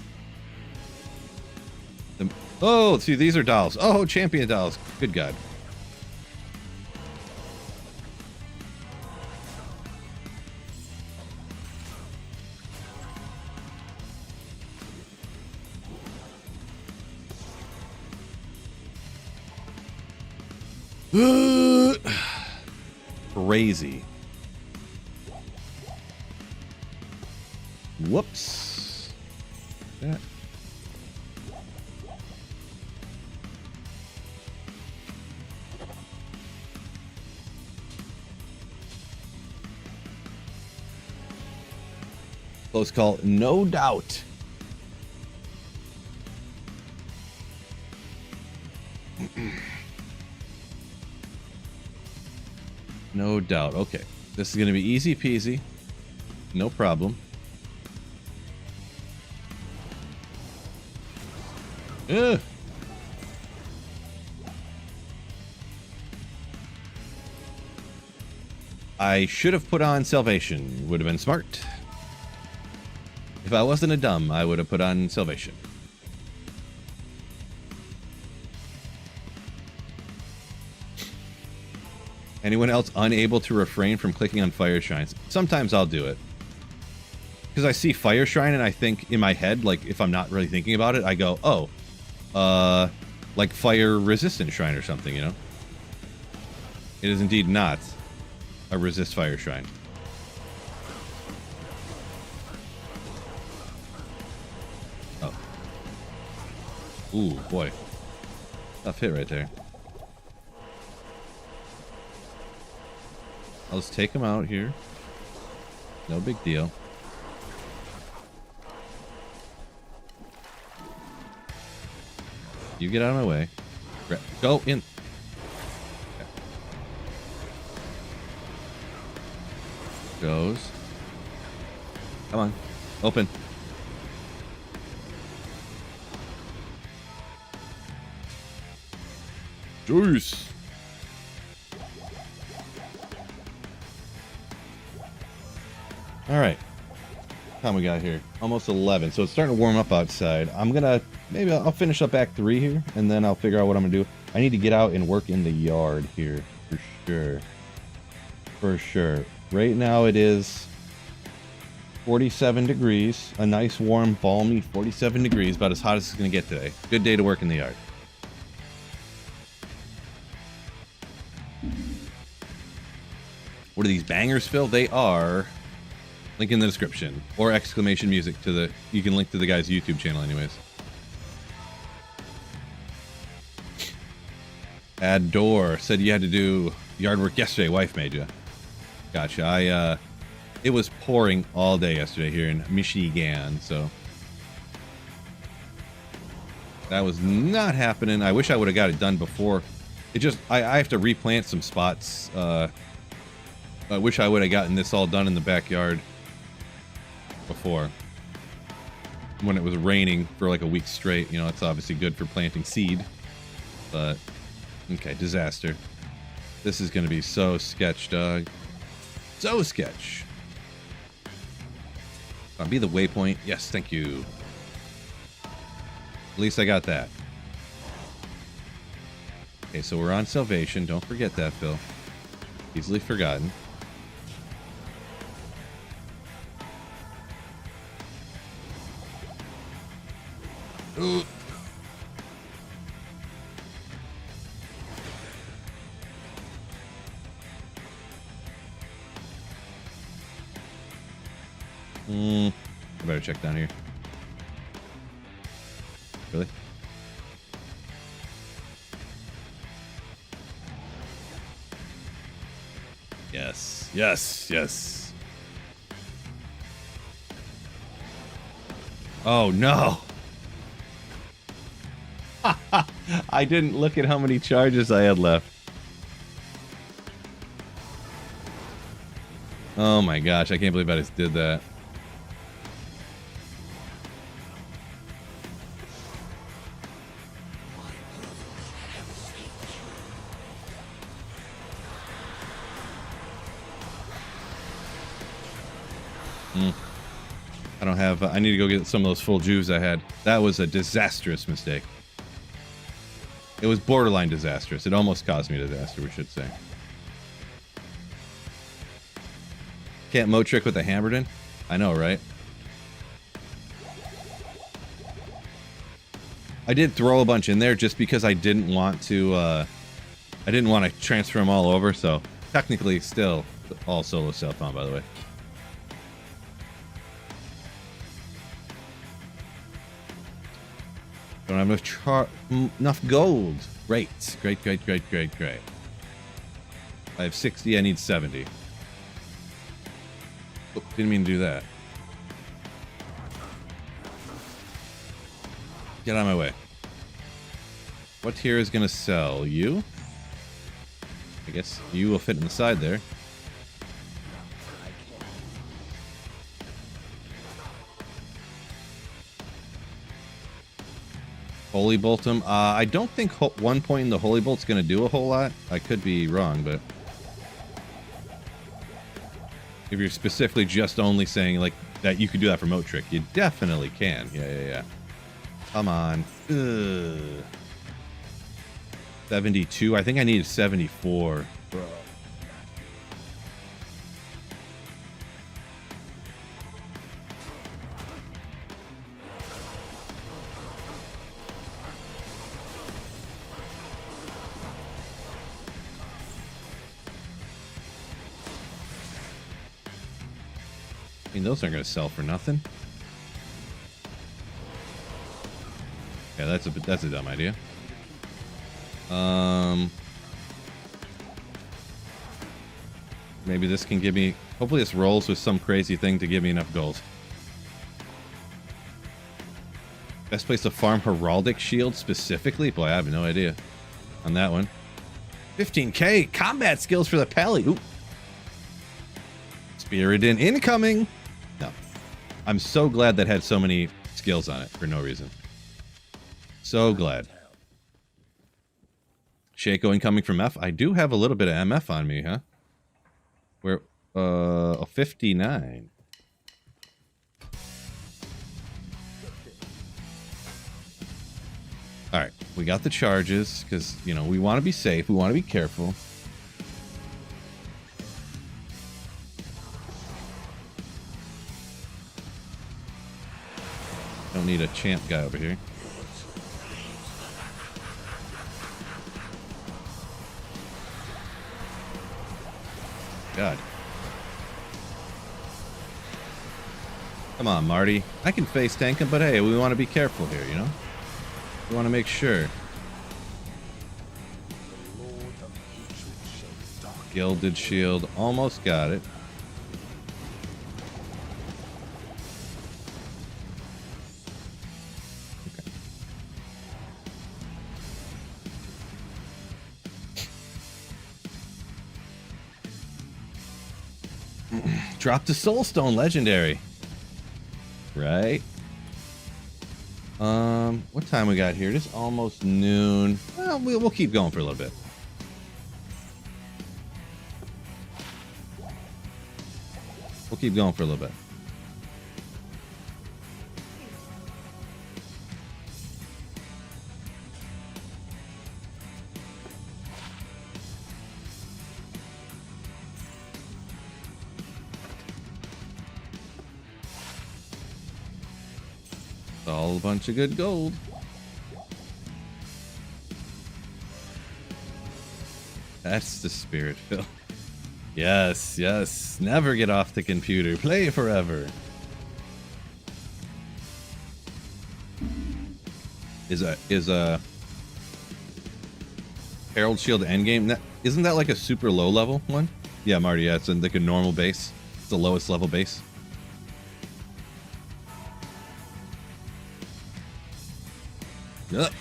[SPEAKER 1] Oh, see, these are dolls. Oh, champion dolls. Good God. Crazy. Whoops. Yeah. Close call, no doubt. No doubt. Okay. This is going to be easy peasy. No problem. Ugh. I should have put on Salvation. Would have been smart. If I wasn't a dumb, I would have put on Salvation. Anyone else unable to refrain from clicking on Fire Shrines? Sometimes I'll do it. Because I see Fire Shrine and I think in my head, like if I'm not really thinking about it, I go, oh, like Fire Resistant Shrine or something, you know? It is indeed not a resist fire shrine. Oh. Ooh, boy. Tough hit right there. I'll just take him out here. No big deal. You get out of my way. Go in. Goes. Come on. Open. Juice. All right. What time we got here? Almost 11. So it's starting to warm up outside. I'm gonna maybe I'll finish up Act 3 here, and then I'll figure out what I'm gonna do. I need to get out and work in the yard here for sure. For sure. Right now it is 47 degrees. A nice, warm, balmy 47 degrees. About as hot as it's gonna get today. Good day to work in the yard. What are these bangers, Phil? They are. Link in the description. Or exclamation music to the... You can link to the guy's YouTube channel anyways. Add door. Said you had to do yard work yesterday. Wife made you. Gotcha. It was pouring all day yesterday here in Michigan, so... That was not happening. I wish I would have got it done before. It just... I have to replant some spots. I wish I would have gotten this all done in the backyard before. When it was raining for like a week straight. You know, it's obviously good for planting seed. But, okay, disaster. This is going to be so sketch, dog. So sketch. I'll be the waypoint. Yes, thank you. At least I got that. Okay, so we're on Salvation. Don't forget that, Phil. Easily forgotten. Ooh. I better check down here. Really? Yes, yes, yes. Oh no! I didn't look at how many charges I had left. Oh my gosh, I can't believe I just did that. I don't have... I need to go get some of those full juice I had. That was a disastrous mistake. It was borderline disastrous. It almost caused me a disaster, we should say. Can't mo trick with a Hammerden? I know, right? I did throw a bunch in there just because I didn't want to... I didn't want to transfer them all over, so... Technically, still all solo self-on, by the way. Don't have enough gold. Great. Great, great, great, great, great. I have 60, I need 70. Oh, didn't mean to do that. Get out of my way. What tier is going to sell? You? I guess you will fit in the side there. Holy Bolt him. I don't think one point in the Holy Bolt's going to do a whole lot. I could be wrong, but... If you're specifically just only saying, like, that you could do that for Moat Trick, you definitely can. Yeah. Come on. Ugh. 72. I think I needed 74. Bro. I mean, those aren't going to sell for nothing. Yeah, that's a dumb idea. Maybe this can give me... Hopefully this rolls with some crazy thing to give me enough gold. Best place to farm Heraldic Shield specifically? Boy, I have no idea on that one. 15k combat skills for the Pally. Ooh. Spirited incoming. No. I'm so glad that had so many skills on it for no reason. So glad. Shaco incoming from F. I do have a little bit of MF on me, huh? Where, a 59. Alright, we got the charges, because, you know, we want to be safe, we want to be careful. Don't need a champ guy over here. God. Come on, Marty. I can face tank him, but hey, we want to be careful here, you know? We want to make sure. Gilded shield. Almost got it. Okay. Drop the Soulstone Legendary. Right? What time we got here? It is almost noon. Well, we'll keep going for a little bit. We'll keep going for a little bit. All a bunch of good gold. That's the spirit, Phil. Yes, yes. Never get off the computer. Play forever. Is a Herald Shield endgame? Isn't that like a super low level one? Yeah, Marty. Yeah, it's in like a normal base. It's the lowest level base. Yep.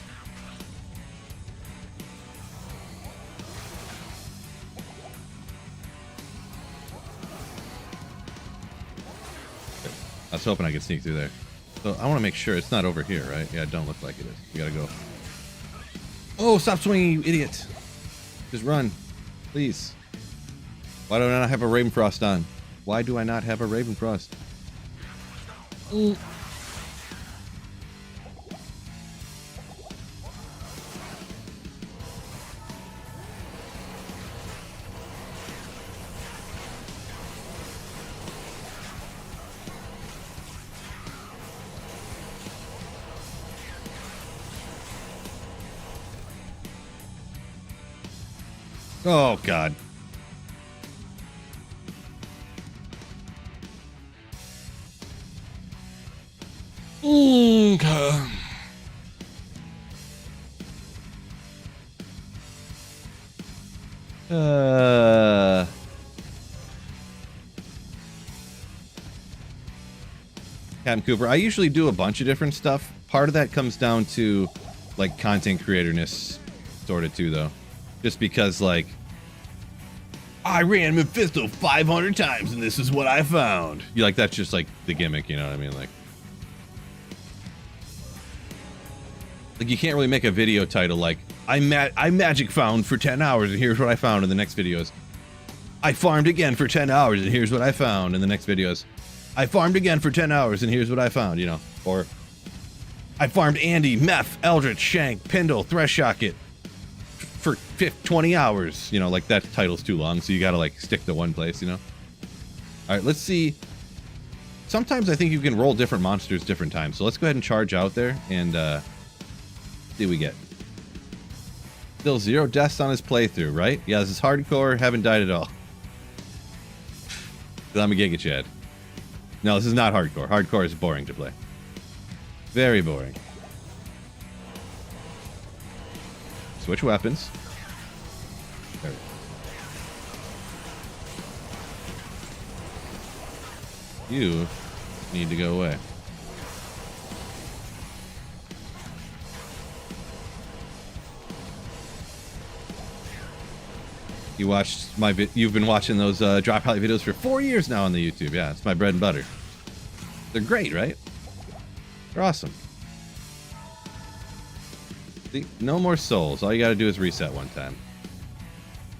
[SPEAKER 1] I was hoping I could sneak through there. So I want to make sure it's not over here, right? Yeah, it don't look like it is. You gotta go. Oh, stop swinging, you idiot. Just run. Please. Why do I not have a Ravenfrost on? Why do I not have a Ravenfrost? Ooh. Oh, God. Okay. Captain Cooper, I usually do a bunch of different stuff. Part of that comes down to, like, content creatorness, sort of, too, though. Just because, like, I ran Mephisto 500 times and this is what I found. You like, that's just, like, the gimmick, you know what I mean? Like, you can't really make a video title like, I magic found for 10 hours and here's what I found, in the next video is, I farmed again for 10 hours and here's what I found, in the next video is, I farmed again for 10 hours and here's what I found, you know? Or, I farmed Andy, Meph, Eldritch, Shank, Pindle, Threshocket for 20 hours, you know, like that title's too long, so you gotta like stick to one place, you know. All right, let's see. Sometimes I think you can roll different monsters different times, so let's go ahead and charge out there and see what we get. Still 0 deaths on his playthrough, right? Yeah, this is hardcore, haven't died at all. I'm a Giga Chad. No, this is not hardcore. Hardcore is boring to play. Very boring. Switch weapons. There we go. You need to go away. You watched my you've been watching those drop highlight videos for 4 years now on the YouTube. Yeah, it's my bread and butter. They're great, right? They're awesome. See, no more souls. All you gotta do is reset one time.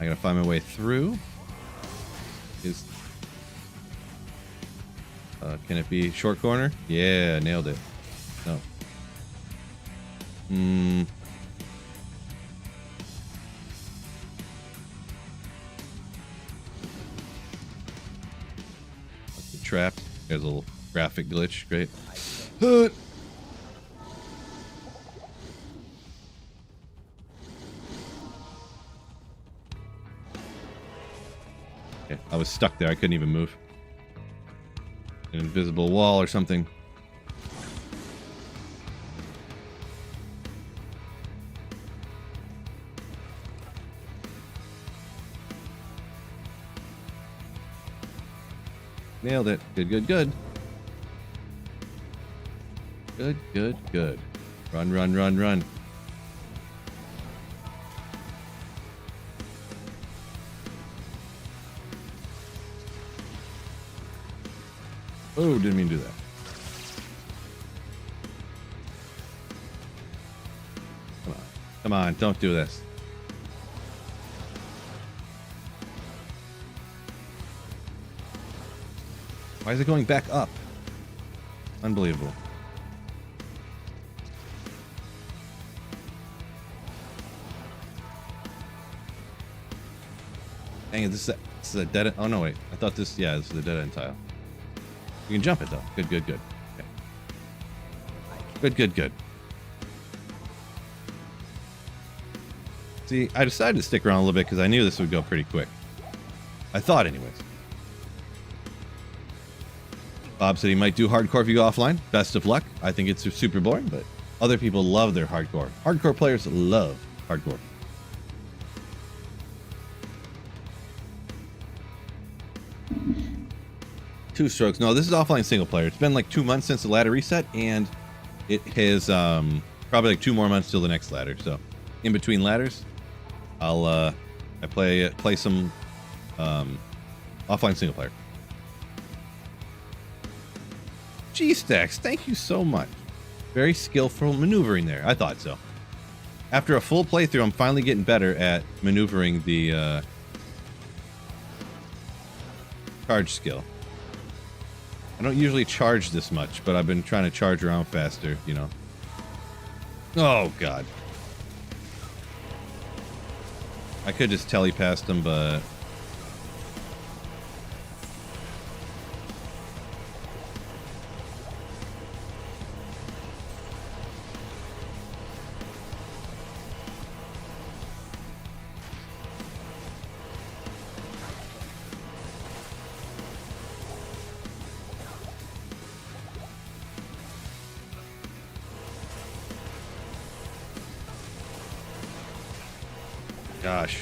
[SPEAKER 1] I gotta find my way through. Is can it be short corner? Yeah, nailed it. No. Trapped. There's a little graphic glitch. Great. Okay, I was stuck there. I couldn't even move. An invisible wall or something. Nailed it. Good, good, good. Good, good, good. Run, run, run, run. Oh, didn't mean to do that. Come on. Come on, don't do this. Why is it going back up? Unbelievable. Dang it, this is a dead end. Oh, no, wait. I thought this, yeah, this is a dead end tile. You can jump it, though. Good, good, good. Okay. Good, good, good. See, I decided to stick around a little bit because I knew this would go pretty quick. I thought, anyways. Bob said he might do hardcore if you go offline. Best of luck. I think it's super boring, but other people love their hardcore. Hardcore players love hardcore. Two strokes. No, this is offline single player. It's been like 2 months since the ladder reset, and it has probably like 2 more months till the next ladder. So, in between ladders, I play some offline single player. G-Stacks, thank you so much. Very skillful maneuvering there. I thought so. After a full playthrough, I'm finally getting better at maneuvering the charge skill. I don't usually charge this much, but I've been trying to charge around faster, you know. Oh, God. I could just tele past him, but... Gosh.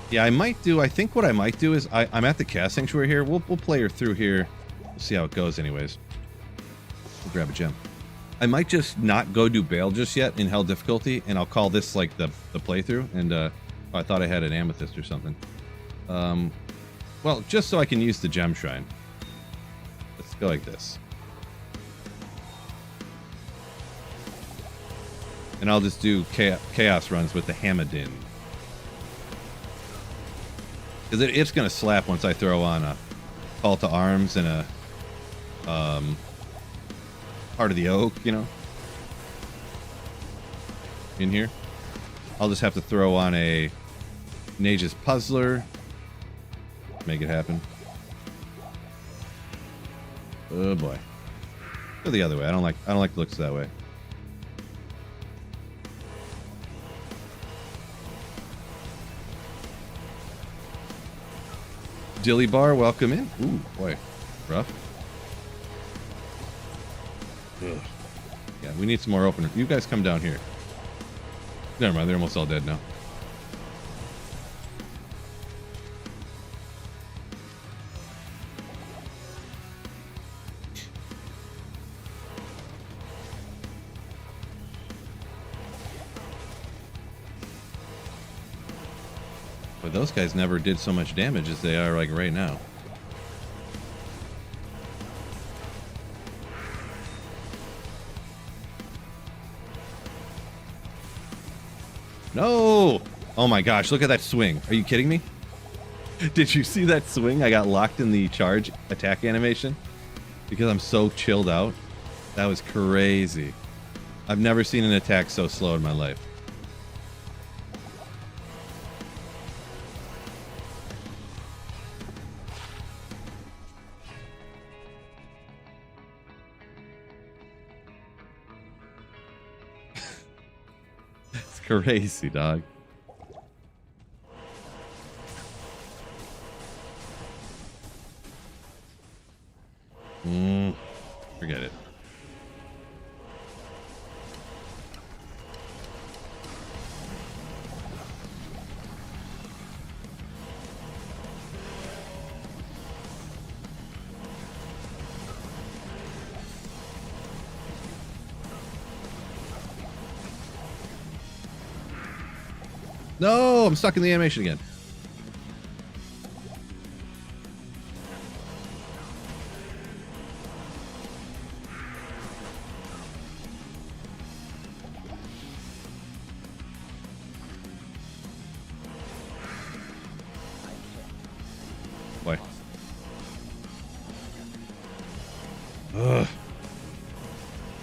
[SPEAKER 1] Yeah, I think what I might do is I'm at the Chaos Sanctuary here. We'll play her through here. We'll see how it goes anyways. We'll grab a gem. I might just not go do Baal just yet in Hell difficulty, and I'll call this like the playthrough. And I thought I had an amethyst or something. Well, just so I can use the gem shrine. Let's go like this. And I'll just do chaos runs with the Hamadin. Because it's going to slap once I throw on a Call to Arms and a Heart of the Oak, you know? In here. I'll just have to throw on a Nage's Puzzler. Make it happen. Oh boy. Go the other way. I don't like the looks that way. Dilly Bar, welcome in. Ooh, boy, rough. Ugh. Yeah, we need some more openers. You guys come down here. Never mind, they're almost all dead now. But those guys never did so much damage as they are like right now. No! Oh my gosh, look at that swing. Are you kidding me? Did you see that swing? I got locked in the charge attack animation because I'm so chilled out. That was crazy. I've never seen an attack so slow in my life. It's crazy, dog. Forget it. No, I'm stuck in the animation again. Boy. Ugh.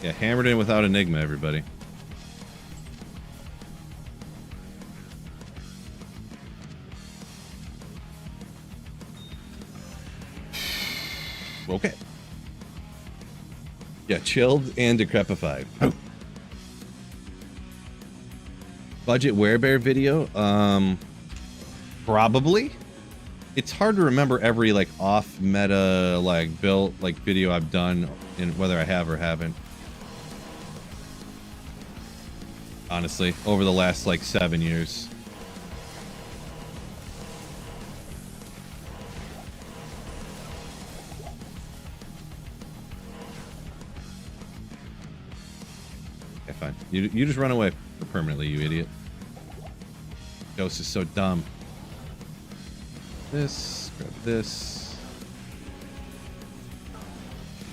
[SPEAKER 1] Yeah, hammered in without Enigma, everybody. Okay. Yeah, chilled and decrepified. Oh. Budget werebear video? Probably. It's hard to remember every like off meta like built like video I've done and whether I have or haven't. Honestly, over the last like 7 years. Okay, fine. You just run away permanently, you idiot. Ghost is so dumb. This, grab this.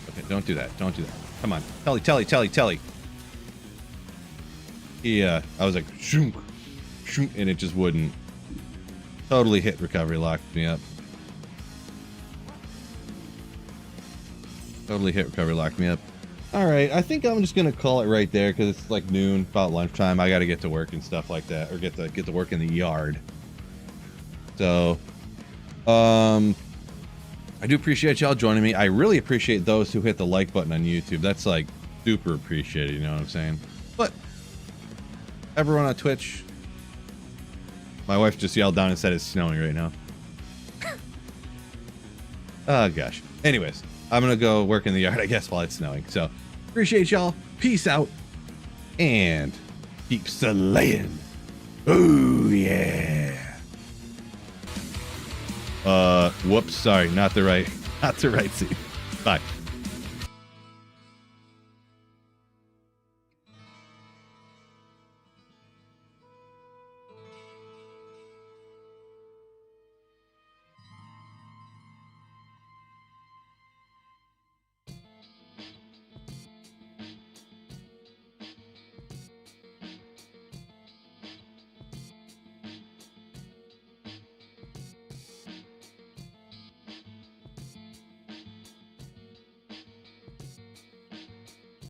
[SPEAKER 1] Okay, don't do that. Don't do that. Come on. Telly. Yeah, I was like, shoom, shoom, and it just wouldn't. Totally hit recovery, locked me up. Totally hit recovery, locked me up. All right, I think I'm just gonna call it right there because it's like noon, about lunchtime. I got to get to work and stuff like that, or get to work in the yard. So, I do appreciate y'all joining me. I really appreciate those who hit the like button on YouTube. That's like super appreciated. You know what I'm saying? But everyone on Twitch, my wife just yelled down and said it's snowing right now. Oh gosh. Anyways, I'm gonna go work in the yard, I guess, while it's snowing. So appreciate y'all. Peace out and keep Slayin. Oh yeah. Whoops, sorry, not the right scene. Bye.